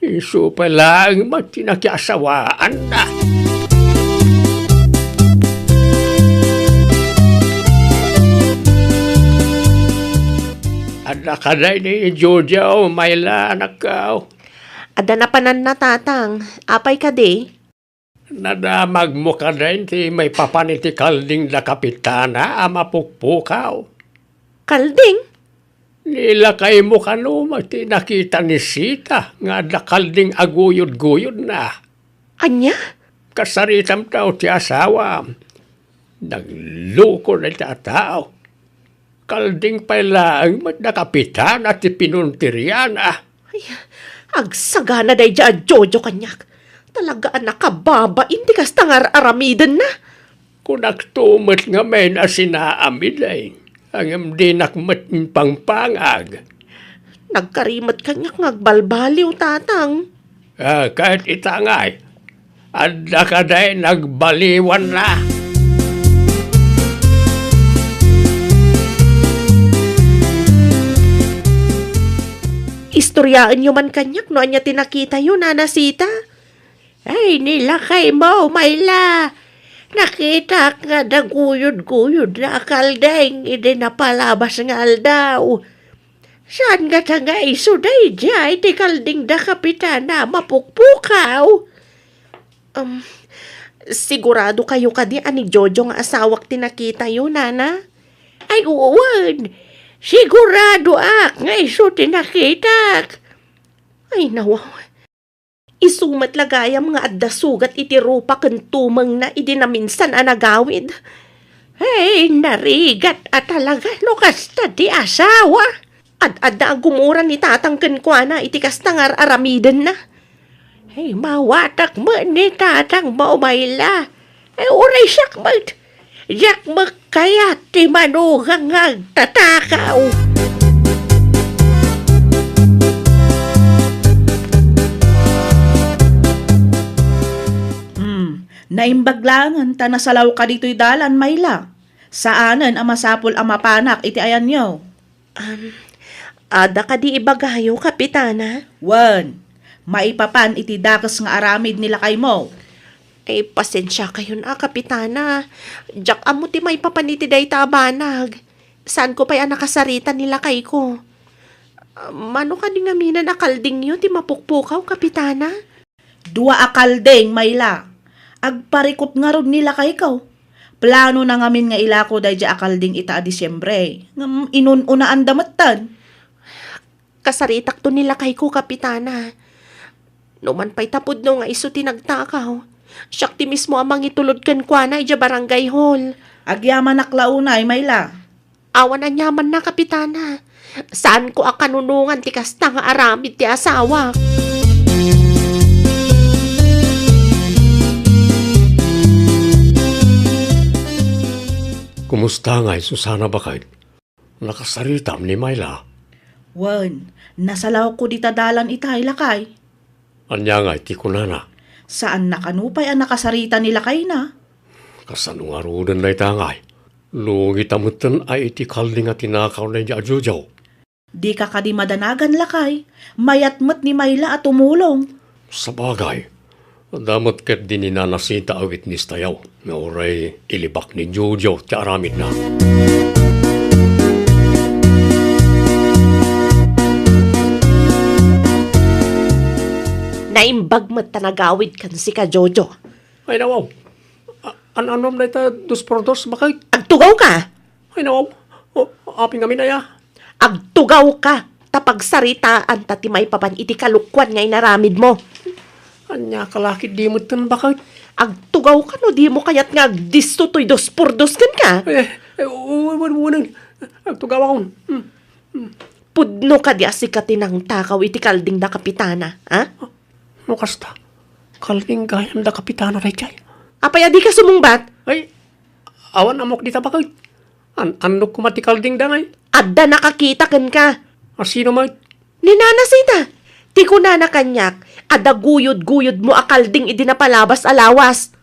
F: Isu pala ang matinakiasawaan na. Ada ka na ni Jojo, Mayla, anak ka.
D: Ada na panan na tatang. Apay ka di?
F: Nadamag mo ka rin ti may papaniti kalding na kapitana ama pukpukaw.
D: Kalding?
F: Nilakay mo ka no, mati nakita ni Sita nga da kalding aguyod-guyod na.
D: Anya?
F: Kasaritam tao ti asawa. Nagluko na ti tao. Kalding pala ang kapitan at pinuntiryan
D: Agsagana day dyan, Jojo kanyak. Talaga anak ka baba, hindi kas tangar aramidan na.
F: Kung nagtumot nga may na sinaamiday, ang di nakmat pangpangag.
D: Nagkarimat kanyak ngagbalbaliw, tatang.
F: Kahit itangay, adda ka day nagbaliwan na.
D: Istoryaan nyo man kanyak no anya tinakita yun, Nanasita. Ay, nilakay mo, Mayla. Nakita nga daguyod-guyod na akaldeng, hindi napalabas nga aldaw. Saan nga nga iso day dya, iti kalding da kapitana, mapukpukaw? Sigurado kayo ka di ani Jojo nga asawak tinakita yun, Nana? Ay, uwan. Sigurado nga iso tinakita. Ay, nawaw. Isumat lagayam nga adda sugat iti rupa ken tumeng na idi na minsan anagawid. Hey, narigat at talaga no kasta di asawa. At adda ang gumura ni tatang ken kuana iti kastangar aramiden na. Hey, mawatak mo ni tatang mo, Mayla. Ay, uray siyak mat. Yak magkaya ti manugang tatakaw.
G: Naimbaglangan ta nasalaw ka dito'y dalan, Mayla. Saanan ang masapol ang mapanak iti ayan nyo?
D: Ada ka di ibagayo, kapitana?
G: Wan, maipapan iti dakas nga aramid nila kay mo.
D: Ay, pasensya kayo na, kapitana. Diyak amo ti may papaniti day tabanag. Saan ko pa'y nakasarita nila kay ko? Mano ka di nga minan akalding nyo ti mapukpukaw, kapitana?
G: Dua akaldeng, Mayla. Agparikot nga ron nila kay ikaw. Plano na ngamin nga ilako day di akalding ita a Disyembre. Inununaan damatan.
D: Kasaritak to nila kay ko, Kapitana. Numan pa'y tapod no nga iso tinagtakaw. Siyak ti mismo amang itulod kan kwa na ija barangay hall.
G: Agyaman naklaunay, Mayla.
D: Awan na nyaman na, Kapitana. Saan ko ang kanunungan ti kasta nga aramid ti asawa?
F: Kumusta nga, Susana Bakay? Nakasaritam ni Mayla.
G: Wan, nasalaw ko di tadalan itay lakay.
F: Anya nga, iti ko na.
G: Saan nakanupay ang nakasarita nila kay na?
F: Kasanungarudan na itangay. Lungit amutan ay iti kalding at tinakaw na di ajujaw.
G: Di ka kadi madanagan lakay. Mayatmat ni Mayla at tumulong.
F: Sa bagay, damat ket din ni nanasita awit ni Stayaw. Nga oray ilibak ni Jojo ti aramid na.
D: Naimbag mo't tanagawid kan si ka Jojo.
F: Ay nawaw, anom na ita 2x2 bakay?
D: Agtugaw ka!
F: Ay nawaw, aping kami na ya.
D: Agtugaw ka! Tapag saritaan tati may papan iti kalukwan nga inaramid mo.
F: Anya kalakit di mo tan bakay?
D: Agtugaw ka no, di mo kayat nga agdisto to'y 2x2 kan ka.
F: Unang, agtugaw akong.
D: Pudno ka di asikatin ng takaw iti kalding da Kapitana, ha?
F: No kasta, kalking gayam da kapitana ray chay.
D: Apay adi ka sumungbat?
F: Ay, awan amok di tabakay. Anok kumati kalding danay.
D: Adda nakakita kan ka.
F: Asino may?
D: Ni Nana Sita, ti ko na kanyak, ada guyod-guyod mo akalding idi na palabas alawas.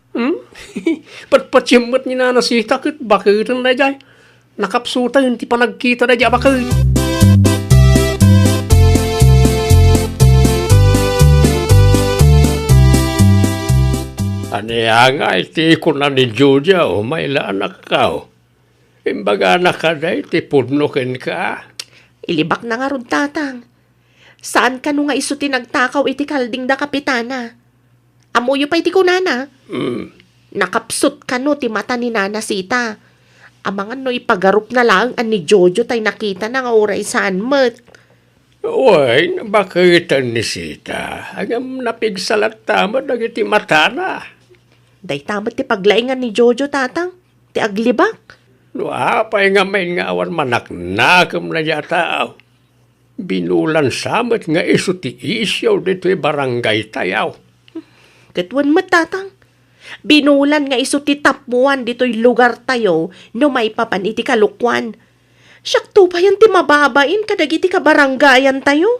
F: Patpatsiyamot ni nanasita kit bakit na jay. Nakapsuta yun ti panagkita na jay bakit. Aniya nga iti ko na ni Julia o may anak ka o. Imbaga na ka na iti pudnokin ka.
D: Ilibak na nga rod tatang. Saan ka nung nga iso tinagtakaw iti kalding da Kapitana? Amuyo pa iti kunana. Nakapsut ka no ti mata ni Nana Sita. Amangan no ipagarup na lang an ni Jojo tay nakita na nga oray saan mat.
F: Uy, bakit ni Sita? Hanggang napigsalat tama na iti mata na.
D: Day tamat ti paglaingan ni Jojo tatang. Ti aglibak.
F: Apay nga may nga awan manaknakam na yata. Binulan samat nga iso ti isyaw dito'y barangay tayaw.
D: Katwan mat tatang. Binulan nga iso ti tapuan dito'y lugar tayo no may papan iti kalukwan. Syakto pa yan ti mababain kadag iti kabarangayan tayo.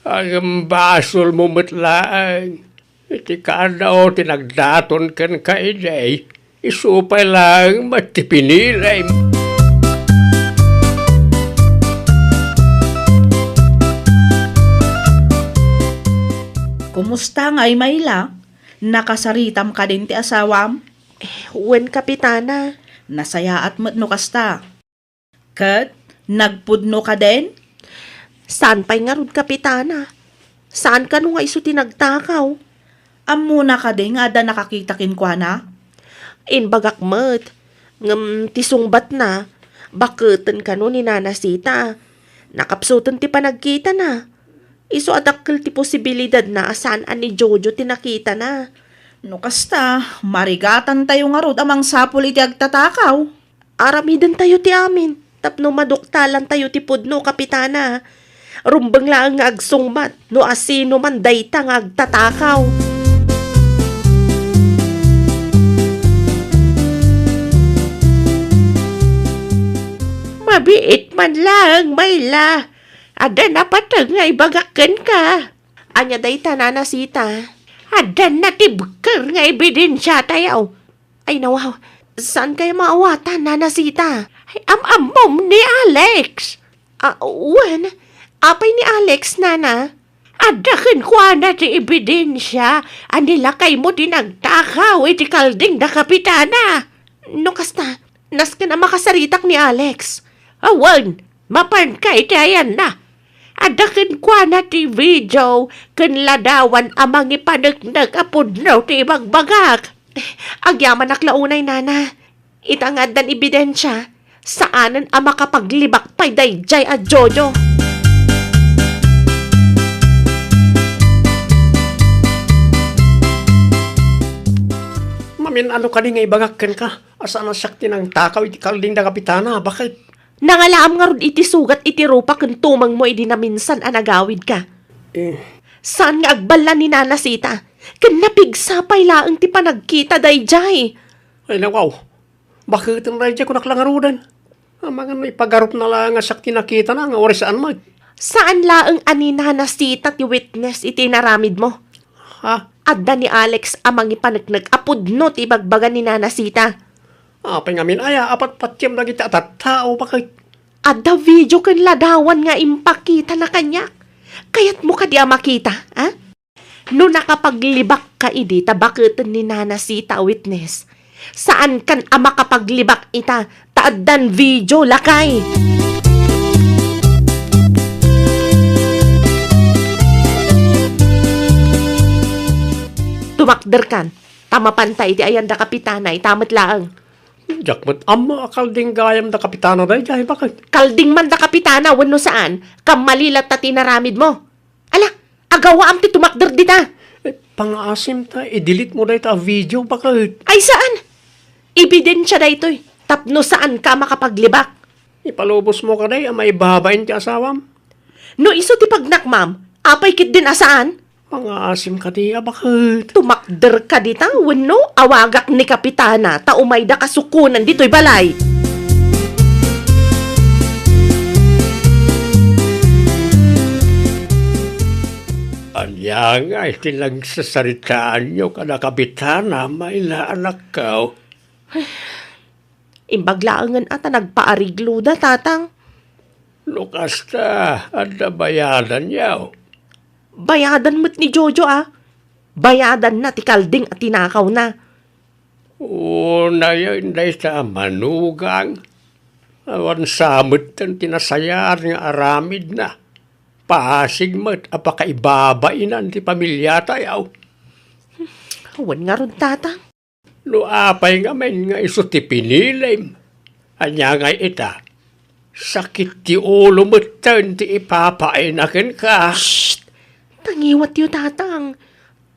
F: Ang basol mo matlaan. Iti kadaw tinagdaton kan ka ijay. Isupay lang matipinilay.
G: Kumusta nga'y Mayla? Nakasaritam ka din ti asawam?
D: Wen Kapitana.
G: Nasaya at matno kasta. Kat, nagpudno ka din?
D: Saan pa'y nga rod Kapitana? Saan ka nung nga iso tinagtakaw?
G: Amuna ka din nga da nakakitakin kwa na?
D: Inbagak mat. Ngam tisungbat na. Bakutan ka no ni Nana Sita. Nakapsutan ti panagkita na. Iso adakkel ti posibilidad na saan ni Jojo tinakita na.
G: No kasta, marigatan tayo nga rod amang sapul iti agtatakaw.
D: Aramidan tayo ti amin. Tapno maduktalan tayo ti pudno Kapitana. Rumbang lang nga agsungbat. No asino man dayta nga agtatakaw. Mabiit man lang, Mayla. Ada na patag nga ibagakan ka. Anya day Nana Sita. Ada na tibker nga ebidensya tayo. Ay nawaw, saan kayo maawatan, Nana Sita? Ay am-amom ni Alex. Wen, apay ni Alex, Nana? Ada kwa na ti ebidensya. Anila kay mo tinagtakaw iti kalding da Kapitana. No kasta, nas ka na makasaritak ni Alex. Awan, mapan kay tayan na. Adakin kwa na ti video, kanladawan amang ipanagnag apod na ti bagbagak. Agyaman naklaunay, Nana. Itangad dan ebidensya, saanan ang makapaglibak pa'y dayjay at Jojo.
F: Mamin, ano ka nga ibagakken ka? Asaan ang sakti ng takaw iti kalding da kapitana? Bakit?
D: Nangalaam nga ron iti sugat iti rupa kung tumang mo idi na minsan anagawid ka. Saan nga agbala ni Nana Sita? Kan napigsapay laang ti panagkita dayjay.
F: Ay nawaw, bakit ang radya ko naklangarudan? Ang mga ipagarup na lang nga sakti nakita na nga oras saan mo.
D: Saan laang ani Nana Sita ti witness iti naramid mo?
F: Ha?
D: Adda ni Alex amang ipanagnag apudno ti bagbagan ni Nana Sita.
F: Apay ngamin aya, apat patyam na kita at tao bakit?
D: Adda video kan ladawan nga impakita na kanya. Kaya't mo ka di makita, ha? No nakapaglibak ka idi tabaketan ni Nana Sita witness. Saan kan ama kapaglibak ita taaddan video lakay? Tumakder kan. Tama pantay ti ayan da kapitana itamat laang.
F: Jakmat amma akalding gayam da kapitana day jay bakit?
D: Kalding man da kapitana wenno saan kamalilat ta tinaramid mo. Ala, agawa am ti tumakder dita.
F: Pang-asim ta, i-delete mo day ta video bakit?
D: Ay saan? Ebidensya da ito'y. Tapno saan ka makapaglibak.
F: Ipalubos mo ka day, may babain ti asawam.
D: No iso ti pagnak ma'am, apay kit din asaan?
F: Pang-asim ka di, bakit?
D: Tumakder ka dita, wenno awagak ni kapitana, taumay da kasukunan dito'y balay.
F: Anya nga, itilang sasaritaan nyo ka na kapitana, may anak ka.
D: Imbaglaangan ata nagpaariglo da tatang.
F: Lukas ka, ada bayadan yaw.
D: Bayadan mo't ni Jojo Bayadan na ti kalding at tinakaw na.
F: Una yun day sa manugang. Awan samot ang tinasayar nga aramid na. Pasig mo't apakaibabainan ti pamilya tayaw.
D: Awan nga ron tatang.
F: Luapay nga men nga iso ti pinilim. Anya nga ita. Sakit ti ulo mo't ti ipapainakin ka.
D: Shh! Tangiwat yu tatang.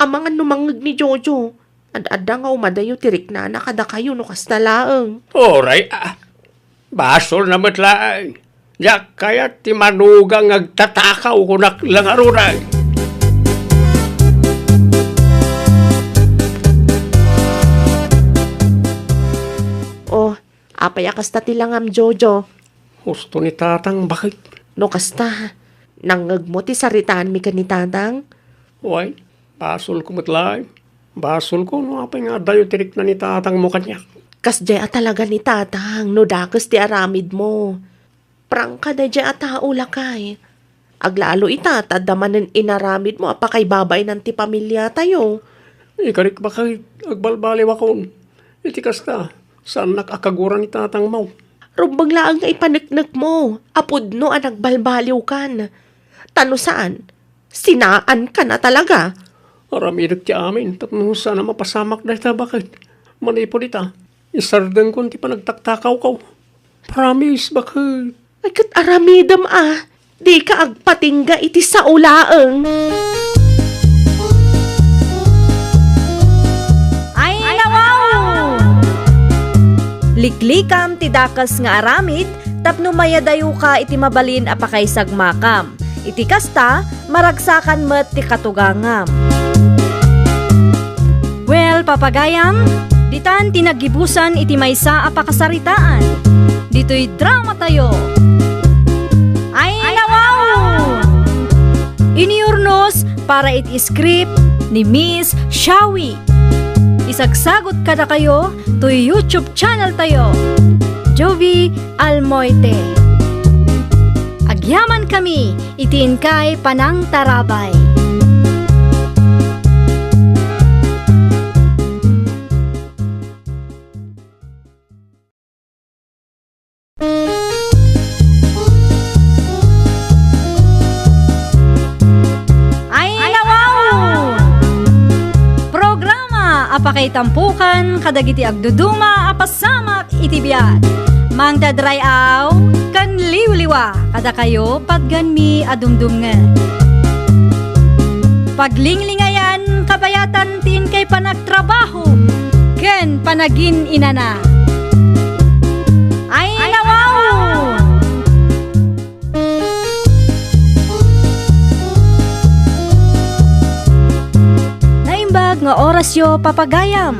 D: Amangan numangag ni Jojo. Ad-ada nga umadayo tirik na nakada kayo no kastalaang.
F: Oray basol na matlaang. Yak kaya ti manugang agtatakaw kunak lang aruray.
D: Oh, apay akasta tilangam Jojo.
F: Gusto ni tatang bakit?
D: No kasta, nangag mo ti saritaan mi ka ni tatang.
F: Uy, basol ko matlaang. Basol ko no apay nga dayo tirik na ni tatang mo kanya.
D: Kasdya talaga ni tatang, no dakas ti aramid mo. Prangka da dya tao lakay. Aglalo ita, tadamanan inaramid mo, apakay babay ng ti pamilya tayo.
F: Ikarik bakit agbalbaliw akong. Iti kasta, saan nakakaguran ni tatang mo?
D: Rumbang laang nga ipanagnak mo, apod no ang nagbalbaliw kan. Tano saan? Sinaan ka na talaga.
F: Aramidag ti amin, tapno sana mapasamak na ita bakit? Manipod ita, isardang ko ti panagtaktakaw ko. Promise, bakit?
D: Ay kat aramidam di ka agpatingga iti sa ulaang.
A: Ay nawaw! Liklikam ti dakas nga aramid, tapno mayadayo ka iti mabalin apakay sagmakam. Iti kasta, maragsakan met ti katugangam. Well, papagayam, ditan tinagibusan iti maysa apakasaritaan. Dito'y drama tayo. Ay nawaw! Iniurnos para iti script ni Miss Shawi. Isagsagot kada kayo to YouTube channel tayo. Jovi Almoite. Agyaman kami, itiin kay Panang Tarabay. Apakay tampukan, kadagiti agduduma, pasamak itibiyat. Mang dadrayaw, kan liwliwa, kada kayo pagganmi adumdumngan. Paglinglingayan, kabayatan tin kay panagtrabaho, ken panagin inana. Ay nawaw! Naimbag nga orasyo papagayam.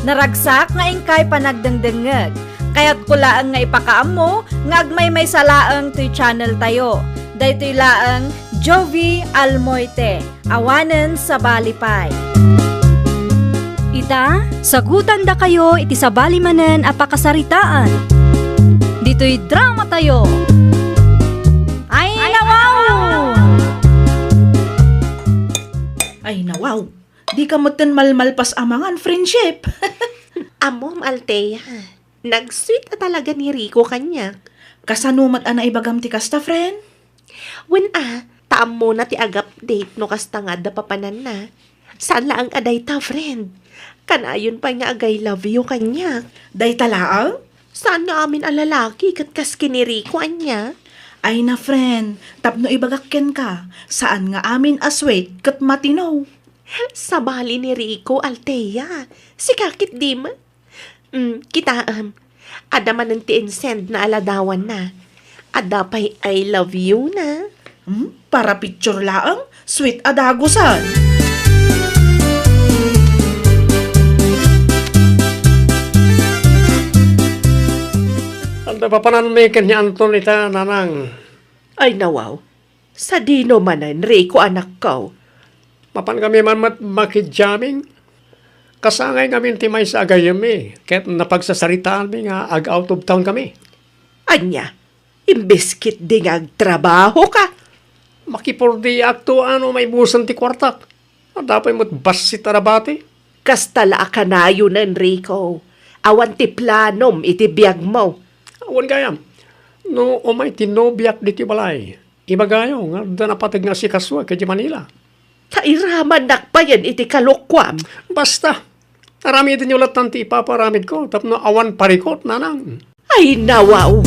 A: Naragsak nga ingkay panagdengdengeg. Kaya't kulaan nga ipakaam mo, nga agmay may salaang to'y channel tayo. Daytoy laang Jovi Almoite, awanen sa Balipay. Ita, sagutan da kayo iti sa balimanen a pakasaritaan. Dito'y drama tayo. Ay nawaw!
G: Ay nawaw, di ka moten malmalpas amangan friendship.
D: Amom, Altea. Nag-sweet na talaga ni Rico kanya.
G: Kasanumat ana ibagam ti kasta, friend?
D: When taam mo na ti agap date no kasta nga da papanan na. Saan laang aday ta, friend? Kanayon pa nga agay love you kanya.
G: Day talaang?
D: Saan na amin alalaki kat kas kiniriko anya?
G: Ay na friend, tapno ibagakken ka. Saan nga amin aswait kat matinaw?
D: Sa bali ni Rico, Altea. Si kakit di ma? Kita, ada man ang ti-send na aladawan na. Ada pa'y I love you na.
G: Para picture laang, sweet adagusan.
F: Anda pa panan may kanya Anton ita nanang.
D: Ay nawaw. Sa dino manan, Rico anak ko.
F: Mapan kami man makidjaming. Kasangay kami timay sa agayami. Kahit napagsasaritaan mi nga out of town kami.
D: Anya, imbiskit ding agtrabaho ka.
F: Makipurdi akto ano may busan ti kwartak. Dapat mo't basit arabati.
D: Kastala ka na yun, Enrico. Awan ti planom iti biyag mo.
F: Awan gayam. No umay tinobiyak di ti balay. Iba gayo nga danapatag nga si Kaswa kay Manila.
D: Kairaman nakpayan iti kalukwam.
F: Basta. Aramidin yung latan ti ipaparamid ko. Tapno awan parikot nanang.
D: Ay nawaw.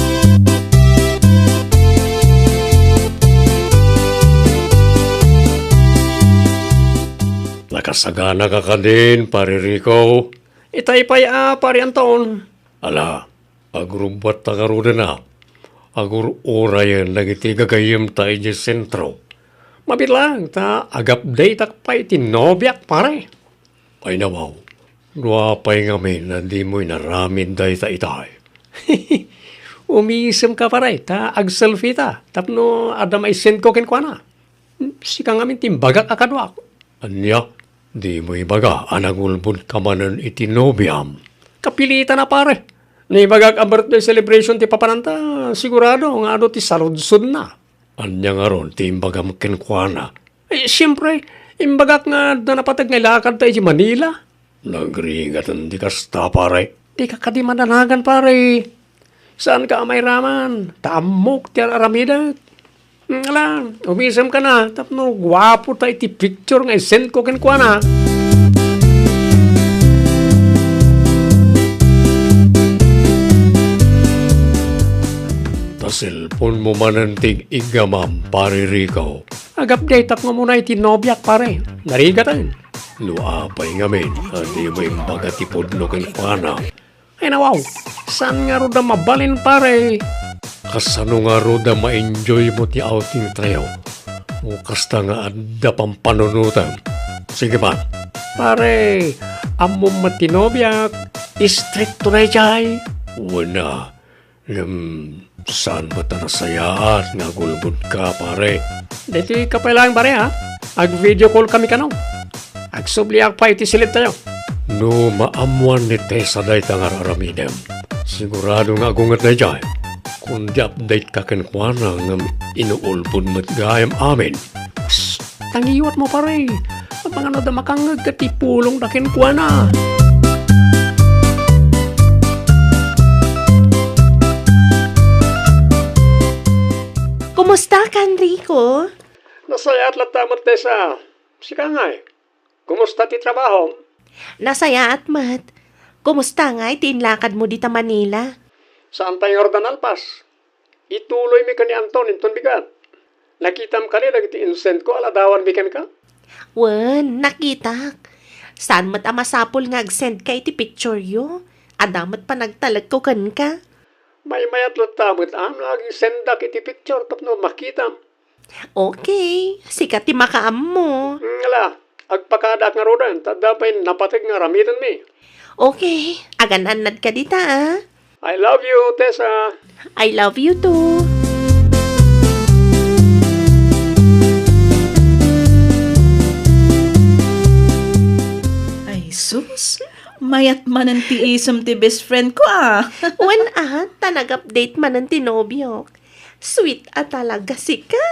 F: Nakasagana ka din, pare Rico. Itay pa'y pare ang taon. Ala, agrubat ta karuda na. Agur orayan nagiti gagayim tayo di sentro. Mabilang ta agap-day tak pa'y tinobyak pare. Ay nawaw, nuapay ngamin na di mo'y naramin day ta itay. Umiisem ka pare, ta ag-selfie ta. Tapno adam ay send ko kinkwa na. Sika ngamin timbagak akadwak. Anya, di mo ibaga, anagulbud ka manan itinobiam. Kapilitan na pare. Naibagag ang birthday celebration ti papananta, sigurado nga ano ti saludsod na. Anya nga ron, ti imbagam kenkwana. Siyempre, imbagak nga danapatag nga lakad tayo di Manila. Nagringatan di kasta pare. Di ka kadi mananagan pare. Saan ka amay raman? Tamok ti aramidak. Ala, umisam ka na. Tapno, gwapo tayo ti picture nga send ko kenkwa na. Ta cellphone mo manantig igamam, pare Rico. Ag-update ako muna itinobyak pare. Narigatan. Luapay ngamin. Hindi mo imbaga tipod no kenkwa na. Ay nawaw, saan nga ro da mabalin pare? Kasano nga ro da ma-enjoy mo ti outing tayo? O kasta nga adda pang panunutan. Sige ba? Pare, amo matinobyak, straight to na jay. Wala. Saan ba ta nasayaan nga gulbud ka pare? Dito ka pa lang pare ha? Ag-video call kami kanong. Ag-subliak pa iti silid tayo. No maamuan ni Tessa day tangar aramidem. Sigurado nga agungat na jay. Kung di-update ka kenkwana nga inuulpod mo't gayam amin. Psst, tangiwat mo pare. Ang mga nada makangag katipulong na kenkwana.
D: Kumusta ka, Enrico?
F: Nasaya at latamot Tessa. Sika nga eh. Kumusta ti trabaho?
D: Nasaya at mat. Kumusta nga itinlakad mo dita Manila?
F: Saan tayo Jordan Alpas? Ituloy mi ka ni Anton inton bigat. Nakitam ka ni dagiti insent ko aladawan bikan ka?
D: Wen, nakita. Saan mat amasapol nga ag-send ka iti picture yo? Adamat pa nagtalag ko kan ka?
F: May mayat lutamot lagi sendak iti picture tapno makitam.
D: Okay, sikat ti makaam mo.
F: Ngala, agpakadak nga rodan, tadapay napatig nga ramitan mi.
D: Okay, agan-anad ka dita ah.
F: I love you, Tessa.
D: I love you too.
G: Ay, sus. Mayat man ang tiisam ti best friend ko ah.
D: Wen tanag-update man ang tinobyo. Sweet talaga si ka.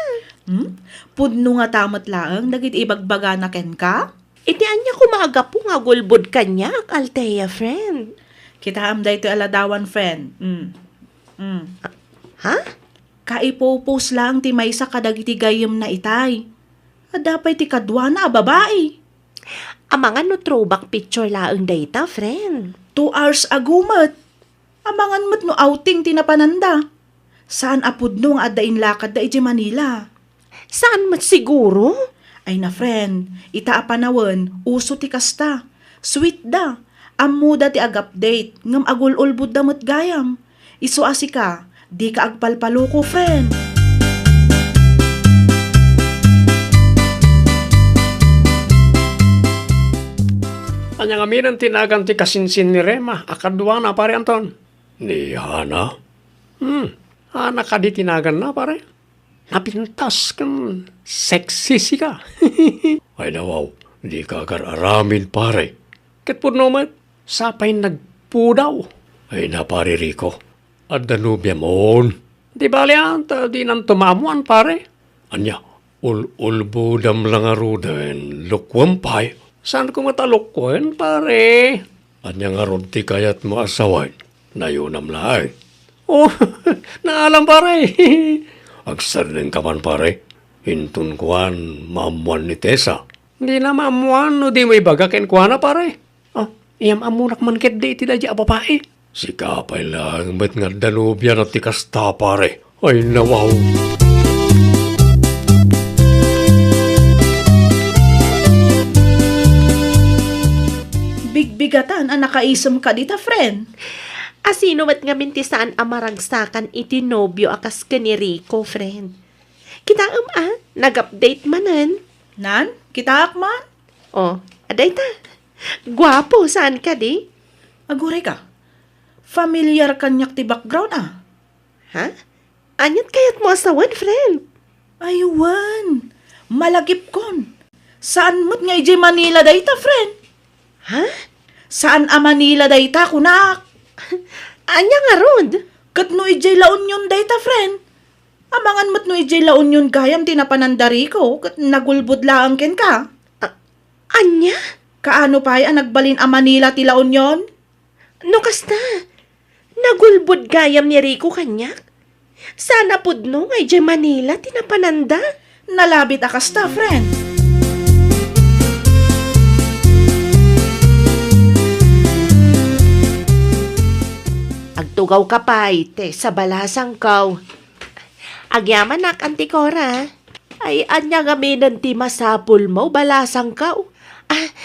G: Pudno nga tamat laang, dagit ibagbaga na ken ka?
D: Iti anya ko maaga po nga gulbod kanya, Althea friend.
G: Kita amday to aladawan friend.
D: Ha?
G: Kaipopos lang ti maysa kadagiti gayem na itay. Adapay ti kadwa na babae.
D: Amangan no throwback picture laang data, friend.
G: 2 hours agumat. Amangan mat no outing tinapananda. Saan apod no nga adain lakad da iti Manila?
D: Saan mat siguro?
G: Ay na friend, itaapanawan, uso ti kasta. Sweet da. Ammo da ti ag-update, ngam agul-ulbud da mat gayam. Isu asika, di ka agpalpaluko friend.
F: Anyang aminan tinagan ti kasinsin ni Rema, akadwa na pare Anton. Ni Hana? Hana ka di tinagan na pare. Napintas kan sexy si ka. Ay nawaw, di ka agaramin pare. Ket po naman, sapay nagpudaw. Ay na pare Rico, at danubya mon. Di bali anta, di nang tumamuan pare. Anya, ulbudam lang aruden, lukwampay. Saan ko matalukkuin, pare? Anya nga ron ti kayat mo asaway. Nayunam lahay. Oh, naalam, pare. Agsardin ka man, pare. Hintun kuan, mamuan ni Tessa. Hindi na mamuan, no di may bagakin kuan na, pare. Oh, iyam amunak man ket di iti dadya babae. Si kapay lang, ba't nga danubya na ti kasta, pare. Ay, nawaw.
G: Bigbigatan ang nakaisam ka dita friend.
D: Asino mat nga mintisaan amaragsakan iti nobyo akas ni Rico, friend. Kita nag-update manan.
G: Nan, kita akman?
D: Oh, aday ta. Gwapo, saan ka di?
G: Aguray ka. Familiar kanyak ti background ah.
D: Ha? Anyat kayat mo asawan, friend?
G: Aywan, malagip kon. Saan mo't nga ije Manila dayta friend?
D: Ha?
G: Saan a Manila dayta kunak?
D: Anya nga rod?
G: Kat no ije La Union dayta friend. Amangan mo't no ije La Union gayam tinapanandari ko kat nagulbud laang ken ka.
D: Anya?
G: Kaano pa'y ang nagbalin a Manila ti La Union?
D: No kasta? Nagulbud gayam ni Rico kanyak? Sana pudno nga ije Manila tinapananda?
G: Nalabit akasta friend.
D: Agtugaw ka pa, ite, sa balasang kaw. Agyaman nak, Antikora. Ay, anya gaminan ti masapul mo, balasang kaw.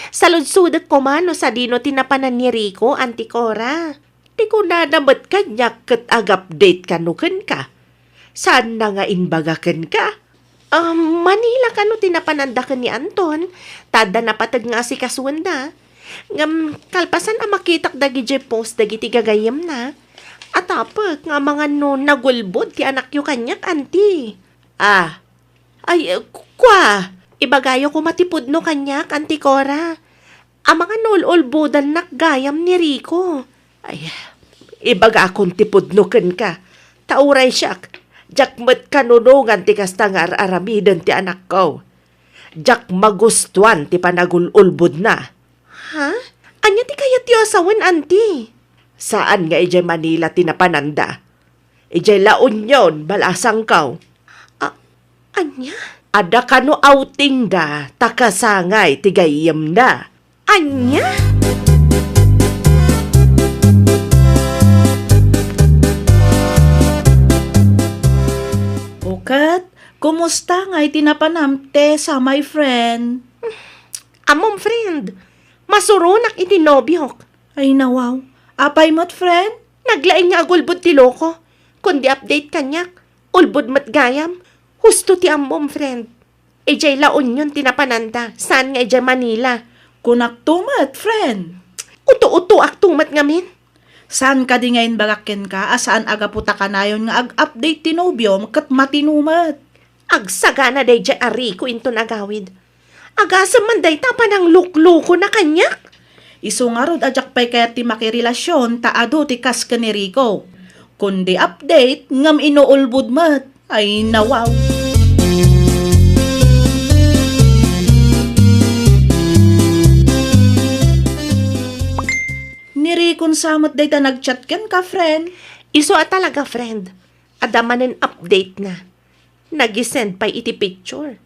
D: Saludsudat ko man, no, sa dino tinapanan ni Rico, Antikora. Di ko na namat kanyak kat ag-update ka no ka. Saan na nga inbagakan ka? Manila ka no tinapananda ka ni Anton. Tada napatag nga si kaswanda. Ngam kalpasan ang makitak dagi je post dagi ti gagayam na. At apag nga mga no nagulbod ti anak yu kanyak, anti. Ay, kwa. Ibagayo ko matipud no kanyak, Antikora. Ang mga nululbodan nakgayam ni Rico. Ay, ibaga akong tipud no ken ka. Tauray siyak. Jakmet kanunungan ti kasta nga aramidan ti anak ko. Jak magustuan ti panagululbod na. Ha? Anya ti kayat yu asawan, anti? Saan nga ije Manila tinapananda? Ije La Union, balasang kaw. Anya? Ada kano outing da, takasangay tigayam na. Anya?
G: Kumusta nga itinapanam, Tessa, my friend?
D: Amom, friend. Masurunak iti nobyok.
G: Ay nawaw. Apay mo't, friend?
D: Naglaing nga agulbod ti loko. Kundi update kanyak. Ulbod mat gayam. Husto ti amom, friend. Ejay laon yun tinapananda. Saan nga ejay Manila?
G: Kunak tumat, friend.
D: Uto-uto aktumat ngamin.
G: Saan ka di ngayon bagakken ka? Asaan aga puta ka na yun nga ag-update tinobyom kat matinumat?
D: Agsagana day jay ari ko into nagawid. Agasam man day tapa ng lukluko na kanyak.
G: Isu nga rod ajak pa'y kaya ti makirelasyon taado ti kas ka ni Rico. Kundi update ngam inuulbud mat. Ay nawaw. Ni Rico samot day ta nagchat ken ka, friend.
D: Iso talaga, friend. Adamanen update na. Nagisend pa iti picture.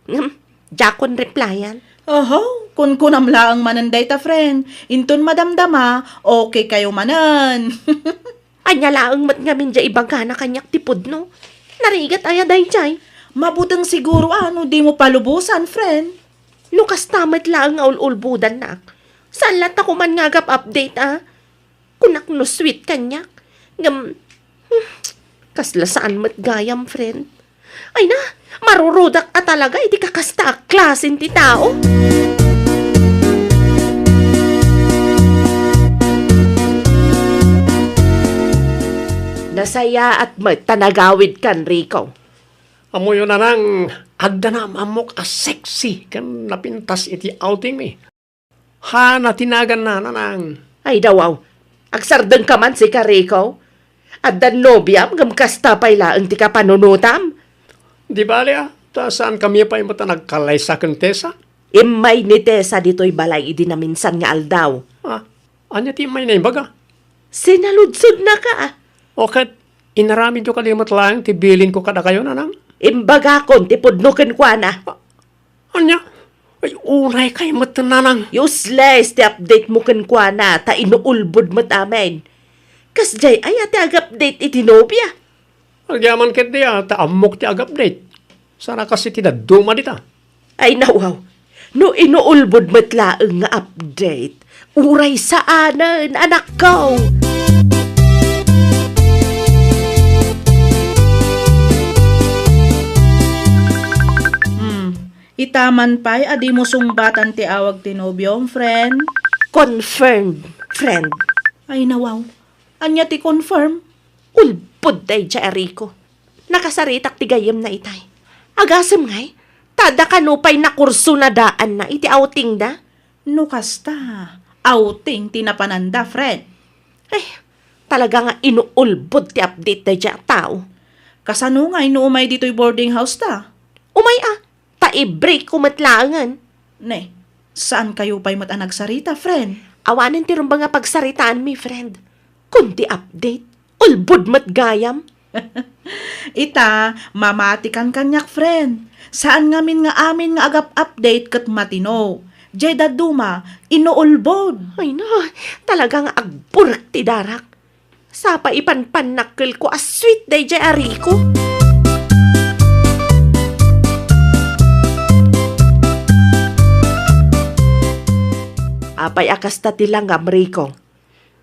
D: Jakon replyan.
G: Oho, kun kunam laang mananday ta, friend. Inton madamdama, okay kayo manan.
D: Anya laang mat ngamin dya ibagana kanyak tipod no. Narigat aya day jay.
G: Mabutang siguro di mo palubusan, friend.
D: Lukas tamat laang nga ululbudan na. Saan lat ako man ngagap update Kunak no sweet kanyak. Kasla saan mat gayam, friend. Ay na, marurudak talaga iti kakasta klasin ti tao. Nasaya at tanagawid kan, Rico.
F: Amo yun na nang agdanam amok sexy kan napintas iti outing mi. Ha natinagan na nang.
D: Ay dawaw, agsardeng ka man si Rico. At dan nobyam gamkasta pay laang ti kapanunutam.
F: Di bali ta saan kami pa yung nagkalay sa Tessa?
D: Imay ni Tessa dito'y balay idi na minsan nga aldaw.
F: Anya ti may naibaga?
D: Sinaludsod na ka.
F: Okay, inaramid ko kalimot lang, tibilin ko kada kayo nanang.
D: Imbaga kon ti pudnuken kwa na.
F: Anya? Ay, unay kay matananang.
D: Useless ti update mo ken kwa na, ta inuulbod mo amin. Kas jay ay ati ag-update iti nobya.
F: Agyaman ket diya, taamok ti ag-update. Sana kasi ti daduma dita.
D: Ay nawaw, no inuulbod mo't laeng nga update. Uray saanan, anak ko.
G: Itaman pa'y adi mo sungbatan ti awag ti nobyong, friend.
D: Confirmed, friend.
G: Ay nawaw. Anya ti confirm?
D: Ulbod day dya, Rico. Nakasaritak ti gayem na itay. Agasem ngay, tada ka no pa'y nakurso na daan na iti outing da.
G: No kasta. Outing tinapananda, friend.
D: Ay, talaga nga inuulbod ti update day dya tao.
G: Kasano nga inuumay dito'y boarding house ta?
D: Umay ta-i-break kumatlangan.
G: Ne, saan kayo pa'y matanagsarita, friend?
D: Awanin ti rumba nga pagsaritaan mi, friend. Kundi update, ulbod mat gayam.
G: Ita, mamatikan kanyak, friend. Saan ngamin nga amin nga agap update kat matino? Jay daduma, inuulbod.
D: Ay na, talaga nga agburak ti darak. Sapa ipanpanakil ko sweet day jay Rico. Apay akas ta tilangam, Rico.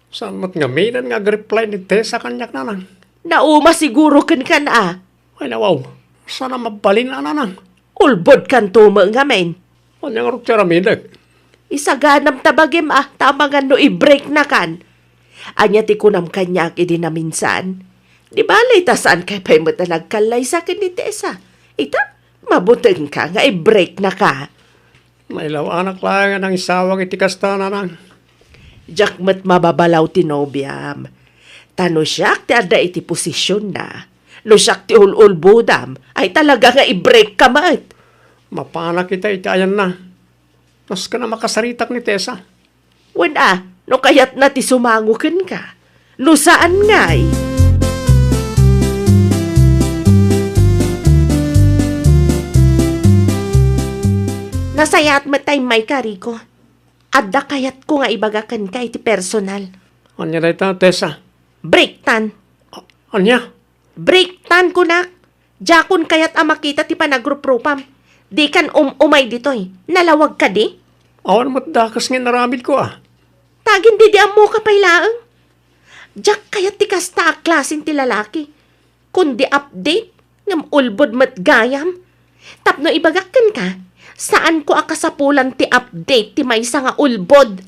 F: Saan mat nga minan nga reply ni Tessa kanyak nanang.
D: Nauma siguro kan na.
F: Ay nawaw, sana mabalin na nanang.
D: Ulbod kan tuma nga men.
F: Anya nga ruptira minak.
D: Isaganam tabagim tama nga no i-break na kan. Anya ti kunam kanyak idi na minsan. Di balay ta saan kay pa'y mata nagkalay sa akin ni Tessa. Ita, mabuteng ka nga i-break na ka.
F: May law anak lang ang isawang itikasta nanang.
D: Jakmat mababalaw ti nobyam. Tano siyak ti ada iti posisyon na. No siyak ti ululbudam, ay talaga nga i-break ka mat.
F: Mapana kita itayan na. Nas ka na makasaritak ni Tessa.
D: Wen no kayat na ti sumangukin ka. No saan nga'y? Nasayat matay may Rico. Adda kayat ko nga ibagakan ka iti personal.
F: Anya na ita, Tessa?
D: Break tan.
F: Anya?
D: Break tan ko na. Jakon kayat makita ti panagruprupam. Di kan umay ditoy. Nalawag ka di?
F: Awan mo't dakas nga naramid ko
D: Tagin di mo ka pailaang. Jak kayat ti kasta klasin ti lalaki. Kundi update ngam ulbod mat gayam. Tapno ibagakan ka. Saan ko akasapulan ti update ti maysa nga ulbod?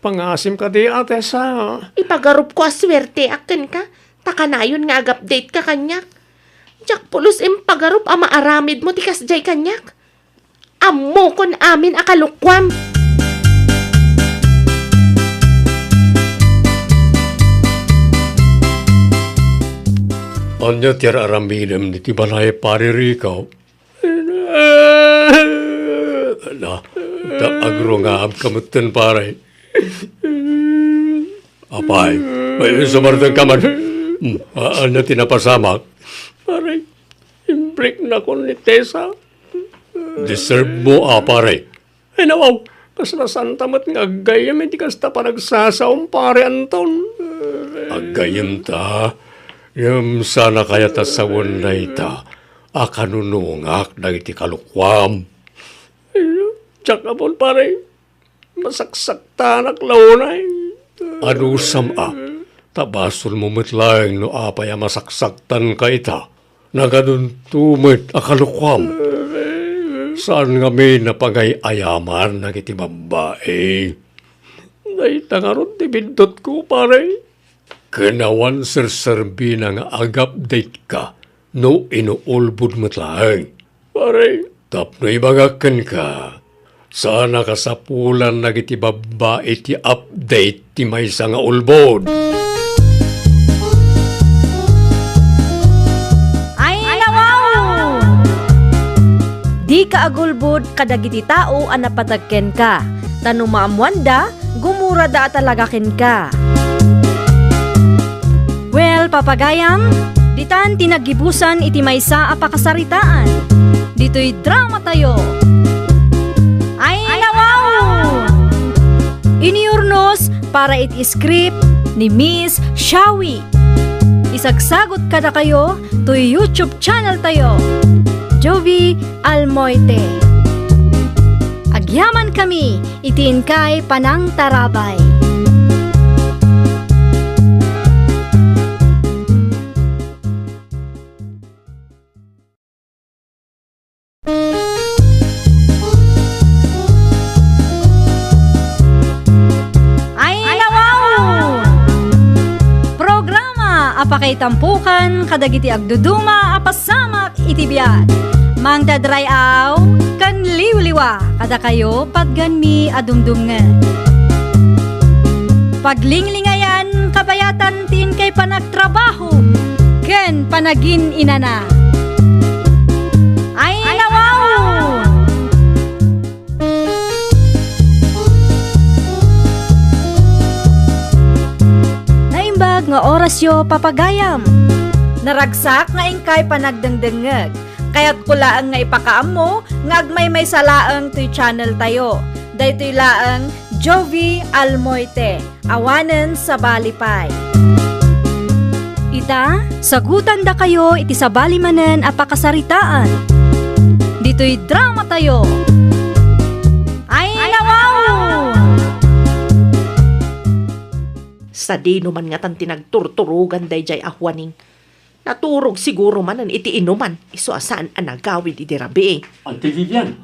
F: Pangasim ka di ate sa...
D: Ipagarup ko aswerte akin ka. Takanayon nga ag-update ka kanyak. Jak pulos pagarup ama aramid mo ti kasjay kanyak. Ammo kon amin akalukwam.
F: Anya tiyar aramidem ni ti balay pari rikaw. Ala, da agro nga am kamutan pare. Apay, may sumartang kaman. Anya tinapasamak. Pare, imbrik na ko ni Tessa. Deserve mo pare. Ay nawaw, kas nasantamat nga agayam, hindi kasta pa nagsasaong pare Anton. Agayam ta. Yam sana kaya ta sa wanay ta, akanunungak na iti kalukwam. Tsaka po pare, masaksak ta naklaunay. Ano sama, tabasol mo matlayang no apay masaksaktan ka ita, naganun tumit akalukwam. Saan nga may napagay-ayaman na iti babae? Naitangarot ti bindot ko pare. Kanawan sir-serbi na nga ag-update ka no inuulbud matlaang. Pare, tapno ibagakan ka. Sana kasapulan na iti babae ti update ti maysa nga ulbod.
A: Ay nawaw! Di ka agulbod kadagiti tao ang napatagken ka. Tano maamwanda, gumura da talaga ken ka. Well, papagayam, ditan tinagibusan iti maysa a pakasaritaan. Dito'y drama tayo. Ay nawaw! Iniurnos para iti script ni Miss Shawi. Isagsagot kada kayo to YouTube channel tayo. Jovi Almoite. Agyaman kami, itiin kay Panang Tarabay. Apakay tampukan, kadagiti agduduma, apasamak itibiyat. Mang dadrayaw, kan liwliwa, kada kayo pagganmi adumdumngan. Paglinglingayan, kabayatan tin kay panagtrabaho, ken panagin inana. Ay nawaw! Nga oras yo papagayam. Naragsak nga ingkay panagdengdengeg. Kaya't kulaang nga ipakaam mo, nga agmay may salaang to'y channel tayo. Daytoy laang Jovi Almoite, awanen sa balipay. Ita, sagutan da kayo iti sa balimanen a pakasaritaan. Dito'y drama tayo. Ay nawaw!
D: Sa di naman nga tan tinagturturugan dayjay ahwaning. Naturog siguro man ang iti inuman. Iso asaan ang nagawid iti rabi.
F: Ante Vivian,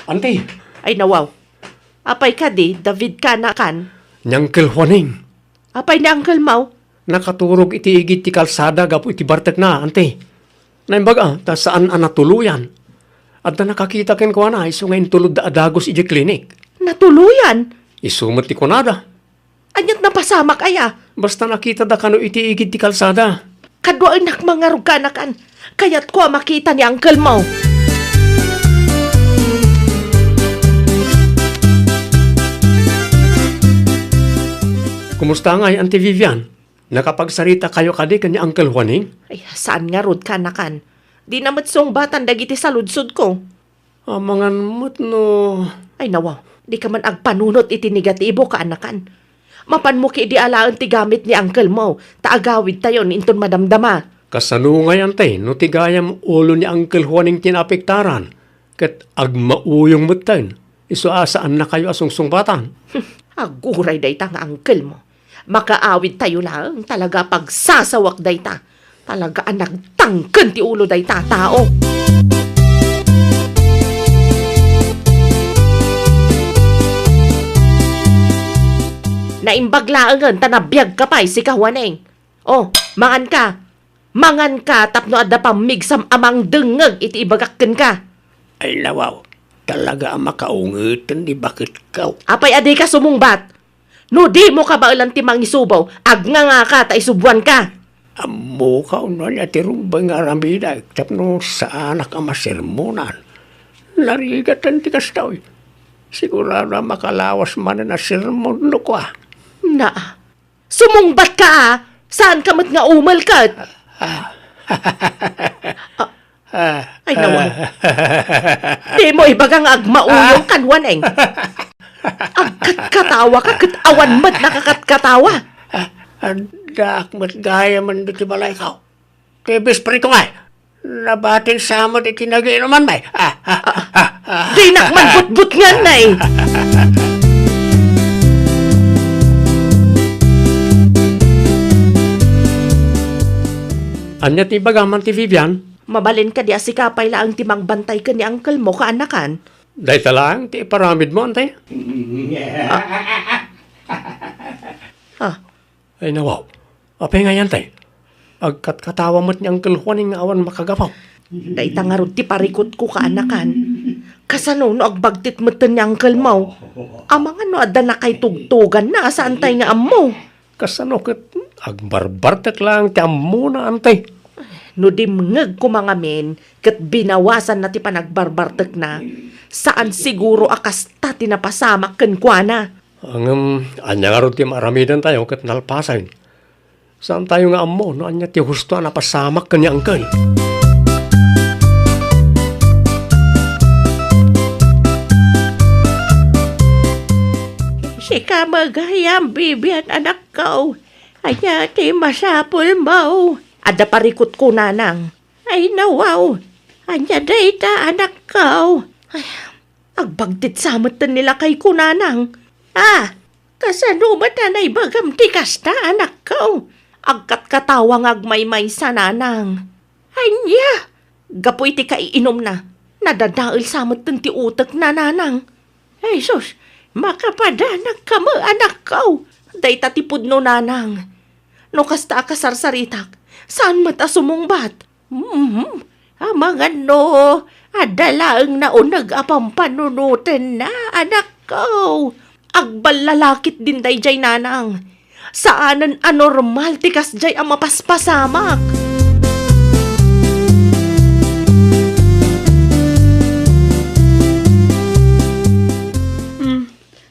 F: ante,
D: Ay nawaw. Apay ka di, David ka na kan.
F: nyangkel Juaning.
D: Apay ni Uncle Mau.
F: Nakaturog iti igit ti kalsada gapo iti bartek na, ante. Naimbaga, ta saan ang natuluyan. At na nakakita ken ko na, iso ngayon tulod da adagos iti klinik.
D: Natuluyan.
F: Isumat ti kunada.
D: Anyat napasamak aya.
F: Basta nakita da kano iti igit ti kalsada.
D: Kadwa anak mga ruganakan. Kaya't ko makita ni Uncle Mau.
F: Kumusta nga Auntie Vivian? Nakapagsarita kayo kadi kanya Uncle Juaning?
D: Ay, saan nga rod kanakan? Di na matsong batan dagiti sa ludsod ko.
F: Amangan mo't no...
D: Ay nawaw, di ka man agpanunot iti negatibo ka anakan. Mapan mo ki di alaan ti gamit ni Uncle Mau, taagawid tayo ni inton madamdama.
F: Kasano ngayon tay, no tigayam ulo ni Uncle Juaning tinapiktaran. Kat agmauyong mutan. Iso asaan na kayo asungsung batan.
D: Aguray dayta nga uncle mo. Makaawid tayo lang talaga pagsasawak dayta. Talaga ang nagtangken ti ulo dayta tao. Naimbaglaangan tanabiyag ka pa si kawaneng. Oh, mangan ka. Mangan ka tapno adda pa migsam amang dengeg iti ibagakken ka.
F: Ay nawaw, talaga ang makaungitan ni bakit kaw.
D: Apay aday ka sumungbat. No di mo ka ba ulang timang isubaw, agnga nga ka ta isubuan ka.
F: Amo ka unan niya tirumbang aramida, tapno sa anak ang masermonan. Narigatan ti kastaw. Sigurado na makalawas man na sermon no ko ah.
D: Na, sumungbat ka ah. Saan ka mat nga umal ka? Ay naman. Di mo ibagang agmauyong kanwaneng. Agkat-katawa ka, katawan mat nakakatkatawa.
F: Andak mat gaya man dito balay ka. Kebis prito nga. Nabatin sa mo di kinagiinuman may.
D: Di nakman but-but nga na eh.
F: Anya ti bagaman ti Vivian?
D: Mabalin ka di asikapay laang timang bantay ka ni uncle mo kaanakan.
F: Day talang ti paramid mo antay. Ay nawaw. Apay nga yan tay. Agkat-katawa mo't ni Uncle Juaning nga awan makagapaw.
D: Dayta nga ron ti parikot ko kaanakan. Kasano no agbagtit matan ni uncle mo. Amang ano adda na kay tugtugan na saan tay nga amo.
F: Kasano kat agbarbartak lang ti ammo na antay.
D: No dimngeg ko mga men, kat binawasan na ti panagbarbartek na, saan siguro akas ta tinapasamak ken kuana.
F: Ang anya nga ron ti maramidan tayo kat nalpasan. Saan tayo nga ammo no anya ti husto na pasamak kanya angkel.
D: Sika magayam bibian anak ko, anya ti masapul mo. Ada parikot ko nanang. Ay nawaw, anya dayta anak ko. Ay, agbagtit samatan nila kay kunanang. Kasano matanay bagam tikas ta anak ko. Agkat-katawang agmay-may sa nanang. Anya, gapoy ti kaiinom na. Nadadaol samatan ti utak na nanang. Ay sus, makapadanag ka mo anak ko. Dayta ti pudno nanang. No kasta kasarsaritak, saan mata sumungbat? Amangan no, adalaang naunag apang panunutin na, anak ko. Agbalalakit din day jay nanang. Saanan anormal tikas jay ang mapaspasamak.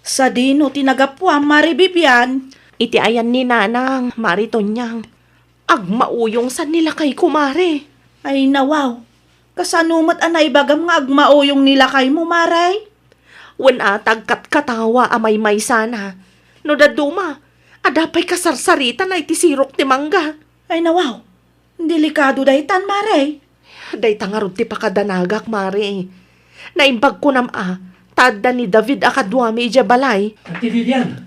G: Sa dino tinagapwa, Mari Bibian.
D: Iti ayan ni nanang, maritonyang. Agmauyong sa nila kay kumare.
G: Ay nawaw, kasanumat anay bagam nga agmauyong nila kay mo, Maray.
D: Wan atag katawa amay may sana. No daduma, adapay kasarsarita na iti sirok ti mangga.
G: Ay nawaw, delikado daytan, Maray.
D: Dayta nga ron ti pakadanagak, mare. Naimbag ko tadda ni David akadwami ija balay.
F: Ati Vivian,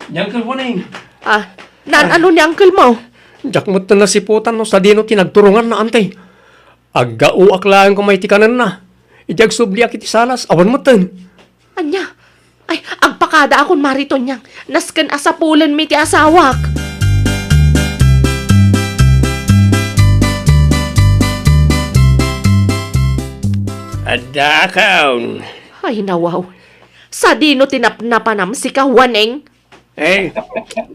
F: ni Uncle Juaning.
D: Ano ni uncle mo?
F: Jakmot na nasiputan no sa dino tinagturungan na antay. Aggauak lang kung may tikanan na. Ijag subliak iti salas, awan mo tan.
D: Anya? Ay, agpakada akong marito niyang. Nasken asapulan mi ti asawak.
F: Adakaw.
D: Ay, nawaw. Sa dino tinapnapanam si kawaneng.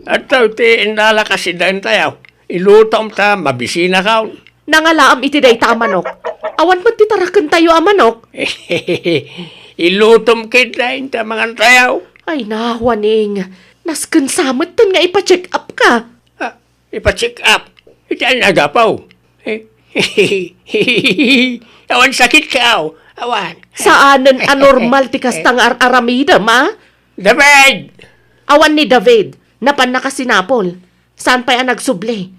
F: Ataw ti indala kasi dan tayo. Ilutom ta, mabisina ka.
D: Nangalaam iti dayta amanok. Awan mo titarakan tayo amanok.
F: Ilutom kita ta mga tayo.
D: Ay, nawaning. Nasken samot tan nga ipa-check up ka.
F: Ipa-check up. Iti ang nagapaw. Awan sakit ka. Awan.
D: Saanan anormal ti kastang aramida, ma?
F: David!
D: Awan ni David, napan nakasinapol. Saan pa'y nagsubli?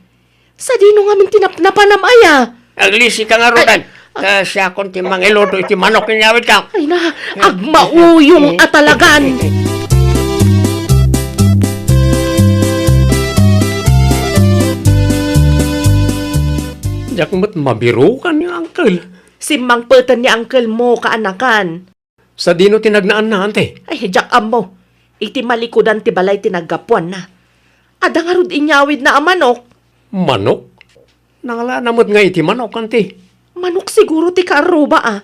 D: Sa dino nga min tinapnapanam aya.
F: Aglisi ka nga rodan. Siya kung ti mangilodo iti manok ninyawid ka.
D: Ay na, agmauyong atalagan.
F: Diyak mo't mabiro ka ni uncle.
D: Simang petan ni uncle mo kaanakan.
F: Sa dino tinagnaan na, ante.
D: Ay, jak mo. Iti malikudan ti balay tinagapuan na. Ada nga rod inyawid na amanok.
F: Manok? Nangala namot nga iti manok, ante.
D: Manok siguro ti kaaruba ah.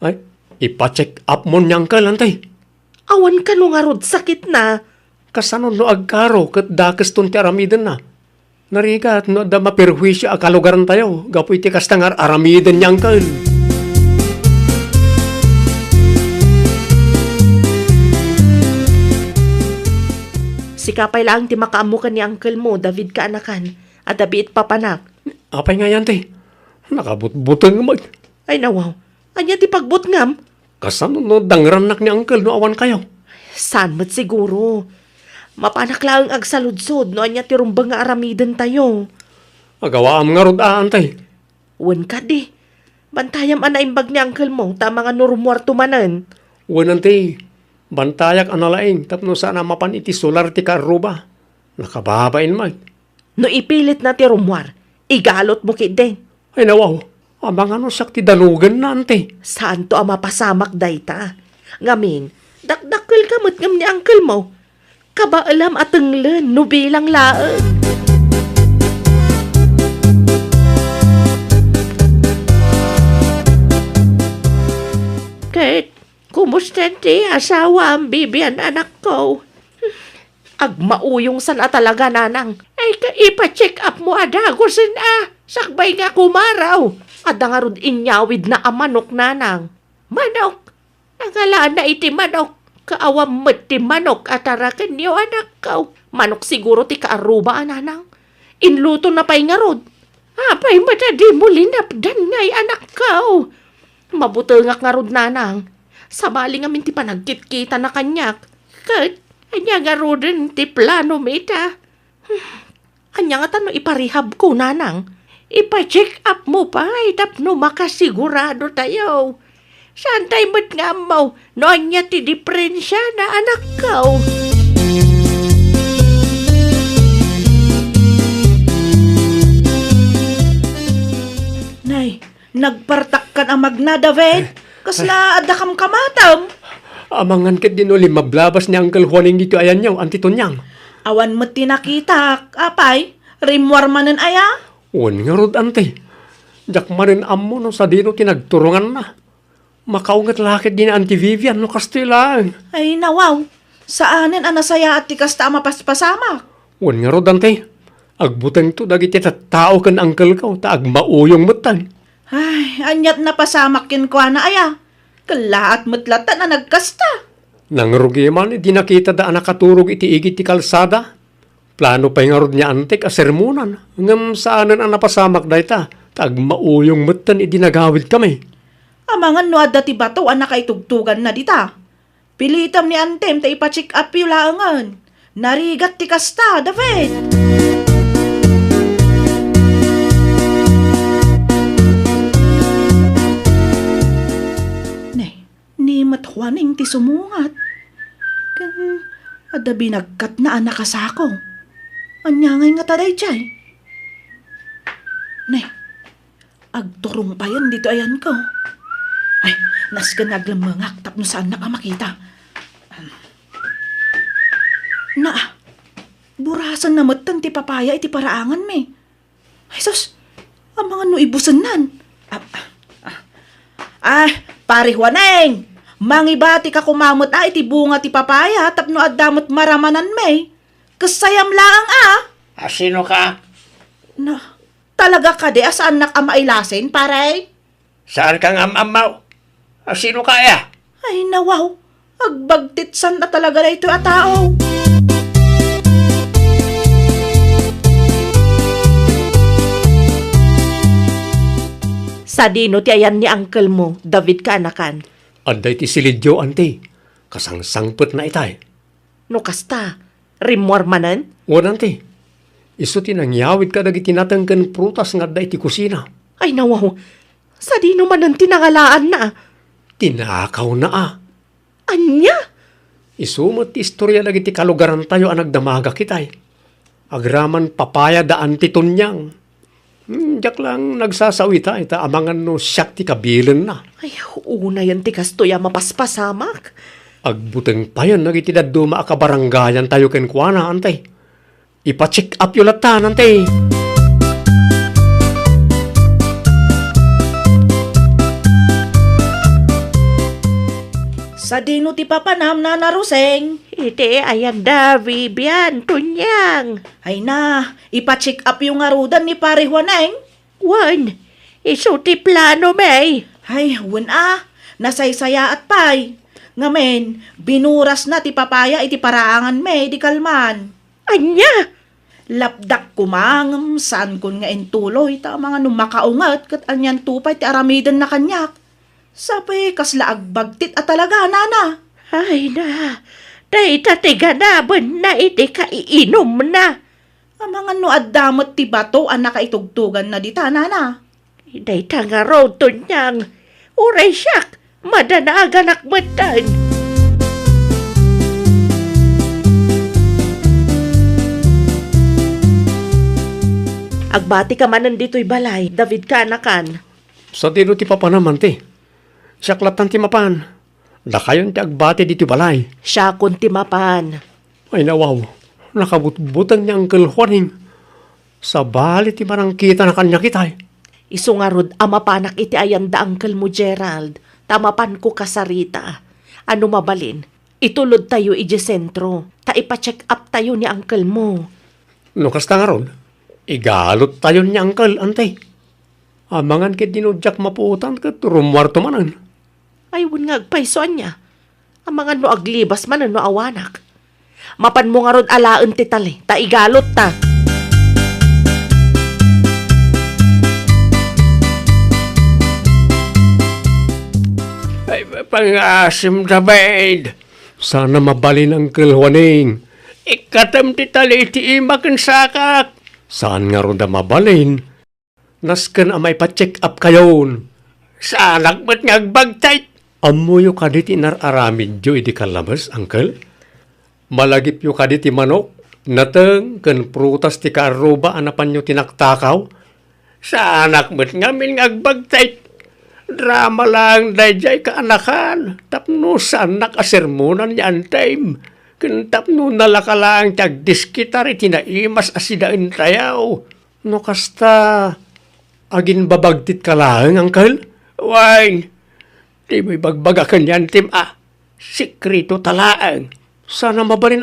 F: Ay, ipa-check up mo ni uncle, ante.
D: Awan ka no nga rod sakit na.
F: Kasano no agkaro kat dakas ton ti aramiden na. Narigat no da maperwisya akalugaran tayo. Gapo iti kastangar aramiden ni uncle.
D: Sikapay lang ti makaamukan ni uncle mo, David kaanakan. At dabiit papanak.
F: Apay nga yan, te. Nakabutbutang mag.
D: Ay nawaw. Anya ti pagbutngam.
F: Kasano no dangranak ni uncle no awan kayo.
D: San mat siguro. Mapanak lang agsaludsod no anya ti rumbang nga aramiden tayo.
F: Agawaam nga rod ante.
D: Wan ka di. Bantayam anaimbag ni uncle mo, tama nga nurumuarto manan.
F: Wan ante. Bantayak analaing tapno sana mapan iti solar ti karuba. Nakababain mag.
D: No ipilit na ti rumuar, igalot mo kiden.
F: Ay nawaw. Amang ano sakti danugan na ante.
D: Saan to ang mapasamak dayta? Ngamin, dakdakkel ka ngam ni uncle mo. Kabaalam at tenglen, no bilang laeng. Kate, kumusta ti asawa ang bibian anak ko? Agmauyong san talaga nanang. Ay ipa-check up mo adagosin Sakbay nga kumaraw. Ada nga rod inyawid na amanok nanang. Manok. Nangalaan na iti manok. Kaawam met ti manok atarakan niyo anak ko. Manok siguro ti kaaruba nanang. Inluto na pa'y nga rod. Apay matadi mo linapdan ngay anak ko. Mabutengak nga rod nanang. Sabali nga min ti panagkit-kita na kanyak. Kat, anya nga rodin ti plano mita. Anya nga tano iparihab ko nanang. Ipa-check up mo pa, tapno makasigurado tayo. Saan tayo mo't nga mo, noon niya ti diferensya na anak ko.
G: Nay, nagpartak ka na magna, David. Kasla adakam kamatam.
F: Amangan ket din uli mablabas ni Uncle Juaning dito ayan niyaw, antito niyang.
G: Awan mo tinakita, apay, rimwar manen aya.
F: Wan nga rod ante. Jak manin ammo no sa dino tinagturungan na. Makaungat lakit din Auntie Vivian no kastilang.
G: Ay nawaw, saanin anasaya at tikas ta mapaspasama.
F: Wan nga rod ante. Agbutang to dagiti tao kan uncle ko ta agmauyong mutan.
G: Ay, anyat na pasamakin ko na aya. Kalaat mutlata na nagkasta.
F: Nangrugi man di nakita da anak katurog iti igit ti kalsada. Plano pa nga rod niya antek a sermonan. Ngam saanan ang napasamak dayta. Tag mauyong mutan idinagawid kami.
G: Amangan no adda ti bato ang nakaitugtugan na dita. Pilitam ni Antem ta ipa-check up yung laangan. Narigat ti kasta, David. Ni mathuaning ti sumungat. Kan adda binagkat na anak kasako. Anyangay nga taday chay. Nay, agturong pa yan dito ayan ko. Ay, nasgan naglamangak tapno saan na ka makita. Burasan na matan ti papaya iti paraangan me. Ay, sus, ang mga no ibusan nan. Pari Juaneng, mangibati ka kumamot iti bunga ti papaya tapno addamot maramanan me. Kasayam laang
F: Sino ka?
G: No, talaga ka di asaan nakamailasin, pare?
F: Saan kang amaw? Sino ka ya?
G: Ay, nawaw. Agbagtitsan na talaga na ito a tao.
D: Sa dino ti ayan ni uncle mo, David kaanakan.
F: Anday ti silidyo ante. Kasangsangpet na itay.
D: No kasta, rimor manan?
F: Wan ante. Isu tinangyawid ka dagi tinatangkan prutas nga da iti kusina.
D: Ay nawaw, sa di naman ang tinangalaan na.
F: Tinakaw na
D: Anya?
F: Isumat ti istorya dagi ti kalugaran tayo ang nagdamaga kitay. Agraman papaya daan ti tunyang. Diyak lang nagsasawita ita amangan no siyak ti kabilan na.
D: Ay, una yan ti kastoya mapaspasamak.
F: Agbuteng pa yan nagiti daduma akabaranggayan tayo ken kuana antay. Ipa-check up yung latan antay.
G: Sa dino ti papanam na naruseng.
D: Ite, ayan da, Vivian, tunyang.
G: Ay na, ipa-check up yung arudan ni pare Juaneng.
D: Wan, iso ti plano, may.
G: Ay, nasaysaya at pay. Ngamen, binuras na ti papaya iti paraangan di kalman.
D: Anya?
G: Lapdak kumangam, saan kun nga entuloy, ta mga numakaungat, kat anyan tupay ti aramidan na kanyak. Sabi, kasla agbagtit at talaga, nana.
D: Ay na, day tatiga na, na iti kaiinom na.
G: Ang mga no addamot ti bato, ang nakaitugtugan na dita, nana.
D: Day tangaraw, tunyang. Uray siyak, madanaganak matan. Agbati ka man nandito'y balay, David ka anakan.
F: Sa dino ti papanaman ti. Siyaklatan ti mapan. Dakayon ti agbati diti balay.
D: Siya kun timapan.
F: Ay nawaw, nakabutbutan niya Uncle Juaning. Sa bali ti marangkita na kanya kitay.
D: Isungarod amapanak iti ayanda Uncle mo Gerald. Tamapan ko kasarita. Ano mabalin? Itulod tayo iji sentro. Ta ipa-check up tayo ni Uncle mo.
F: No kasta nga ron, igalot tayo ni Uncle, antay. Amangan kit dinudyak mapuutan kat rumwarto manan.
D: Ay, wun nga agpaisoan niya. Ang mga no aglibas man no awanak. Mapan mo nga ron alaan ti tali. Ta igalot ta.
F: Ay, pangasim na baid. Sana mabalin Uncle Juaning. Ikatam ti tali iti imakin sakak. Saan nga ron da mabalin? Nasken amay pa-check up kayon. Saanak ba't nga agbagtay? Amuyo ka diti nararamid jo iti kalabas, Uncle. Malagip yo ka diti manok. Nateng ken prutas ti karuba anapan yo tinaktakaw. Saanak ba't nga min nga agbagtay? Drama lang dayjay kaanakan. Tapno sanak asermonan yan time. Ken tapno nalakalang tagdiskitar iti naimas asidain tayaw. No kasta agin babagtit ka lang, Uncle? Why? Di mo'y bagbagakan yan, Tim, Sikrito talaang. Sana mabalin,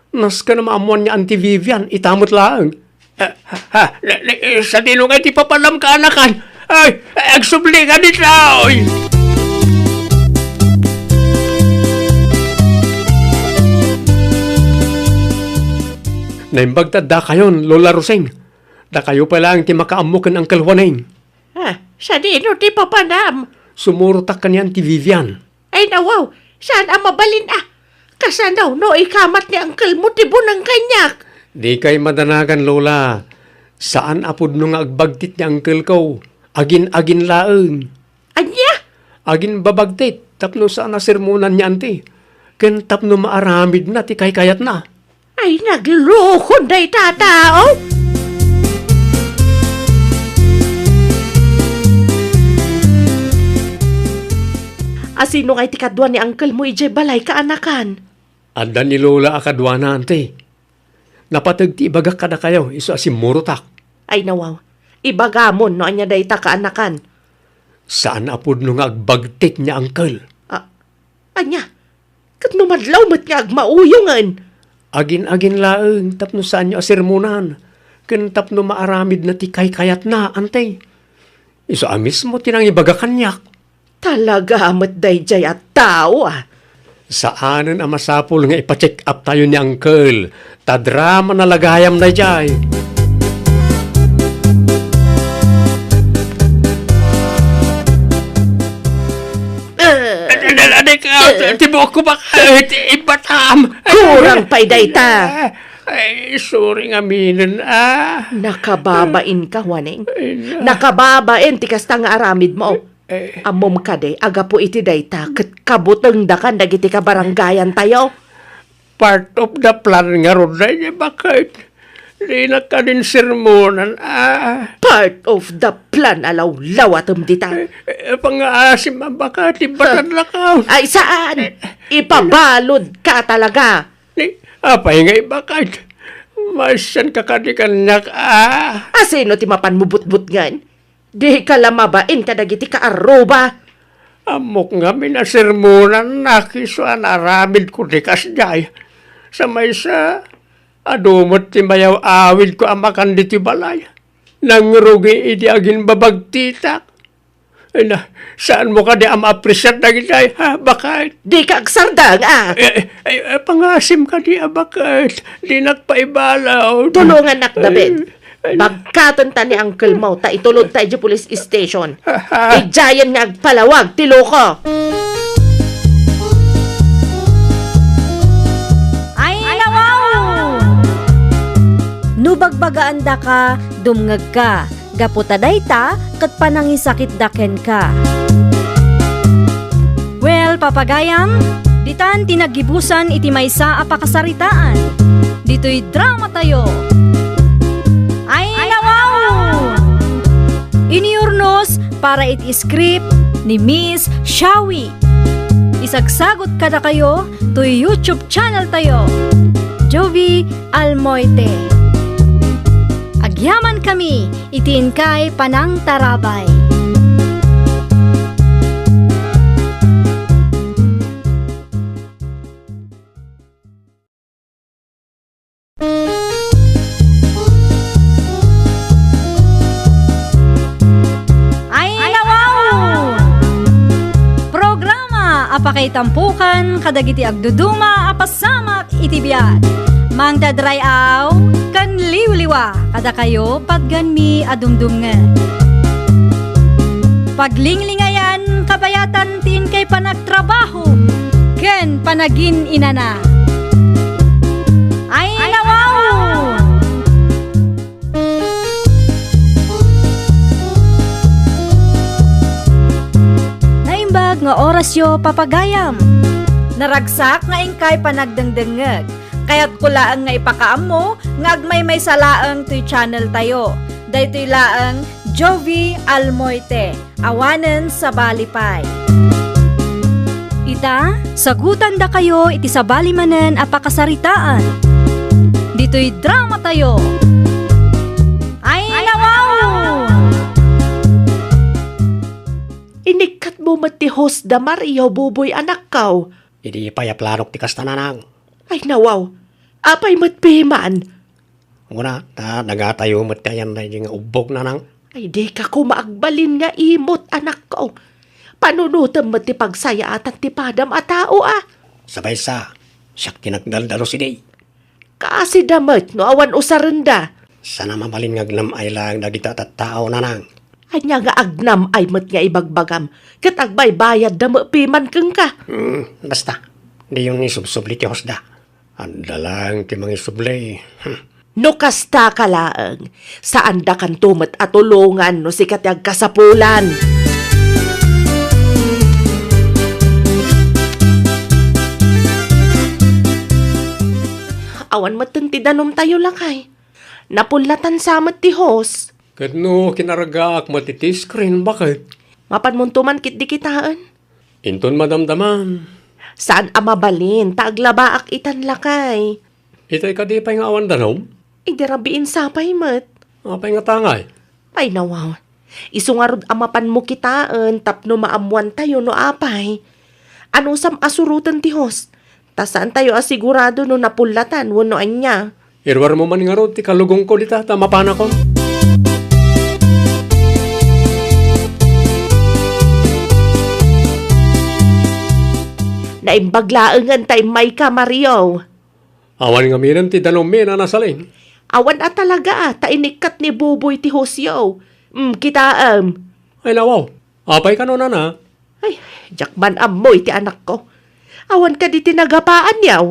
F: Nas ka na maamuan niya, Auntie Vivian, itamot lang. Sa dinungan, di papalam ka, anakan. Ay, agsubli ka dito, oy! Naimbagtad da kayon, Lola Roseng. Da kayo pa lang ti makaamukan ang kalwaneng.
D: Sa dino ti papanam.
F: Sumurutak ka niyan ti Vivian.
D: Ay nawaw, saan ang mabalin Kasanaw no ikamat ni Uncle mo tibon ang kanyak.
F: Di kay madanagan, Lola. Saan apod nung agbagtit ni Uncle ko? Agin-agin laeng.
D: Anya?
F: Agin babagtit. Tapno saan na sermonan niya, ante. Ken tapno maaramid na ti kay kayat na.
D: Ay naglukon day tatao. Asino nga itikadwa ni Uncle mo ijay balay kaanakan?
F: Anda ni Lola akadwana, ante. Napatag ti ibagak kada kayo, iso asimurutak.
D: Ay nawaw, ibagamon no anya day ta kaanakan.
F: Saan apod nung agbagtit niya, Uncle?
D: Anya, kat numadlaw mat nga agmauyungan.
F: Agin-agin laeng, tapno saan nyo asermonan. Ken tapno maaramid na ti kay kayat na, ante. Iso amis mo tinang ibagakan niyak.
D: Talaga amat dayjay at tao
F: Saanan ang masapul nga ipa-check up tayo ni Uncle. Tadrama na lagayam na jay. Tibok ko ba ibatam?
D: Kurang pa'y dayta.
F: Ay, sorry nga minin,
D: Nakababain ka, Waneng. Nakababain, tikas ta nga aramid mo. Amom ka de, aga po iti dayta, kat kabuteng da ka, dagiti ka barangayan tayo.
F: Part of the plan nga ron na niya, bakit? Di na ka din sermonan,
D: Part of the plan, alaw lawatom dita.
F: Pang-aasim ang bakit, ibatan lakaw.
D: Ay, saan? Ipabalod ka talaga.
F: Ni, apay nga ibakit. Masan ka kanikanyak,
D: Asino ti mapan mo butbut ngan? Di ka lamabain ka dagiti ka aruba.
F: Amok nga minasermonan nakisuan aramid ko di kasjay. Sa may sa adumot ti mayaw awid ko amakan di ti balay. Nangrugi iti agin babagtitak. Ay na, saan mo ka di amapresat na gitay, bakit?
D: Di ka agsardang,
F: Pangasim ka di, bakit? Di nagpaibalaw.
D: Tulungan nak David. Bagkaton ta ni Uncle Mo, ta itulod ta di police station. Ijayan nga agpalawag, tiloko.
A: Ay, nawaw! Nubagbagaan da ka, dumngag ka. Gaputa dayta, kat panangisakit daken ka. Well, papagayam, ditan tinagibusan iti maysa a pakasaritaan. Dito'y drama tayo. Ay, nawaw! Iniurnos para iti script ni Miss Shawi. Isagsagot kada kayo to YouTube channel tayo. Jovi Almoite. Agyaman kami, itiin kay Panang Tarabay. Apakay tampukan, kadagiti agduduma, apasamak itibiyat. Mang dadray aw, kan liwliwa, kada kayo patgan mi adumdumngan. Paglinglingayan, kabayatan tin kay panagtrabaho, ken panagin inana. Ay, nawaw! Nga orasyo papagayam. Naragsak nga ingkay panagdengdengeg. Kaya't kulaang nga ipakaam mo, nga agmay salaang to'y channel tayo. Daytoy laang Jovi Almoite, awanen sa balipay. Ita, sagutan da kayo iti sa balimanen a pakasaritaan. Dito'y drama tayo. Ay, nawaw!
D: Inikat mo mati host da Mario buboy anak kaw.
F: Hindi payaplanok ti kastananang.
D: Ay nawaw, apay matpiman.
F: Una, nagatayo mat kayan na yung ubog na nang.
D: Ay di ka ko maagbalin nga imot anak ko. Panunutan mo ti pagsaya at ti padam a tao
F: Sabay sa, siyak kinagdaldalo si Day.
D: Kasi damat no awan usaranda.
F: Sana mabalin nga gnamay lang dagita tattao na nang.
D: Anya nga agnam ay mat nga ibagbagam. Kat agbay bayad da mapiman keng ka.
F: Basta, di yung isubsubli ti hosda. Anda lang ti mga isubli.
D: No kasta ka laang, saan da kan tumat at tulungan no si katyag kasapulan. Awan matunti danom tayo lakay. Napulatan samat ti host.
F: Kat no, kinaragaak matiti screen, bakit?
D: Mapan mong tumankit di kitaan.
F: Inton madamdaman.
D: Saan amabalin, taaglabaak itan lakay.
F: Itay ka di pa nga awan danom?
D: Idirabiin sapay mat.
F: Apay nga tangay.
D: Ay nawaw. Isungarod amapan mo kitaan, tapno maamuan tayo no apay. Ano sam asurutan ti host? Tasaan tayo asigurado no napulatan, wano anya.
F: Irwar mo man nga ro, ti kalugong ko dita, tamapana ko.
D: Naimbaglaangan tay may ka, Mario.
F: Awan nga minan ti dalome na nasaling.
D: Awan at talaga tainikat ni Buboy ti Hosyo. Kitaam.
F: Ay nawaw, apay ka no na.
D: Ay, jakman amoy ti anak ko. Awan ka di tinagapaan yaw.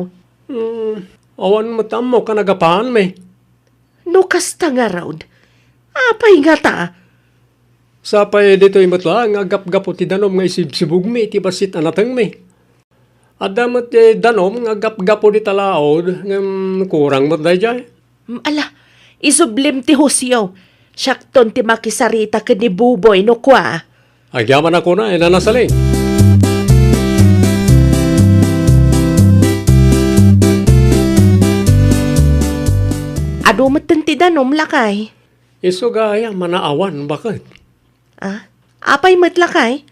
F: Awan mo tamo ka nagapaan me.
D: No kasta nga raon. Apay nga ta.
F: Sapay dito imatla nga gap-gapo ti danom nga isibsibug me ti basit anatang me. Adamat ti danom nga gap-gapo di talaod nga kurang mo dayjay.
D: Ala, isublim ti Husyo. Syakton ti makisarita ka ni Buboy no kwa.
F: Agyaman ako na nanasaling.
D: Ado matanti danom lakay.
F: Iso gaya manaawan bakit?
D: Ah, apay matlakay?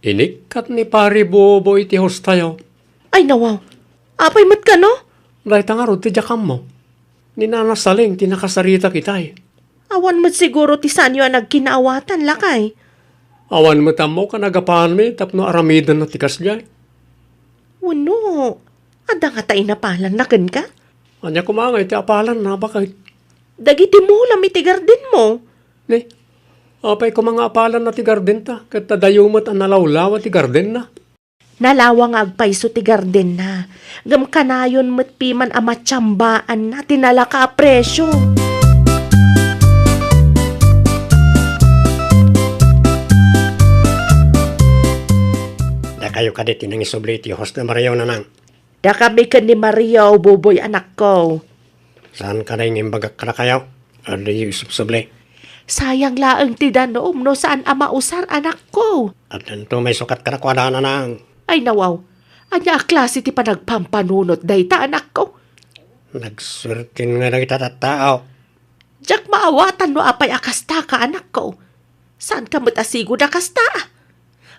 F: Inikat ni pari Buboy ti hostayo.
D: Ay nawaw. Apay mat ka no?
F: Dahil tangarod ti jakam mo. Ninanasaling ti nakasarita kitay.
D: Awan mat siguro ti sanyo ang nagkinaawatan lakay.
F: Awan mo tamo ka nagapaan me tapno aramidan na tikas jay.
D: Wano, ada nga tayo napalan na kan ka?
F: Anya kumangay ti apalan na bakit?
D: Dagiti mo lang itigar din mo.
F: Ne, apay ko mga apalan na ti garden ta. Kat tadayumat ang nalawlawa ti garden na.
D: Nalawang agpaiso ti garden na. Gam kanayon matpiman amatsambaan na tinalaka a presyo.
F: Da kayo kadit inang isubli ti host na Mariaw na nang.
D: Da kami ka ni Maria o Buboy anak ko.
F: Saan ka na yung imbagak ka na kayo? Ano yung isubli?
D: Sayang laang ti danom no saan ama usar anak ko.
F: At nito may sukat ka na kwa na nang.
D: Ay nawaw, anya klase ti panagpampanunot day ta anak ko.
F: Nagsurtin nga na kita tattao.
D: Diyak maawatan no apay akasta ka anak ko. Saan ka matasigo na kasta?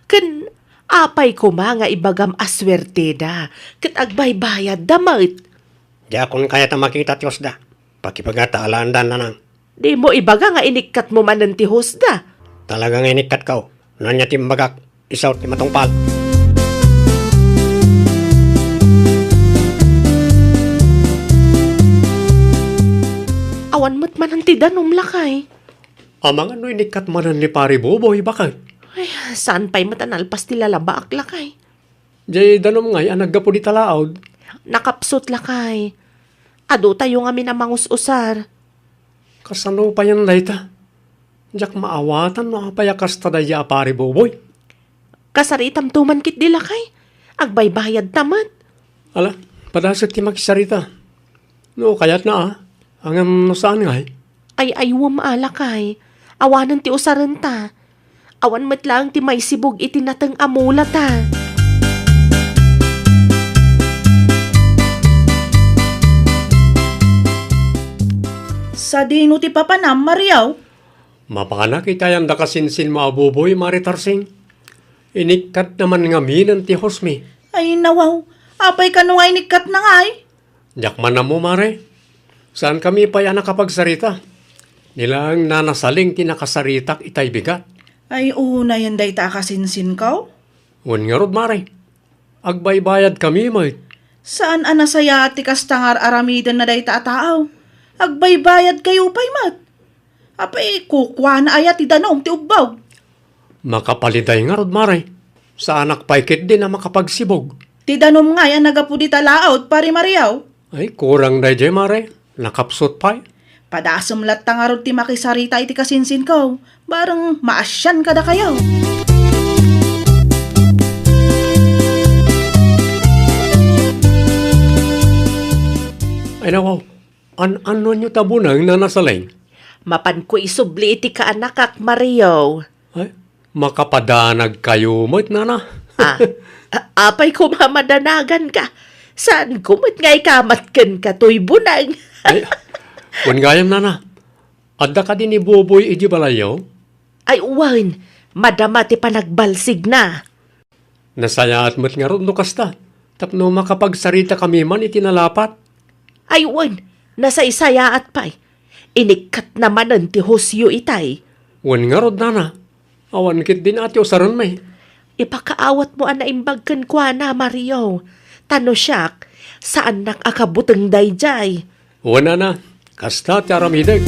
D: Ken apay ko mga ibagam aswerte da. Ket agbaybayad damit.
F: Di akong kaya ta makita ti hosda. Pakipagatalaan na nang.
D: Di mo ibaga nga inikat mo man ng tihos da.
F: Talagang inikat ka. Nanya ti mbagak. Isaw ti matungpal.
D: Awan mo't man ang tidanom lakay.
F: Amang ano inikat manan ni pari Buboy bakit?
D: Ay, saan pa'y matanalpas ti lalaba lakay?
F: Jay danom ngay ang naggapo di talaod.
D: Nakapsot lakay. Ado tayo nga minamangus-usar.
F: Kasano pa yan layta? Diyak maawatan no apayakas tadaya pari Buboy.
D: Kasaritam tuman kit di lakay. Agbaybayad tamat.
F: Ala, padasat ti makisarita. No, kayat na Hanggang no saan ngay?
D: Ay aywam alakay. Awanan ti usaran ta. Awan met lang ti may sibog itinatang amula ta.
G: Sa dino ti papanam, Mariaw.
F: Mapakanak itayan da kasinsin maabuboy maritarsing. Inikat naman nga minan ti hosmi.
G: Ay nawaw, apay ka nung ay nikat na nga ay.
F: Diyak man na mo mare. Saan kami pa yan nakapagsarita? Nilang nanasaling tinakasaritak itay bigat.
G: Ay una yan day ta kasinsin ka.
F: Wan nga rod mare. Agbaybayad kami may.
G: Saan anasaya ti kastangar aramidan na day ta taaw? Agbaybayad kayo pa'y mat. Apay kukwa na ayat ti danom ti ubbaw.
F: Makapaliday nga rod mare. Sa anak paikit din na makapagsibog.
G: Ti danom nga yan nagapudi talaot pari Mariaw.
F: Ay kurang day jay mare. Nakapsot pa'y.
G: Padasam lat tangarod ti makisarita iti kasinsin ko. Barang maasyan kada kayo.
F: Ay nawaw. Ano nyo tabunang na nasaling?
D: Mapan ko isubli iti ka anak kak Mario.
F: Ay, makapadanag kayo mo't nana.
D: Apay ko mamadanagan ka. Saan kumot nga ikamatkan ka to'y bunang.
F: Ay, wan gayam nana. Adda ka din ni Buboy iji balayaw?
D: Ay uwan, madama ti panagbalsig na.
F: Nasaya at mo't nga ron no kasta. Tapno makapagsarita kami man itinalapat.
D: Ay uwan, nasa isaya at pa'y. Inikat naman ang ti Hosyo itay.
F: Wan nga rod nana. Awan kit din ati usaron may.
D: Ipakaawat mo ang naimbagkan kwa na, Mario. Tano siyak, saan nakakabutang dayjay?
F: Wan na. Kasta ti aramidag.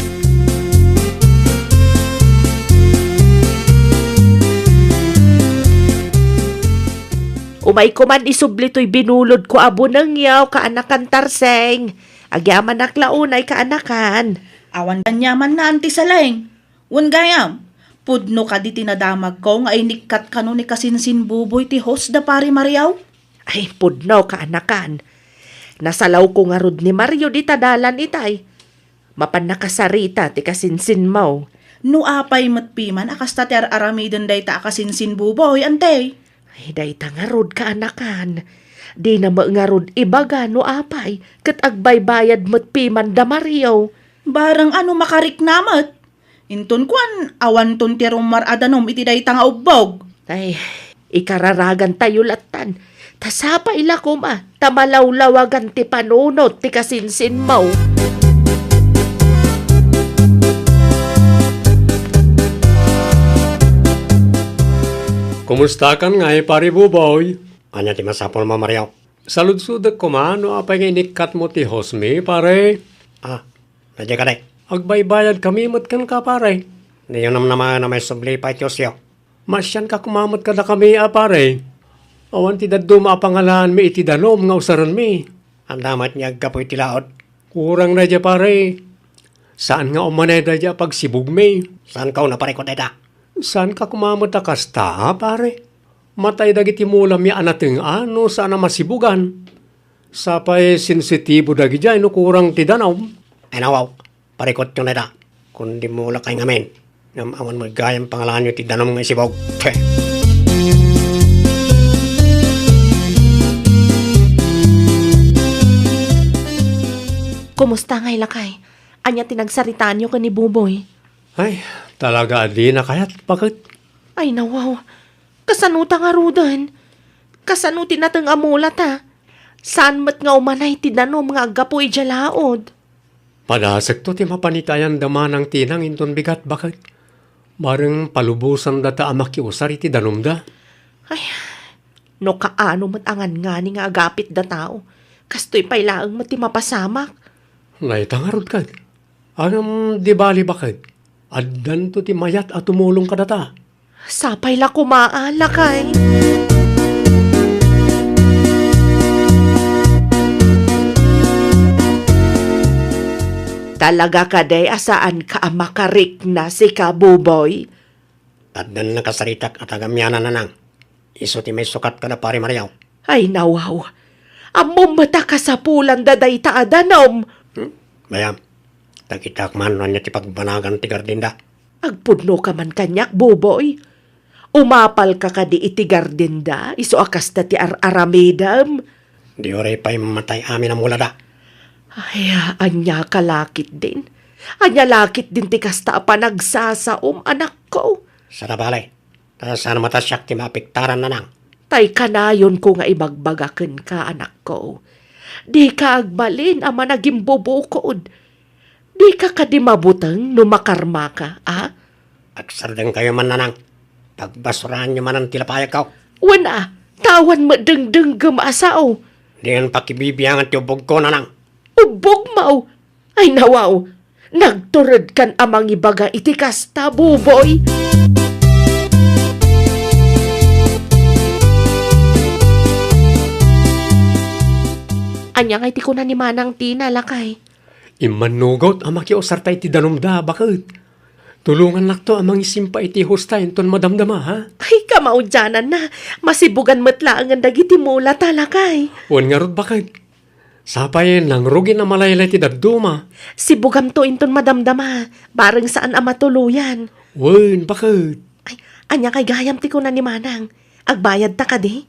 D: Umay ko man isubli to'y binulod ko abo ng yaw, kaanakan tarseng. Agyaman naklaunay kaanakan.
G: Awan danyaman na anti saleng. Wan gayam. Pudno ka di tinadamag ko nga inikat ka no ni kasinsin buboy ti host da pari Mariaw.
D: Ay, pudnaw kaanakan. Nasalaw ko nga rod ni Mario di tadalan itay. Mapan nakasarita ti kasinsin mo.
G: No apay matpiman akas ta ti aramidon day ta kasinsin buboy ante.
D: Ay, dayta nga rod kaanakan. Di na nga rod ibaga no apay. Kat agbaybayad matpiman da Mario.
G: Barang ano makarik namat. Inton kuan awan ton ti rumar adanom iti day ta nga ubbog.
D: Ay, ikararagan tayo latan. Tasapa ila kuma, tamalawlawagan ti panunot ti kasinsin mo.
F: Kumusta kan nga pari buboy? Anya ti masapol mamariaw. Saludsudak ko man, no apay nga inikat mo ti hosme, pare. Nadya ka day. Agbaybayad kami mat kan ka, pare. Niyo naman na may subli pa itiyosyo. Masyan ka kumamot ka na kami, pare. Awan ti daddo maapangalaan mi iti danom nga usaran mi. Ang damat niya agkapoy ti laod. Kurang na dya, pare. Saan nga umanay na dya pag sibug mi? Saan ka na pare ko dada? Saan ka kumamot na kasta, pare? Matay dagiti mula mi anating ano saan na masibugan. Sapay sensitibo dagi dyan no kurang ti danom. Ay nawaw, parikot yun na da. Kundi mula kay ngamin. Namawan magayang pangalan nyo ti danom nga isibog.
D: Kumusta nga ilakay? Anya tinagsaritaan nyo ka ni Buboy?
F: Ay, talaga di na kaya't bakit?
D: Ay nawaw, kasanuta nga rudan. Kasanuti natang amulat ha. Saan mat nga umanay ti danom nga agapoy jalaod?
F: Padasag to ti mapanitayan daman ng tinang inton bigat bakit? Barang palubusan data amakiusar iti danom da.
D: Ay, no kaano mat angan nga ni nga agapit da tao. Kastoy pailaang mat ti mapasamak.
F: Naitangarod ka. Anong di bali bakit? Addan to ti mayat at tumulong ka data.
D: Sapay la kumaala kay. Talaga ka day asaan ka makarik na si Kabuboy?
F: Addan na kasaritak at agamyanan na nang. Iso ti may sukat ka na pari Mariaw.
D: Ay nawaw, amom mata ka sa pulan daday ta adanom.
F: Bayam, takitak man niya ti pagbanagan ti gardinda.
D: Agpudno ka man kanyak, Buboy. Umapal ka di iti gardinda, iso akas na ti aramidam.
F: Di oray pa'y mamatay amin ang mula da.
D: Ay, anya kalakit din. Anya lakit din ti kasta pa nagsasaom, anak ko.
F: Sarabalay, sana matasyak ti mapiktaran na nang.
D: Tay kanayon ko nga ibagbagaken ka, anak ko. Di ka agbalin ama naging bubukod. Di ka kadi mabutang no makarma ka, ha?
F: Agsardeng kayo man na nang. Pagbasurahan nyo man ang tilapayag ka.
D: Wana, tawan mo deng-deng gamasaw.
F: Di yan pakibibiyangan ti ubog ko na nang.
D: Ubog mau. Ay nawaw, nagturod kan amang ibaga iti kasta, Buboy. Anya nga iti ko na ni Manang Tina, lakay.
F: Imanugot ang makiusar tayo ti danomda, bakit? Tulungan nakto amang isimpa iti hostain ton madamdama, ha?
D: Ay, kamaudyanan na. Masibugan matlaang ang dagiti mula talakay.
F: Wan nga rod bakit? Sapay nang rugi na malaylay ti daduma.
D: Sibugam to inton madamdama. Bareng saan ang matuluyan.
F: Wan, bakit?
D: Ay, anya kay gayam ti ko na ni Manang. Agbayad ta ka di?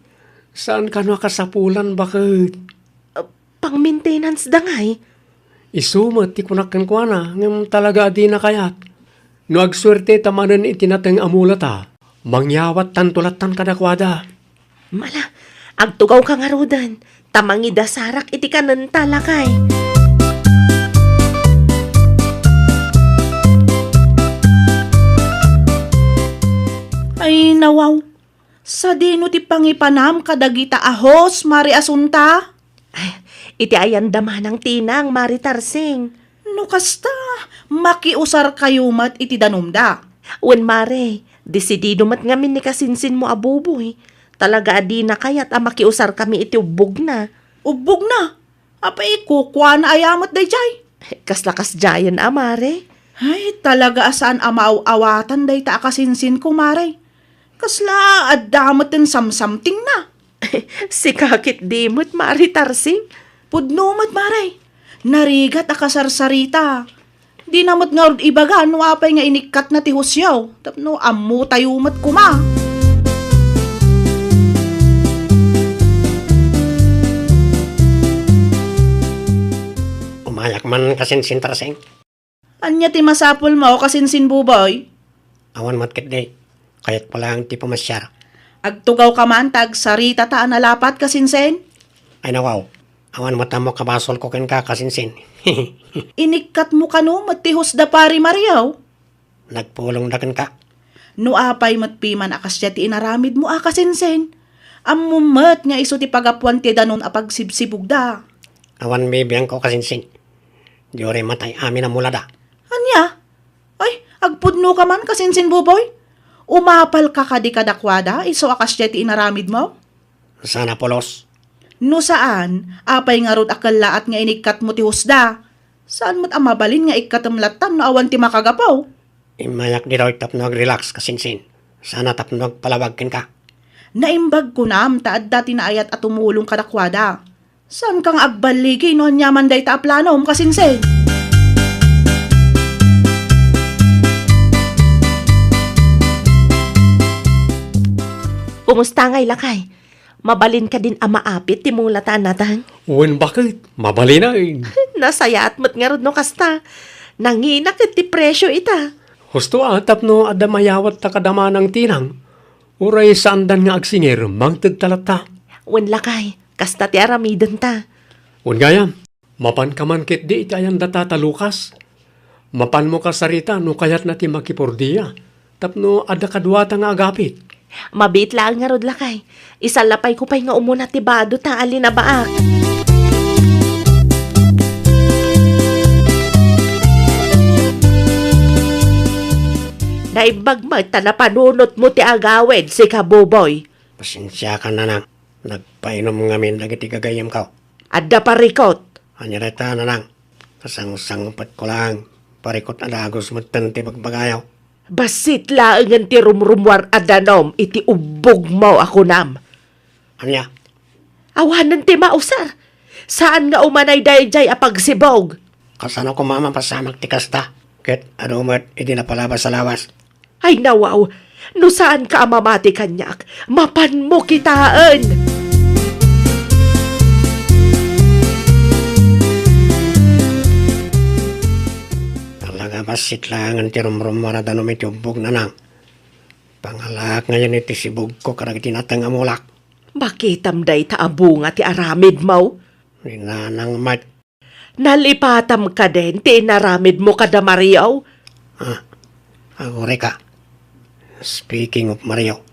F: Saan ka na kasapulan, bakit?
D: Pang-maintenance da ngay.
F: Isumat ti kunakan ko na, ngam talaga di na kayat. No agswerte tamanan itinateng amulata, mangyawat tantulatan kadakwada.
D: Mala, agtugaw ka nga rudan. Tamangi da sarak iti kanan talakay.
G: Ay nawaw. Sa dino ti pangipanam kadagita ahos mari asunta.
D: Ay, iti ayan dama ng tinang, Mari Tarsing.
G: No kasta, makiusar kayo mat iti danumda.
D: Wen Mare, desidido mat ngamin ni kasinsin mo abuboy. Talaga adi na kayat makiusar kami iti ubog na.
G: Ubog na. Apay kukwa na ayamat day jay.
D: Kas jayan amare.
G: Ay, talaga asaan amaaw-awatan day ta akasinsin ko, Maray. Kasla adamot din samsamting na.
D: Si kakit dimot mari tarsing.
G: Pudnumat, Maray. Narigat akasarsarita. Di namot nga rod ibaga, no apay nga inikat na tihusyaw. Tapno amu tayumat kuma.
H: Umayak man kasinsin tarsing.
G: Anya ti masapol mo kasinsin buboy.
H: Awan matkit day. Kaya't pala ang ti pamasyar.
G: Agtugaw ka man tag sarita ta analapat kasinsen.
H: Ay nawaw. Awan matamo kabasol ko ken ka kasinsin.
G: Inikat mo kano matihos da pari Mariaw.
H: Nagpulong na ken ka.
G: No apay matpiman akas ti inaramid mo akasinsen. Amumat nga iso ti pagapuan ti danon apagsibsibug da.
H: Awan bibiyang ko kasinsin. Diore matay amin na mula da.
G: Anya? Ay, agpudno ka man kasinsin buboy. Umapal ka kadi kadakwada iso akas ti inaramid mo.
H: Sana polos.
G: No saan, apay nga rod akalaat nga inikat mo ti husda. Saan mo't amabalin nga ikatamlatan no awan ti makagapaw?
H: Imayak di daw tapno relax kasinsin. Sana tapno palawag ken ka.
G: Naimbag ko nam taad dati na ayat at tumulong kadakwada. Saan kang agbaligi no nyaman day ta aplanom kasinsen?
D: Kumusta ngay lakay? Mabalin ka din amaapit ti mulatan natang.
F: Uwan bakit? Mabali na eh.
D: Nasaya at mat nga rod no kasta. Nanginak ti presyo ita.
F: Husto tapno adamayawat ta kadama ng tinang. Uray sandan nga agsinger, mangtag talata.
D: Wen lakay, kasta ti aramidan ta.
F: Un gayam, mapan ka man kit di iti ayan data talukas. Mapan mo ka sarita no kayat na ti makipurdiya. Tapno ada kadwata nga agapit.
D: Mabit lang nga rod lakay. Isalapay ko pa'y nga umuna ti bado ta alin na baak. Naibagmag ta na panunot mo ti agawed si kabuboy.
H: Pasensya ka na nang. Nagpainom ngamin dagiti gagayam ka.
D: Adda parikot.
H: Anyareta na lang. Kasang-sangpat ko lang. Parikot adagos mo ti pagbagayaw.
D: Basit laangan ti rumrumwar adanom iti ubog mo ako nam.
H: Anya?
D: Awanan ti mausar. Saan nga umanay dayjay apagsibog?
H: Kasano ko mama pasamak ti kasta. Ket adumat iti napalabas sa lawas.
D: Ay nawaw, no saan ka amamati kanyak? Mapan mo kitaan!
H: Talaga basit lang ang tirumrum mo na danom iti ubog na nang. Pangalak ngayon iti sibog ko karag tinatang amulak.
D: Makitam day taabunga ti aramid mo?
H: Ninanang mat.
D: Nalipatam ka din ti inaramid mo kada Mariaw?
H: Agore ka. Speaking of Mario.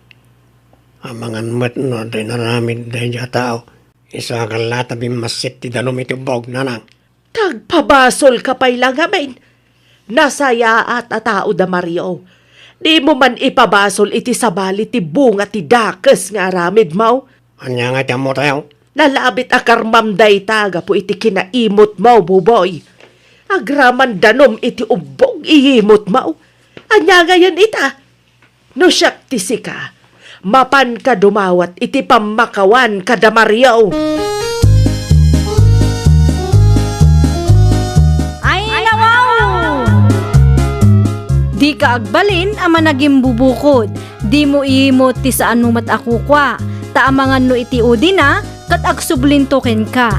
H: Amangan mat no day naramid day dya tao. Isa kalata bimasit ti danom iti ubog na nang.
D: Tagpabasol ka pa'y lang amin. Nasaya at atao da Mario. Di mo man ipabasol iti sabali ti bunga ti dakes nga aramid mo.
H: Anya nga tiyan mo tayo.
D: Nalabit akarmam day taga po iti kinaimot mo, buboy. Agraman danom iti ubog iimot mo. Anya ngayon ita. No siyak ti sika. Mapan ka dumawat iti pamakawan kada Mario.
A: Di ka agbalin ama naging bubukod. Di mo iimot ti saan mo matakukwa. Taamangan no iti udina kat agsublintoken ka.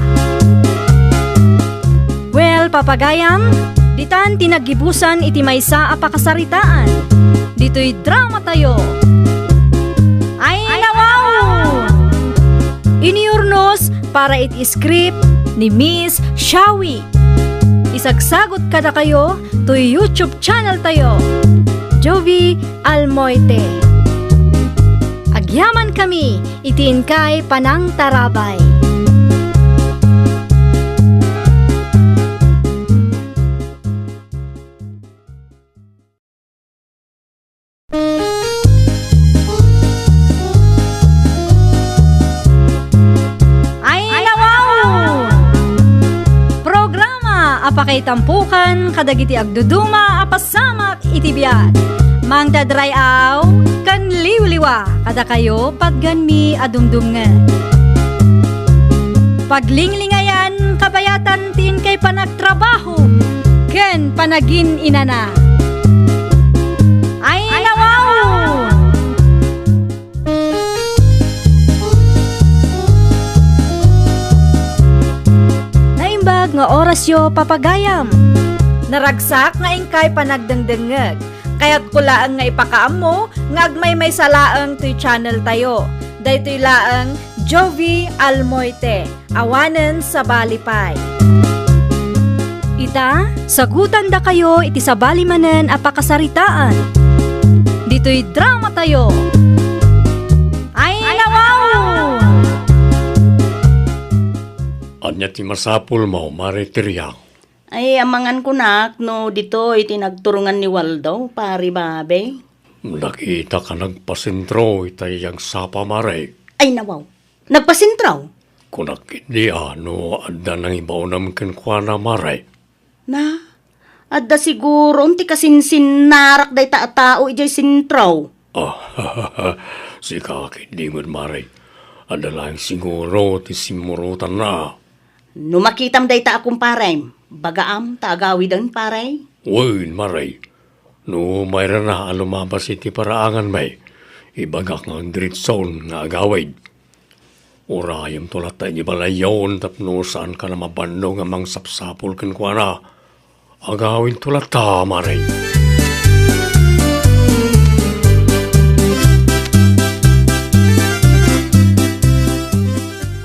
A: Well, papagayam, ditan tinagibusan iti maysa apakasaritaan. Dito'y drama tayo. Ay nawaw! Iniurnos para iti script ni Miss Shawi. Isagsagot kada kayo to YouTube channel tayo, Jovi Almoite. Agyaman kami, itiin kay Panang Tarabay. Ay nawaw! Apakaitampukan kadagiti agduduma apasamak itibiyat. Mang dadrayaw kan liwliwa kada kayo patganmi adumdumngan. Paglinglingayan kabayatan tin kay panagtrabaho ken panagin inana. Ay nawaw! Naimbag nga oras yo papagayam. Naragsak nga ingkay panagdengdengeg. Kaya't kulaang nga ipakaam mo, nga agmay salaang to'y channel tayo. Daytoy laang Jovi Almoite, awanen sa Balipay. Ita, sagutan da kayo iti sa balimanen apakasaritaan. Dito'y drama tayo. Ay nawaw!
F: Anya ti masapul mo, Mari Tiriang.
E: Ay, amangan ko nak, no, dito itinagturungan ni Waldo, pari babe.
F: Nakita ka nagpasentro itayang sapa, Mari.
E: Ay, nawaw. Nagpasintraw.
F: Kunak hindi ano, adda nang ibaw naman kenkwana, Mari.
E: Na, adda siguro, unti kasinsin narak day tao ijay sintraw.
F: Si kakit di mo, Mari. Adda lang siguro ti simurutan na.
E: Numakitam day ta akong parem. Bagaam, taagawid ang paray.
F: Uy, Mari. No, mayroon na alumabas iti paraangan may. Ibagak ng diritson nga agawid. Urayam tulat tayo balayon tapno saan ka na mabando nga mang sapsapul kan kwa na. Agawin tulat ta, Mari.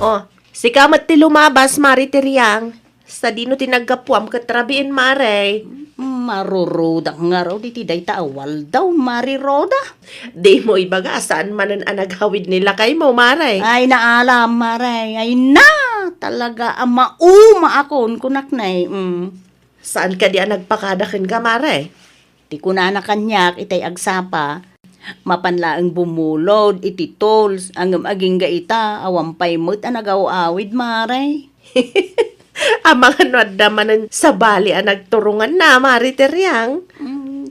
D: Oh, si kamat ti lumabas, Mari Tiriang. Sa dino tinaggapuam katrabiin, Mare.
E: Maruroda nga raw, di tiday taawal daw, mariroda.
D: Di mo ibaga saan manan anaghawid nila kay mo, Mare.
E: Ay, naalam, maray. Ay, na! Talaga, mauma akon, kunak na eh.
D: Saan ka di nagpakadakin ka, Mare?
E: Ti kunana kanyak, itay agsapa. Mapanlaang bumulod, iti tolls, ang aging gaita, awampay mo't anagaw-awid, maray.
D: Ang mga nadamanan sa bali nagturungan na, Mari Tiriang.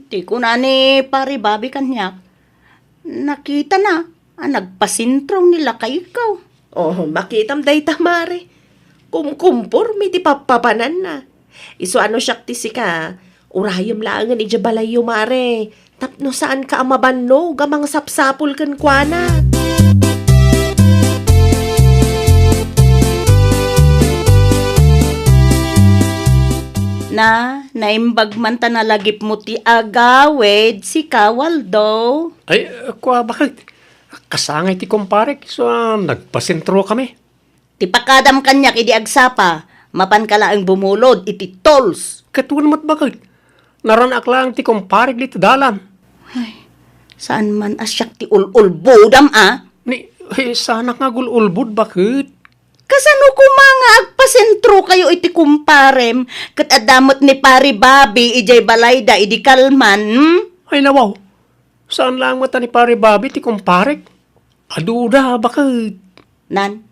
E: Ti kunani pari babi kanyak. Nakita na, nagpasintrong nila kay ikaw.
D: Oh, makitam dayta, Mari. Kumkumpor, may di papapanan na. Iso ano siyak ti sika, urayam laangan ija balayo, Mare. Tapno saan ka amabanno, gamang sapsapul kan kwana.
E: Na, naimbag man ta nalagip mo ti agawid, si Kawaldo.
F: Ay, kwa bakit? Kasangay ti kumpare, so nagpasentro kami.
E: Ti pakadam kanyak idi agsapa, mapan kala ang bumulod, iti tolls.
F: Katuan mo't bakit? Naranak lang ti kumpare dito dalam.
E: Saan man asyak ti ul-ulbodam
F: Ni, sana nga gululbud bakit?
E: Kasano ko mga agpasentro kayo iti kumparem, kat adamot ni pari babi, ijay balayda, idi kalman,
F: Ay nawaw, saan lang mata ni pare babi ti kumpare? Aduda, bakit?
E: Nan,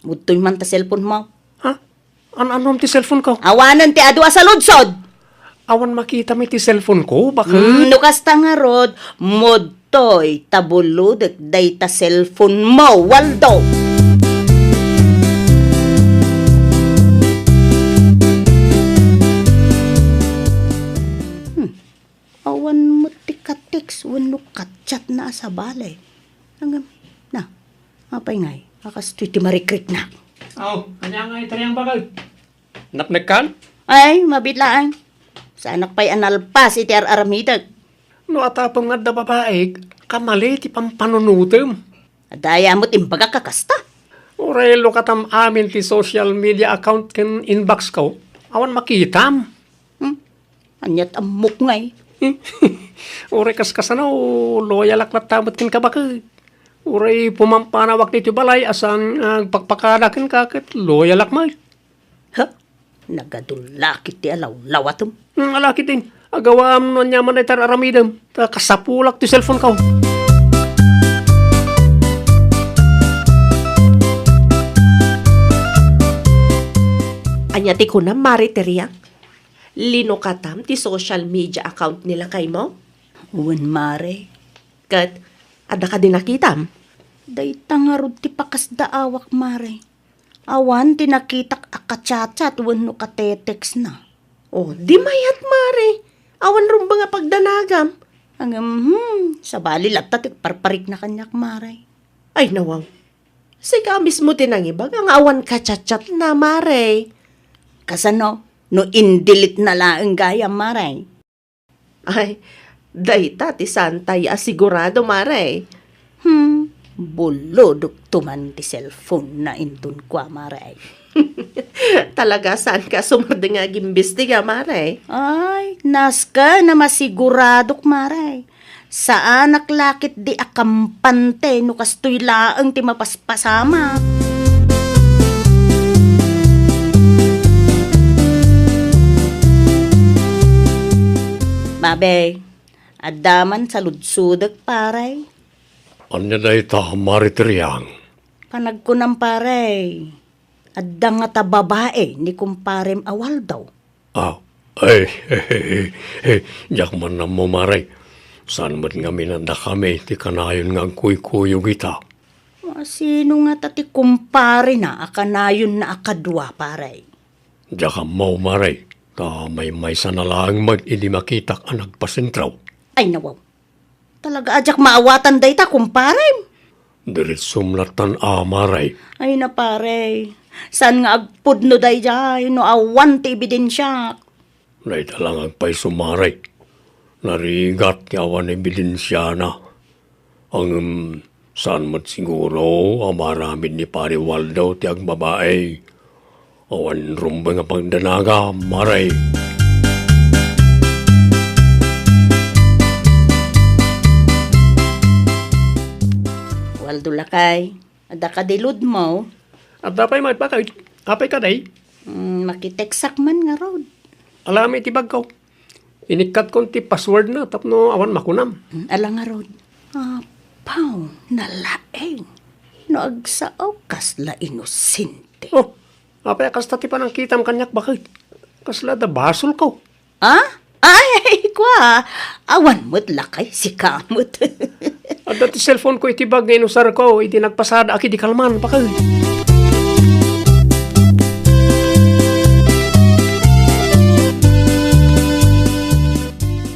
E: mutoy man ta cellphone mo.
F: Ha? Anom ti cellphone ko?
E: Awanan ti adu sa ludsod.
F: Awan makita mi ti cellphone ko, bakit?
E: Nukas ta nga rod, mudtoy tabuludek day ta cellphone mo, Waldo. Awan mo ti katix, wano katchat na sa balay. Hanggang, na, apay ngay, akastoy ti marikrik na.
F: Kanya nga itariyang bakit? Napnagkan?
E: Ay, mabitlaan. Sa anak pa'y analpas iti aramidag.
F: No atapang nga da babae, kamali ti pampanunutem.
E: Adaya mo't imbaga kakasta.
F: Orelo katam amin ti social media account ken inbox ko. Awan makitam.
E: Anyat amok ngay.
F: Ure kaskasano, loyal aklat tamot kin ka bakit? Ure pumampanawak nito balay asan pagpakadakin kakit loyal akmay.
E: Ha? Nagadulakit ti alaw-lawatom.
F: Alaki din. Agawam nun nyaman ay tararamidam. Kasapulak ti cellphone ko.
D: Anyati ko na, Mari Tiriang. linukatam ti social media account nila kay mo?
E: Uwan, Mare.
D: Kat, ada ka din nakitam?
E: Day tangarod ti pakasdaawak, Mare. Awan, tinakitak akatsatsa tuwan no katetex na.
D: Oh, di mayat mare. Awan rin ba nga pagdanagam?
E: Sa bali latatik parparik na kanyak, Mare.
D: Ay, nawaw. Siga mismo tinangibag ang awan kachat-chat na, mare.
E: Kasano, no indilit na laang gaya, Mare.
D: Ay, dayta ti santay asigurado, mare.
E: Bulodok tuman ti cellphone na intun kwa, Mare.
D: Talaga saan ka sumarding nga gimbestiga, mare?
E: Ay, naska na masiguradok, Mare. Sa anak lakit di akampante no kastoy laang ti mapaspasama. Babe, adaman sa ludsudek, pare.
F: Anya na ita, maritriang.
E: Panagkunam, pare. Adda nga ta babae ni kumparem awal daw.
F: Jak man na mo, maray. Saan mo't nga minanda kami, ti kanayon nga kuy-kuyo kita.
E: Sino nga tati kumpare na akanayon na akadwa, pare.
F: Jak mo, maray. Ta may sana lang mag-idi makitak ang nagpasentraw.
E: Ay, nawaw. Talaga ajak maawatan day ta, kumpare.
F: Dirit sumlatan maray.
E: Ay na, pare. Saan nga agpudno day jay, no awan ti ebidensya.
F: Naita lang ang pay sumaray. Narigat ti awan ebidensya na. Ang saan mo't siguro amaramid ni Pari Waldo ti agbabae. Awan rumba nga pagdanaga, maray.
E: Waldo lakay. Ada ka dilud mo.
F: At dapay magpakay, apay ka day.
E: Makiteksak man nga road.
F: Alam iti bag ko. Inikat ko ti password na, tapno awan makunam.
E: Alang nga road. Paw, nalaeng. No agsaaw kasla inosente.
F: Oh, apay kasta ti panang kitam kanyak bakit? Kasla da basol ko.
E: Ay, kwa. Awan mo't lakay, si kamot.
F: At dati cellphone ko itibag ngayon usar ko, iti nagpasada aki di kalman bakit?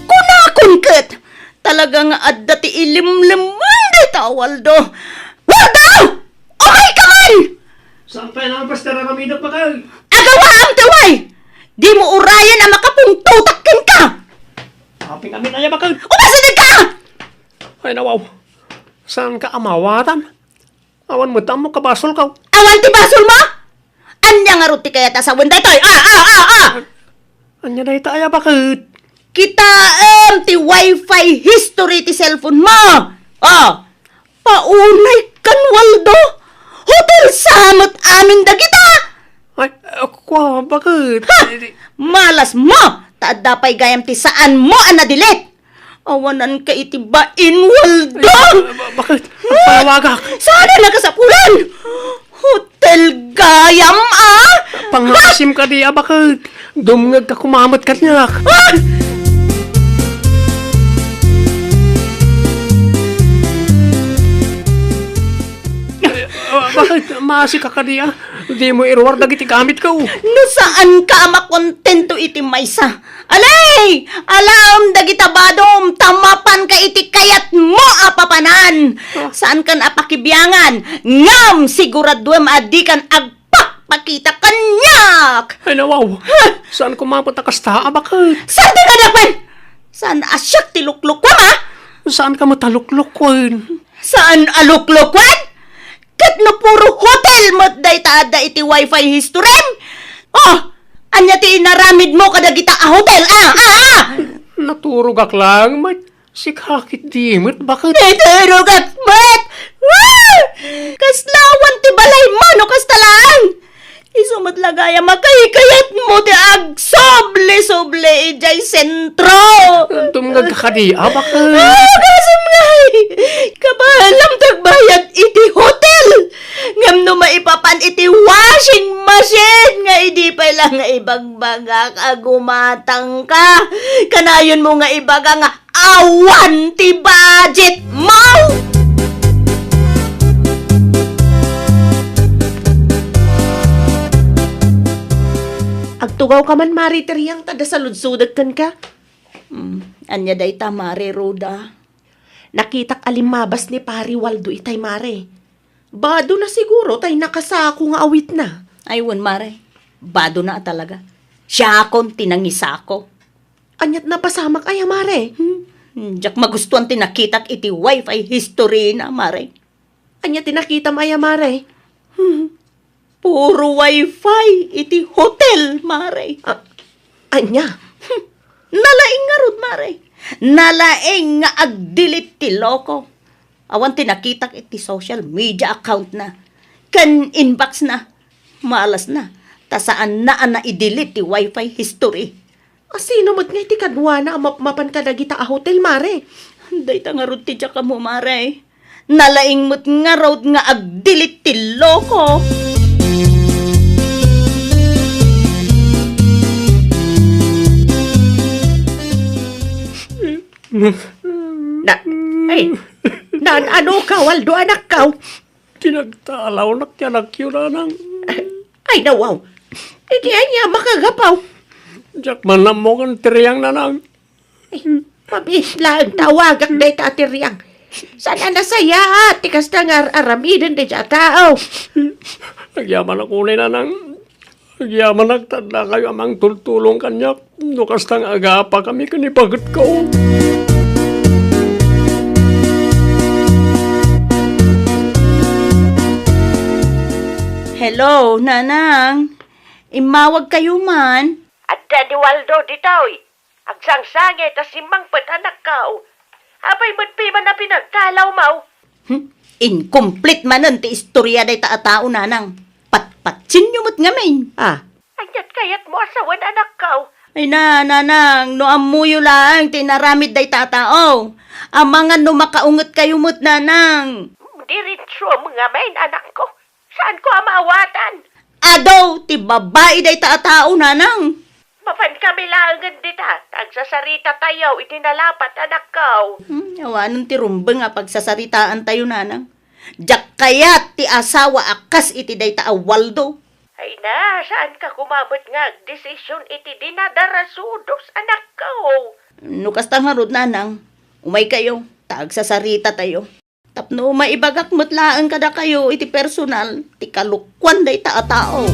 E: Kunakungkat! Talagang adda ti ilimliman day ta, Waldo. Waldo! Okay ka man!
F: Saan pa yung pastara kami na bakit?
E: Agawa ang taway! Di mo urayan na makapungtutakin ka!
F: Aping kami na bakit?
E: Umasadig ka!
F: Ay nawaw, saan ka amawatan? Awan mo tamo kabasol ka.
E: Awan ti basol mo? Anya nga ruti kaya ta sa wenday toy?
F: Anya na itaya bakit?
E: Kita ti wifi history ti cellphone mo. Paunay kan, Waldo. Hotel samot amin dagita.
F: Ay, kwa, bakit?
E: Malas mo. Taadapay gayam ti saan mo anadilit. Awanan ka itibain, Waldo.
F: Bakit? Palawagak.
E: Sana nakasapulan. Hotel gayam,
F: Pangasim ka di, bakit? Dumngag ka kumamat ka niya. Bakit? Maasi ka di, Di mo irwar dagiti gamit ko.
E: No saan ka makontento iti maysa? Alay! Alam dagita badom, tamapan ka iti kayat mo apapanan. Saan kan apakibyangan? Ngam siguraduem adi kan agpakpakita kanyak.
F: Ay nawaw, saan kumapot na kasta, bakit?
E: Saan di kadapan? Saan asyak ti luklukwan,
F: Saan ka mataluklukwan?
E: Saan aluklukwan? Kat no puro hotel mo day taada iti wifi history? Anya ti inaramid mo kadagita a hotel,
F: Naturog ak lang, mat. Sikakit dimit, bakit?
E: Naturog at mat! Kaslawan ti balay mo, no kastalaan! Isumot lagaya makahikayat mo ti ag soble ijay sentro!
F: Tumgag ka di, bakit?
E: Kasumngay! Kabahalam tagbayad iti hotel! Ngam no maipapan iti washing machine nga
C: Ay, di pa lang nga ibagbaga ka, gumatang ka. Kanayon mo nga ibaga nga, awan ti budget mo!
D: Agtugaw ka man, Mari Teriyang, tada sa ludsudag kan ka.
C: Anya day tamare, Roda.
D: Nakitak alimabas ni Pari Waldo itay, Mare. Bado na siguro tay nakasako nga awit na.
C: Aywan, Mare. Bado na talaga. Siya akong tinangisa ko.
D: Anyat na pasamak ay, Mare.
C: Diyak magustuhan tinakitak iti wifi history na, Mare.
D: Anyat tinakita mo ay, Mare.
C: Puro wifi iti hotel, Mare.
D: Anya?
C: Nalaing nga rod, Mare. Nalaing nga agdilit ti loko. Awan tinakitak iti social media account na. Kan inbox na. Malas na. Ta saan na i-delete ti wifi history.
D: Sino mo't nga iti kadwa na mapan ka dagita a hotel, Mare?
C: Day ta nga rod ti ka mo, Mare. Nalaing mo't nga rod nga agdilit ti loko.
D: Na, ay, ano ka, Waldo, anak ka?
F: Tinagtalaw na tiyanak yun anang.
D: Ay, nawaw. Hindi niya makagapaw.
F: Diyak man na mo kan Teriyang nanang.
D: Mabisla ang tawagak day tatiriyang. Sana nasaya at tikas na nga aramidin di siya tao.
F: Nagyaman ako ni nanang. Nagyaman nagtanda kayo amang tultulong kanyak. Nukas tang agapa kami kanipagot ko.
C: Hello, nanang. Imawag kayo man.
D: At Daddy Waldo di tao'y. Agsangsangit at simangpet anak kao. Abay mo't man na pinagkalaw mau.
C: Incomplete manan ti istorya day taatao, nanang. Patpatsin nyo mo't ngamin.
D: Anyat kayat mo asawan anak kao.
C: Ay na, nanang, no amuyo lang, tinaramid day tatao. Amangan no makaungot kayo mo't, nanang.
D: Diritso mga main anak ko. Saan ko amaawatan?
C: Adaw, ti babae day taatao, nanang.
D: Mafan kami langan dita. Tagsasarita tayo, itinalapat anak ko.
C: Awanon ti rumbeng nga pagsasaritaan tayo, nanang. Diyak kayat ti asawa akas iti day taawaldo.
D: Ay na, saan ka kumabot nga? Desisyon iti dinadarasudos anak ko.
C: Nukas tangarod, nanang. Umay kayo, tagsasarita tayo. Tapno maibagak mutlaan kada kayo iti personal, ti kalukwan day taatao.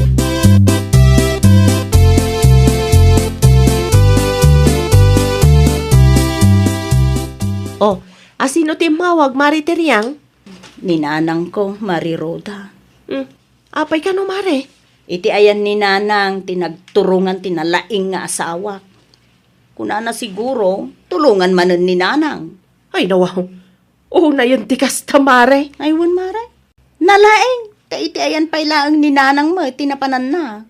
D: Oh, asino timawag, Mari Teriyang?
C: Ninanang ko, Mari Roda.
D: Apay ka no, Mare?
C: Iti ayan ni nanang tinagturungan tinalaing nga asawa. Kuna na siguro, tulungan manen ni nanang.
D: Ay, nawaw. Oo na yun, tikas ta, Mare.
C: Aywan, Mare. Nalaing, iti ayan pa'y laang ni nanang mo, tinapanan na.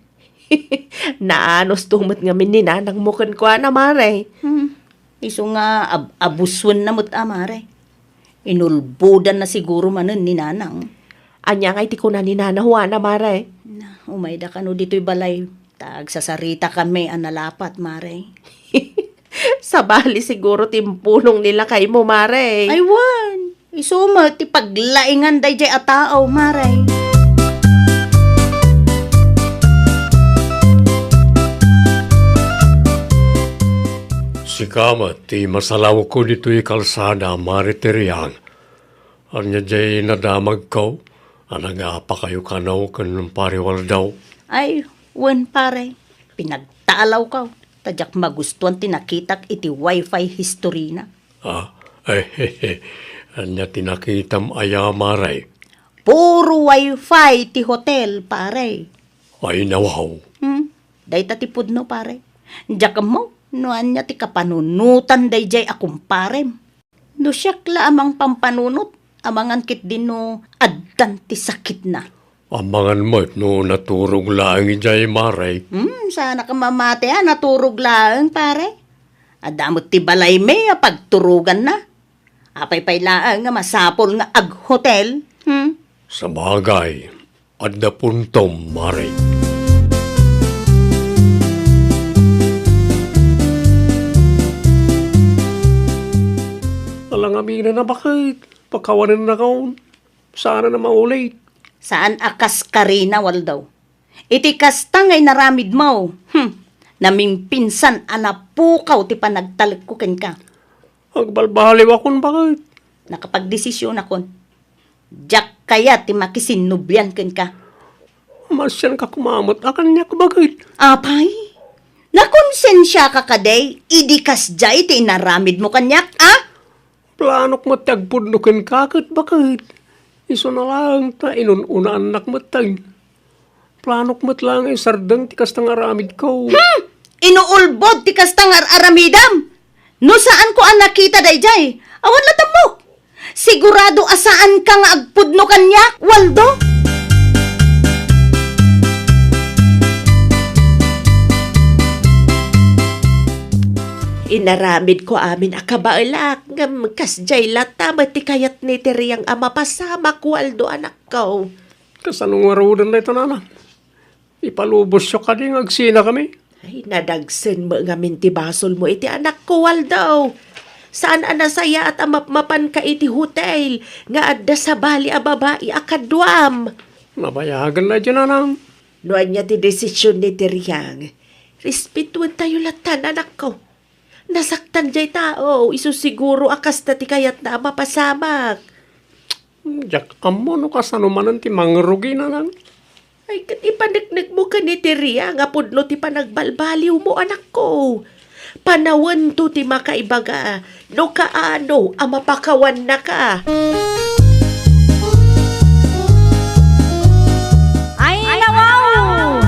D: Naanos tumot nga min ni nanang mukan ko na, Mare.
C: Iso nga abuswan na mo't, Mare. Inulbudan na siguro manen ni nanang.
D: Anya nga iti ko na ni nanahuan na, Mare.
C: Umayda ka no dito'y balay. Tagsasarita kami analapat, Mare.
D: Sa bali siguro timpulong nila kay mo, Mare.
C: Aywan, isuma ti paglaingan day jay atao, Mare.
F: Si Kamat, ti masalaw ko dito'y kalsada, Mari Teriyang. Anya jay nadamag ko. Anang apa kayo kanaw kanong pariwal daw.
C: Ay, wen pare, pinagtalaw ka. Tadyak magustuhan tinakitak iti wifi history na.
F: Anya tinakitam aya maray.
C: Puro wifi ti hotel, pare.
F: Ay nawaw.
C: Day tatipod no, pare. Diyak mo, no anya ti kapanunutan day jay akong parem. No siyakla amang pampanunot, amangan kit din no addan ti sakit na.
F: Amangan mo't no naturog lang ijay maray.
C: Sana ka mamate naturog lang, pare. Adamot ti balay me, pagturugan na. Apay-pay lang nga masapol nga ag hotel.
F: Sa bagay, adda puntom maray. Pangaminan na bakit? Pagkawanan na kaon. Sana na maulit.
C: Saan akas karina, Waldo? Iti kasta ngay naramid mo. Naming pinsan anapukaw ti panagtalikukin ka.
F: Agbalbaliw akon bakit?
C: Nakapagdesisyon akon. Diyak kaya ti makisinubyan ken ka.
F: Masyan ka kumamot. Akan niya ka bakit?
C: Apay, nakonsensya ka kaday, idikas jay ti inaramid mo kanyak,
F: Planok mo tagpudlukin kakit bakit? Iso na lang ta inununa anak mo tag. Planok mo't lang sardang tikas tang aramid ko.
C: Inuulbod ti kastang aramidam. No saan ko ang nakita dayjay? Awan latam mo. Sigurado asaan ka nga agpudno kanyak, Waldo?
D: Inaramid ko amin akabailak ngam kasjay lata mati kayat ni teriyang ama pasama Waldo anak ko.
F: Kasanong warudan na ito nana. Ipalubos siya ka din agsina kami.
D: Ay, nadagsen mo nga minti basol mo iti anak ko, Waldo. Saan anasaya at amapmapan ka iti hotel nga adda sa bali a babae akadwam.
F: Nabayagan na dyan nanang.
D: Noan niya ti desisyon ni Teriyang. Respetuan tayo latan, anak ko. Nasaktan jay tao, isusiguro akas na ti kayat na mapasamak.
F: Jak amo no kasano manan ti mangrugi nanang.
D: Ay, kat ipanagnag mo ka ni Teriyang, apudno ti panagbalbaliw mo, anak ko. Panawan to ti makaibaga, no kaano, amapakawan na ka.
A: Ay, nawaw!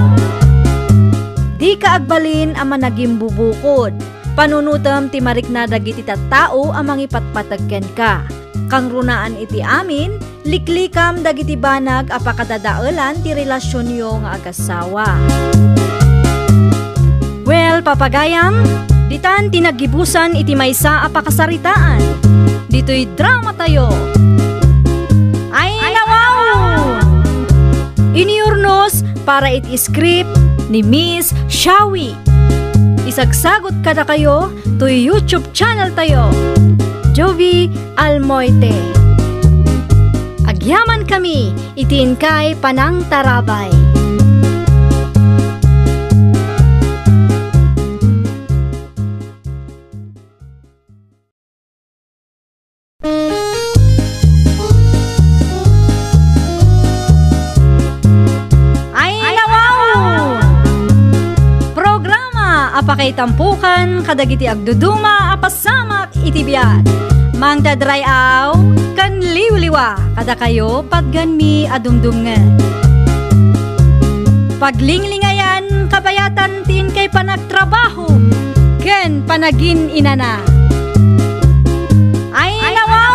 A: Di ka agbalin ang managing bubukod. Panunutam ti marikna dagiti tattao ang mangipatpatagken ka. Kang runaan iti amin, liklikam dagiti banag apakadadaelan ti relasyon yo nga agasawa. Well, papagayam, ditan tinagibusan iti maysa apakasaritaan. Dito'y drama tayo. Ay, nawaw! Iniurnos para iti script ni Miss Shawi. Isagsagot kada kayo to YouTube channel tayo, Jovi Almoite. Agyaman kami, itin kay Panang Tarabay. Apakay tampukan, kadagiti agduduma, apasamak itibiyat. Mang dadrayaw, kan liwliwa, kada kayo patganmi adumdumngan. Paglinglingayan, kabayatan tin kay panagtrabaho, ken panagin inana. Ay, nawaw!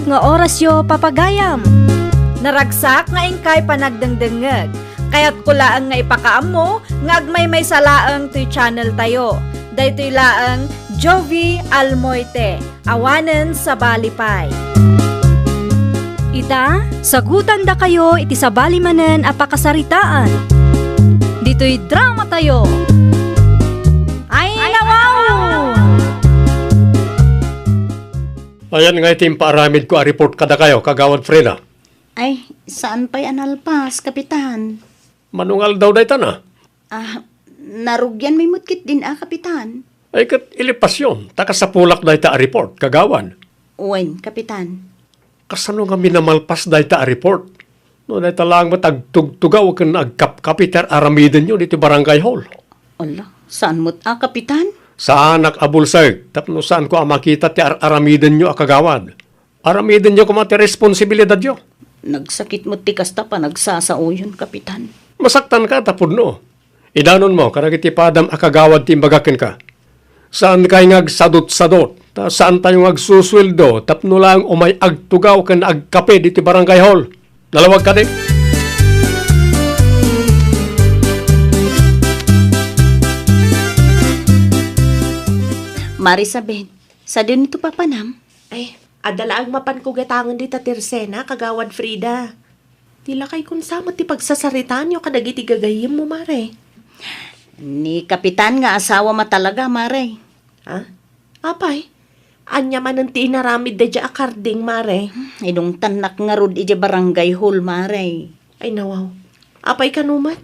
A: Nga orasyo papagayam. Naragsak nga ingkay panagdengdengeg. Kaya't kulaang nga ipakaam mo, nga agmay may salaang to'y channel tayo. Daytoy laang Jovi Almoite, awanen sa balipay. Ita, sagutan da kayo iti sa balimanen apakasaritaan. Dito'y drama tayo. Ay, nawaw!
F: Ayan nga itim paaramid ko a report kada kayo, kagawad Freda.
C: Ay, saan pa'y analpas, Kapitan?
F: Manungal daw day na.
C: Narugyan may mutkit din, Kapitan.
F: Ay kat ilipasyon, takasapulak day ta a report, kagawan.
C: Uwen, Kapitan.
F: Kasano nga minamalpas day ta a report? No, day talang matagtugtugaw kan agkapkapiter aramiden nyo dito barangay hall.
C: Ala, saan mo't, Kapitan?
F: Sa anak abulsag, tapno saan ko makita ti aramiden nyo akagawad. Aramiden nyo kumati responsibilidad nyo.
C: Nagsakit mo ti kasta pa nagsasao yun, Kapitan.
F: Masaktan ka tapod no. Idanon mo, karagiti padam akagawad ti imbagakin ka. Saan kayo ngagsadot-sadot? Saan tayo ngagsusweldo? Tapno lang umay agtugaw kan agkape diti barangay hall. Nalawag ka din?
C: Marisabel, sa din ito papanam?
D: Ay, adala ang mapan ko gatangan di ta Tirsena, kagawad Frida. Tila kay kung sama ti pagsasaritaan nyo kadagiti gagayim mo, Mare.
C: Ni Kapitan nga asawa ma talaga, Mare.
D: Ha? Apay, anya man ang tinaramid da dya akarding, Mare.
C: Inong tanak nga rod ije barangay hall, Mare.
D: Ay nawaw. Apay kanumat?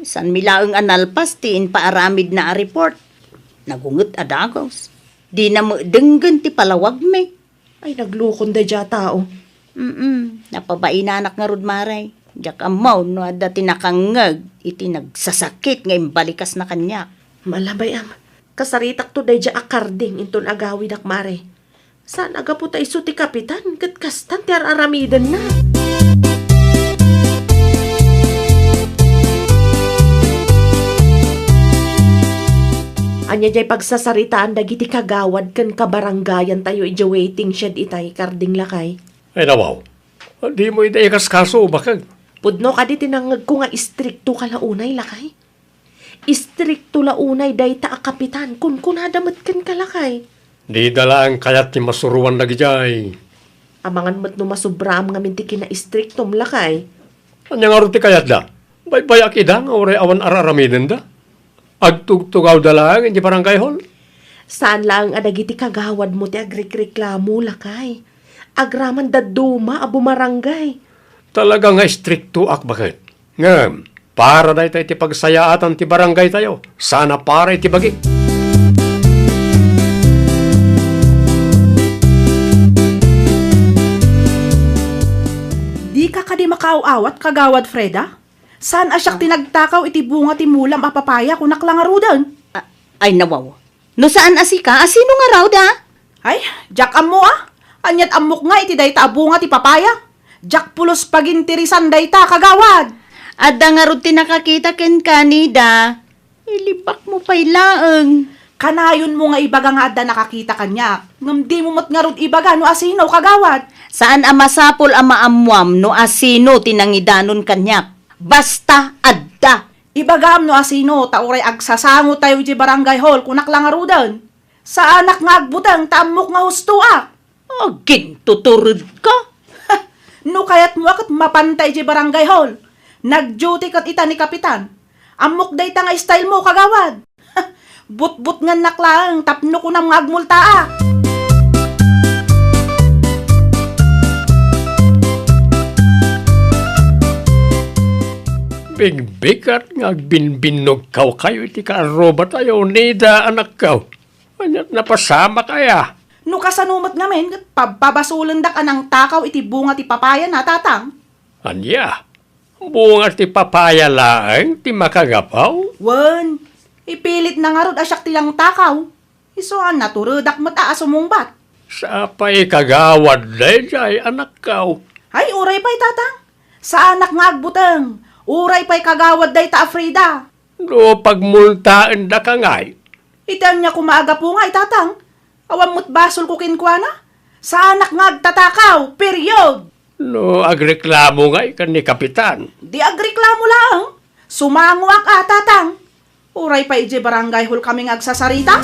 C: San milaeng analpas tiin paaramid na a report. Nagungot adagos. Di na mo denggan ti palawag me.
D: Ay naglukon da dya tao.
C: Napabainanak nga rod, Mare. Diyak amaw no adda tinakangag iti nagsasakit nga imbalikas na kanya.
D: Malabay am. Kasaritak to day dya akarding inton agawid ak, Mare. Saan aga po tayo ti kapitan? Katkastan ti aramidan na. Anya jay pagsasaritaan dagiti kagawad kan kabaranggayan tayo ija waiting shed itay karding lakay.
F: Ay nawaw, di mo iti ikas kaso bakag.
D: Pudno ka di tinangag ko nga istrikto kalaunay lakay. Istrikto launay day ta a kapitan kun kunadamat kan kalakay.
F: Di dala ang kayat ni masuruan na gijay.
D: Amangan mo't no masubram nga minti kina istriktom lakay.
F: Anya nga ruti kayat da? Baybayak ida nga oray awan araramiden da? Agtugtugaw da lang, hindi parang kayhol?
D: Saan lang adagiti kagawad mo ti agrekreklamo lakay. Agraman da duma a bumarangay.
F: Talaga nga stricto ak bakit? Nga, para da iti pagsayaatan ti barangay tayo. Sana para iti bagi.
G: Di ka kadi makaaawat kagawad Freda? Saan asyak tinagtakaw iti bunga ti mulam a papaya kunak lang arudan?
C: Ay nawaw. No saan asika? Asino nga raw da?
G: Ay, jak amo Anyat amok nga iti dayta a bunga ti papaya. Jak pulos pagintirisan dayta kagawad.
C: Adda nga rod tinakakita ken kanida. Ilibak mo pa'y laeng.
G: Kanayon mo nga ibaga nga adda nakakita kanya. Ngam di mo mat nga rod ibaga no asino kagawad.
C: Saan amasapol ama amwam no asino tinangidanon kanyak. Basta adda.
G: Ibagam no asino tauray agsasango tayo di barangay hall kunak lang arudan. Sa anak nga agbutang tamok nga husto
C: Oh, gintuturod ka.
G: No kayat mo akat mapantay di barangay hall. Nag-duty kat ita ni kapitan. Amok day ta nga style mo kagawad. But-but nga naklang tapno ko na mga agmulta
F: Big-bigat nga binbinog kaw kayo iti karoba tayo nida anak kaw. Anyat napasama kaya.
G: No kasanumat ngamen, pabasulan da ka ng takaw iti bunga ti papaya na tatang.
F: Anya, bunga ti papaya laeng ti makagapaw.
G: Wan, ipilit na nga rod asyak tilang takaw. Isuan naturudak mata asumungbat.
F: Sa pa'y kagawad day anak kaw.
G: Ay, uray pa'y tatang. Sa anak nga agbutang. Uray pa'y kagawad day ta Frida.
F: No pagmultaan da ka ngay.
G: Itan niya kumaaga po nga itatang. Awam mo't basol ko kinkwana. Sa anak nga agtatakaw, period.
F: No agreklamo ngay kan ni kapitan.
G: Di agreklamo lang. Sumanguak tatang. Uray pa ije barangay hall kaming agsasarita.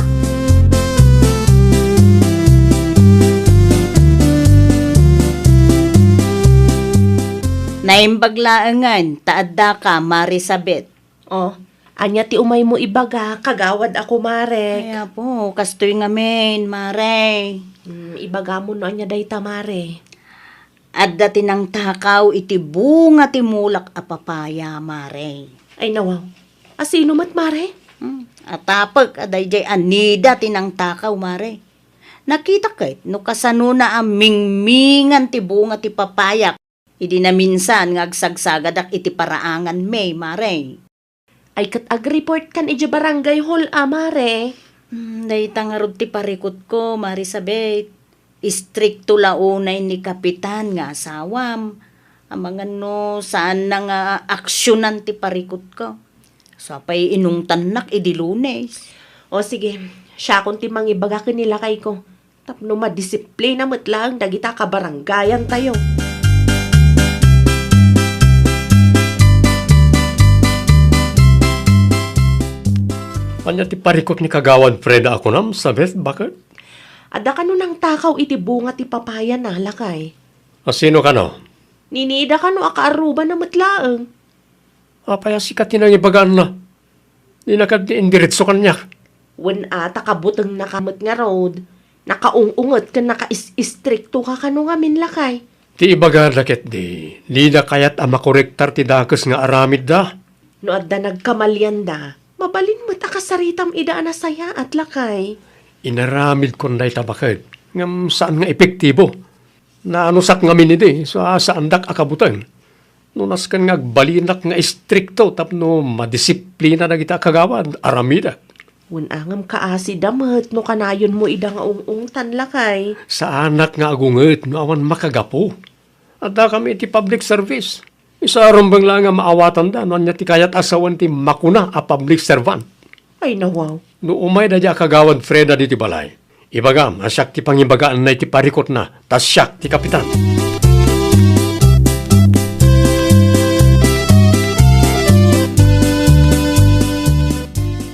C: Naimbaglaangan, taadda ka, Marisabet.
D: Oh, anya ti umay mo ibaga, kagawad ako, Mare.
C: Kaya po, kastoy nga men, Mare.
D: Ibaga mo no anya dayta, Mare.
C: Adda tinang takaw iti bunga ti mulak a papaya, Mare.
D: Ay nawaw. Asino mat, Mare?
C: Atapag, aday jay anida tinang takaw, Mare. Nakita kay, no kasano na aming mingan ti bunga ti papaya. Idi na minsan nga agsagsagadak iti paraangan may, Mare.
D: Ay kat ag-report kan iti barangay hall, Mare.
C: Dayta nga rod ti parikot ko, Marisabet. Istrikto launay ni kapitan nga asawam. Amangan no, saan na nga aksyonan ti parikot ko. Sapay inungtanak idi Lunes.
D: O sige, siya kung timang ibaga kanila kay ko. Tapno madisiplina mo't lang, dagita ka baranggayan tayo.
F: Anya ti parikot ni kagawad Freda ako nam, sabet, bakit?
D: Ada ka nun ang takaw iti bunga ti papaya na lakay.
F: Asino ka no?
D: Ninida ka no akaaruba na matlaang.
F: Apaya sikat tinang ibagaan na. Di nakadiretso kanya.
D: Wen ata kabutang nakamot nga road. Nakaungungot ka naka-istrikto ka kano nga minlakay.
F: Ti ibagaan lakit di. Di na kayat ama korektar ti dakes nga aramid da.
D: No adda nagkamalyan da, mabalin mo ta kasaritam ida na saya at lakay.
F: Inaramid kon day tabakid. Ngam saan nga epektibo. Naanusak nga minidi sa andak akabutang. Nunas kan nga balinak nga istrikto tapno madisiplina na kita kagawan aramida.
D: Wen angam kaasi damet no kanayon mo ida nga ungungtan lakay.
F: Sa anak nga agunget no awan makagapo. At da kami ti public service. Isa rumbang lang nga maawatan da no anya ti kayat asawan ti makuna a public servant.
D: Ay nawaw.
F: No umay da dya kagawad Freda di ti balay. Ibagam, asyak ti pangibagaan na iti parikot na, tas siyak ti kapitan.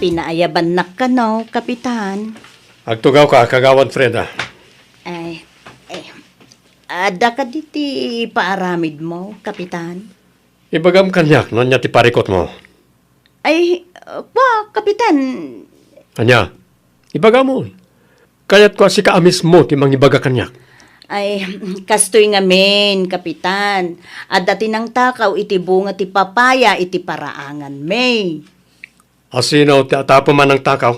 C: Pinaayaban na ka no, Kapitan.
F: Agtugaw ka, kagawad Freda.
C: Ay, ada ka diti paaramid mo, Kapitan.
F: Ibagam kanyak, no anya ti parikot mo.
C: Ay, Kapitan.
F: Anya, ibagam mo. Kaya't ko si kaamis mo ti mangibaga kanyak.
C: Ay, kastoy nga men, Kapitan. Ada tinang takaw iti bunga ti papaya iti paraangan may.
F: Asino ti atapo man ng takaw.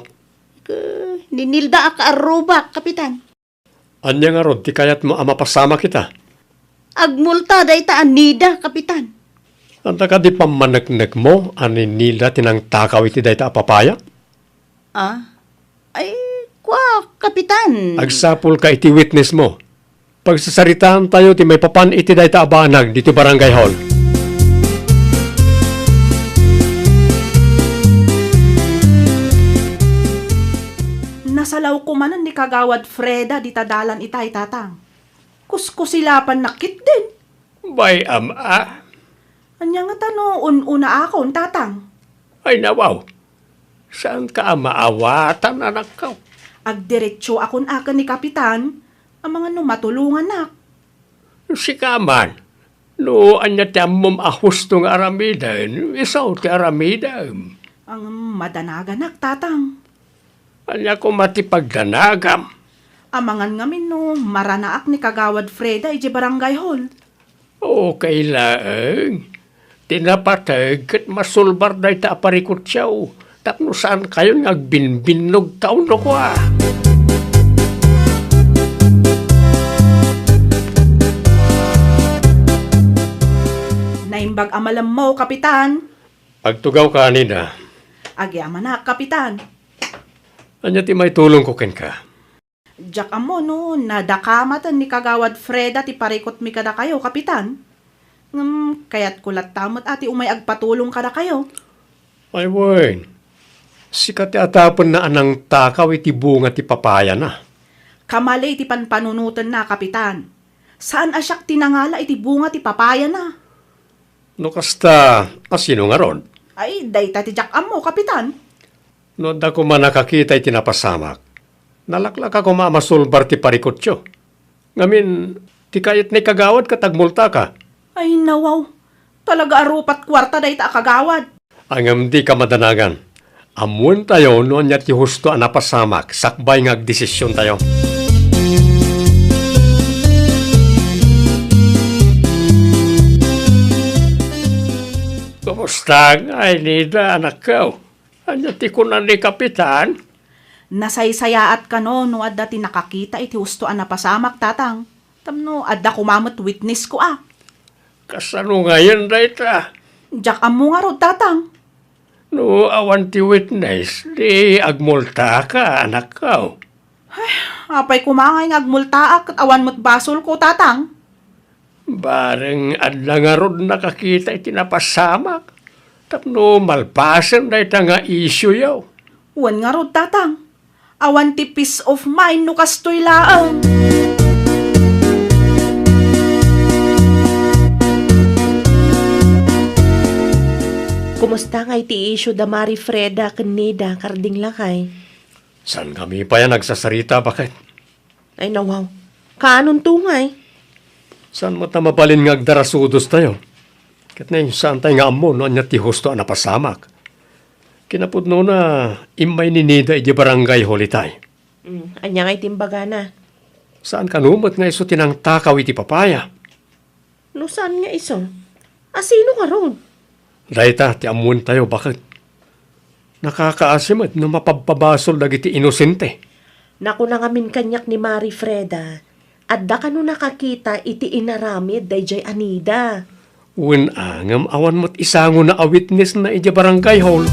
C: Ninilda ka aruba, Kapitan.
F: Anya nga rod, ti kayat mo amapasama kita.
C: Agmulta day ta anida, Kapitan.
F: Anta ka di pamanagnag mo, anin nila tinang takaw iti dayta apapaya?
C: Ay, Kapitan.
F: Agsapul ka iti witness mo. Pagsasaritaan tayo ti may papan iti dayta abanag dito barangay hall.
G: Nasalaw ko manan ni kagawad Freda di tadalan itay tatang. Kuskusilapan nakit din.
F: Bay
G: Anya nga tano, una akon tatang.
F: ay nawaw. Saan ka maawatan anak ka?
G: Agdiretso akon akan ni Kapitan, ang mga matulungan nak.
F: Si Kaman, no anya ti amom ahusto nga aramidam, isaw ti aramidam.
G: Ang madanaga nak tatang.
F: Anya ko matipagdanagam.
G: Amangan ngamin no, maranaak ni kagawad Freda iti barangay hall.
F: Okay lang. Tinapatag kat masulbar na ita aparikot siyaw. Tapno saan kayo nagbinbinog taon no ko ah.
G: Naimbag amalam mo, Kapitan.
F: Pagtugaw ka nina,
G: Agyaman na, Kapitan.
F: anya ti may tulong ko ken ka.
G: Diyak amo no, nadakamatan ni kagawad Freda ti parikot mi kada kayo, Kapitan. Kaya't kulat tamot ati umay agpatulong kada kayo.
F: Ay wen, sikat ti atapon na anang takaw iti bunga ti papaya na.
G: Kamali iti panpanunutan na, Kapitan. Saan asyak tinangala iti bunga ti papaya na?
F: No kasta, asino nga ron?
G: Ay, dayta ti diyak amo, Kapitan.
F: No da ko man nakakita iti napasamak. Nalaklak ako masulbar ti parikot siyo. Ngamin, ti kayat ni kagawad katagmulta ka.
G: Ay, nawaw. Talaga arupat kwarta dayta kagawad.
F: Angam di ka madanagan. Amuan tayo noon niya ti husto ang napasamak. Sakbay nga desisyon tayo. Kumusta ay nida anak ko? Anya ti kunan ni Kapitan?
G: Nasaysayaat ka no adda ti nakakita iti husto an napasamak tatang. Tamno adda kumamot witness ko ah.
F: Kasano ngayon dayta?
G: Diyak amo nga rod tatang.
F: No awan ti witness, di agmulta ka anak ko.
G: Apay kumangay ngagmultaak at awan mo't basol ko tatang.
F: Bareng adla nga rod nakakita iti napasamak. Tapno malpasan dayta nga isyu yaw.
G: Wan nga rod tatang. Awan ti peace of mind no kastoy laang.
D: Kumusta nga iti issue da Mari Freda kanida karding lakay?
F: San kami pa yan nagsasarita bakit?
D: Ay nawaw. Kaanon tungay?
F: Saan mo ta mabalin nga agdarasudos tayo? Kat na yung saan tayo nga amo no anya ti husto na pasamak. Kinapudno na imay ni Nida iti barangay holitay.
D: Anya nga itimbaga na.
F: Saan kanumot nga iso tinang takaw iti papaya?
D: No saan nga iso? Asino ka ron?
F: Dayta, ti amuan tayo, bakit? Nakakaasim at no mapapabasol dagiti inosente.
D: Naku na ngamin kanyak ni Mari Freda. At da ka no nakakita iti inaramid dayjay Anida.
F: Wen angam awan mo't isango na a witness na iti barangay hall.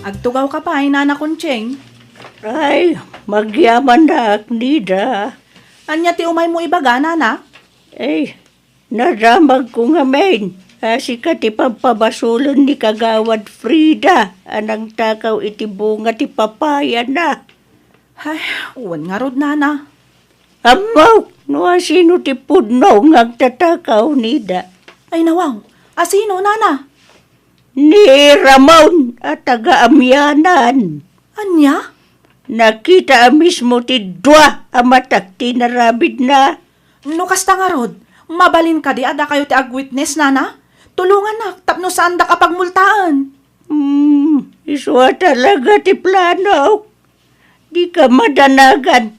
G: Agtugaw ka pa, ay nana Kuncheng.
C: Ay, magyaman na Nida.
G: Anya ti umay mo ibaga, nana?
C: Ay, naramag ko nga main. Asi ka ti pampabasulon ni Kagawad Frida. Anang takaw iti bunga ti papaya na.
G: Ay, uwan nga rod, nana.
C: Amaw, no asino ti pudno ngagtatakaw Nida.
G: Ay, nawaw. Asino, nana?
C: Ni Ramon at taga-amyanan.
G: Anya?
C: Nakita mismo ti dua amatak tinarabid na.
G: No kasta nga rod, mabalin ka di ada kayo ti ag-witness, nana? Tulungan na, tapno saan da kapag multaan.
C: Iswa talaga ti plano. Di ka madanagan.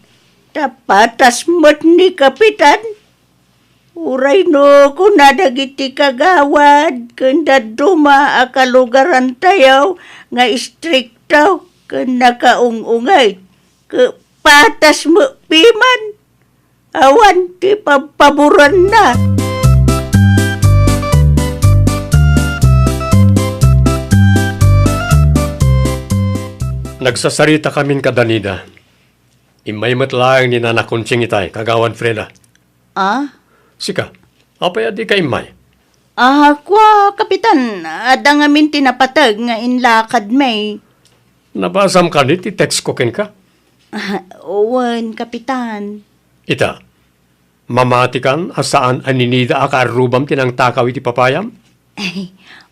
C: Tapatas mo't ni Kapitan. Uray no, kung nadagiti kagawad, kanda duma akalugaran tayo, nga istriktaw, kung nakaungungay, patas mo piman. Awan, ti papaboran na.
F: Nagsasarita kamin kadanida. Imay matlaang ni Nana Kunching itay, kagawan Freda.
C: Ah?
F: Sika, apay adi ka imay.
C: Kwa, Kapitan, ada nga min tinapatag nga inlakad may.
F: Nabasam ka ni, ti text ko ken ka.
C: Owen, Kapitan.
F: Ita, mamatikan asaan aninida akarubam tinang takaw iti papayam?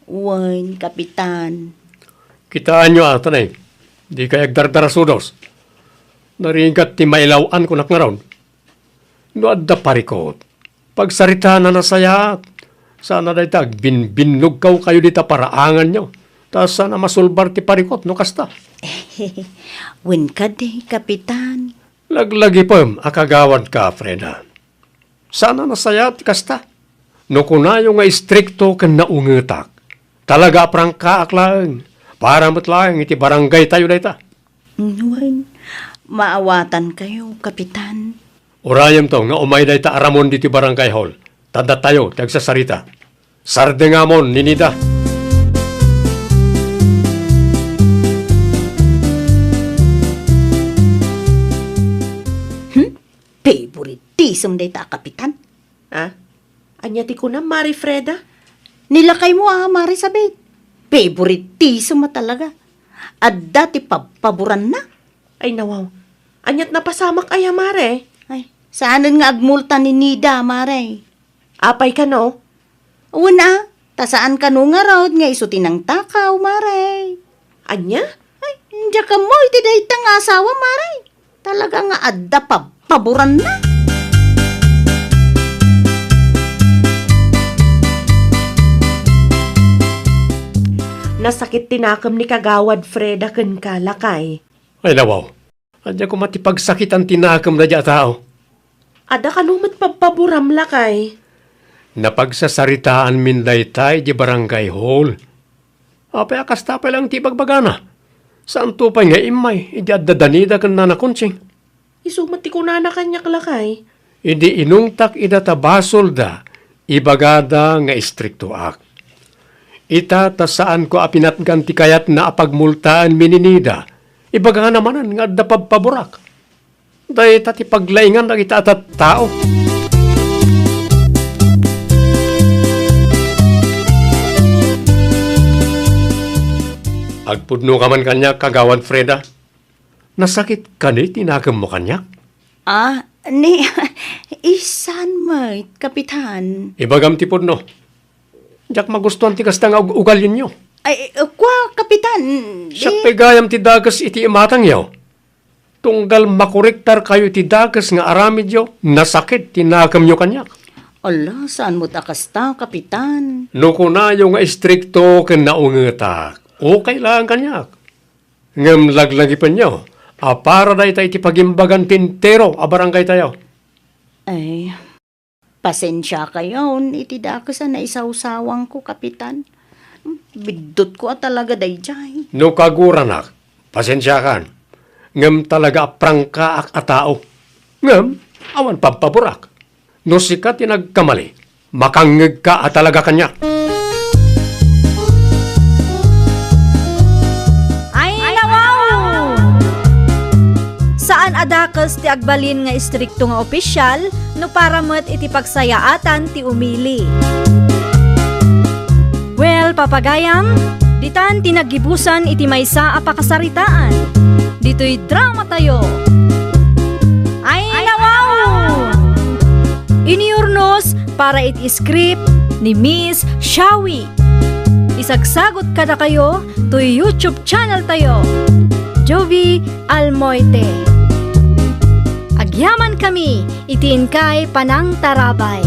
C: Owen, Kapitan.
F: Kitaan nyo ata na di kayag dardarasudos. Naringat ti mailawan ko nakngaron. No adda parikot. Pagsarita na nasaya, sana dahi tag binbinog kayo dita paraangan nyo. Tas sana masulbar ti parikot, no kasta.
C: Wen ka de, Kapitan.
F: Laglagi po, akagawad ka, Freda. Sana nasaya ti kasta. No kunayo nga istrikto ken naungetak. Talaga prang kaaklang. Para matlang iti barangay tayo dayta.
C: Wen, maawatan kayo, Kapitan.
F: Urayam to nga umay dayta aramon diti barangay hall. Tanda tayo, tagsasarita. Sarde nga mon, ninida.
C: Favoritism day ta, Kapitan.
D: Ha? Anya ti ko na, Mari Freda?
C: Nilakay mo Mari sabi. Favoritism talaga. At dati paboran na.
D: Ay nawaw. Anyat napasamak ay Mare.
C: Ay, saanan nga agmulta ni Nida, Mare.
D: Apay ka no?
C: Una, tasaan ka no nga raw nga isuti ng takaw, Mare.
D: Anya?
C: Ay, hindi ka mo, iti dayta nga asawa, Mare. Talaga nga adda paboran na.
D: Nasakit tinakam ni Kagawad Freda ken kalakay.
F: Ay nawaw. Adya ko matipagsakit ang tinakam na dya tao.
D: Ada kanumat pagpaburam lakay.
F: Napagsasaritaan min daytay di barangay hall. Apay akasta pa lang ti pagbagana. Saan tupay nga imay, idi addadanida kan Nana Kunching.
D: Isumat ti kunana kanyak lakay.
F: Idi inungtak idatabasol da, ibagada nga istrikto ak. Ita tasaan ko apinatgan ti kayat na apagmultaan mininida, ibaga namanan nga adda pagpaburak. Day tati paglaingan na itatat tao. Agpudno ka man kanya, kagawan Freda. Nasakit ka ni, tinakam mo kanya?
C: Ni, isan mo, Kapitan.
F: Ibagam ti pudno. Diyak magustuhan ti kasta nga ugalin nyo.
C: Ay, kwa, kapitan.
F: Sa pagayam ti dagas iti imatang yaw. Tunggal makurektar kayo ti dagas nga aramid yaw, nasakit tinagam nyo kanyak.
C: Ala, saan mo takasta, kapitan?
F: No kunayo nga istrikto ken naungetak, okay lang kanyak. Ngem laglagi pa nyo, para da iti pagimbagan tintero a barangay tayo.
C: Ay, pasensya kayo, iti dakasan na isaw-sawang ko, kapitan. Bidot ko talaga dayjay.
F: No kaguranak, pasensya kan. Ngem talaga prangka ak atao. Ngem, awan pampaburak. No sikat tinagkamali, makangeg ka at talaga kanya.
A: Ay, nawaw! Saan adakas ti agbalin nga istrikto nga opisyal no para met iti pagsayaatan ti umili. Well, papagayam, ditan tinagibusan iti maysa a pakasaritaan. Dito'y drama tayo. Ay, nawaw! Iniurnos para iti script ni Miss Shawi. Isagsagot kada kayo to YouTube channel tayo. Jovi Almoite. Agyaman kami, itiin kay Panang Tarabay.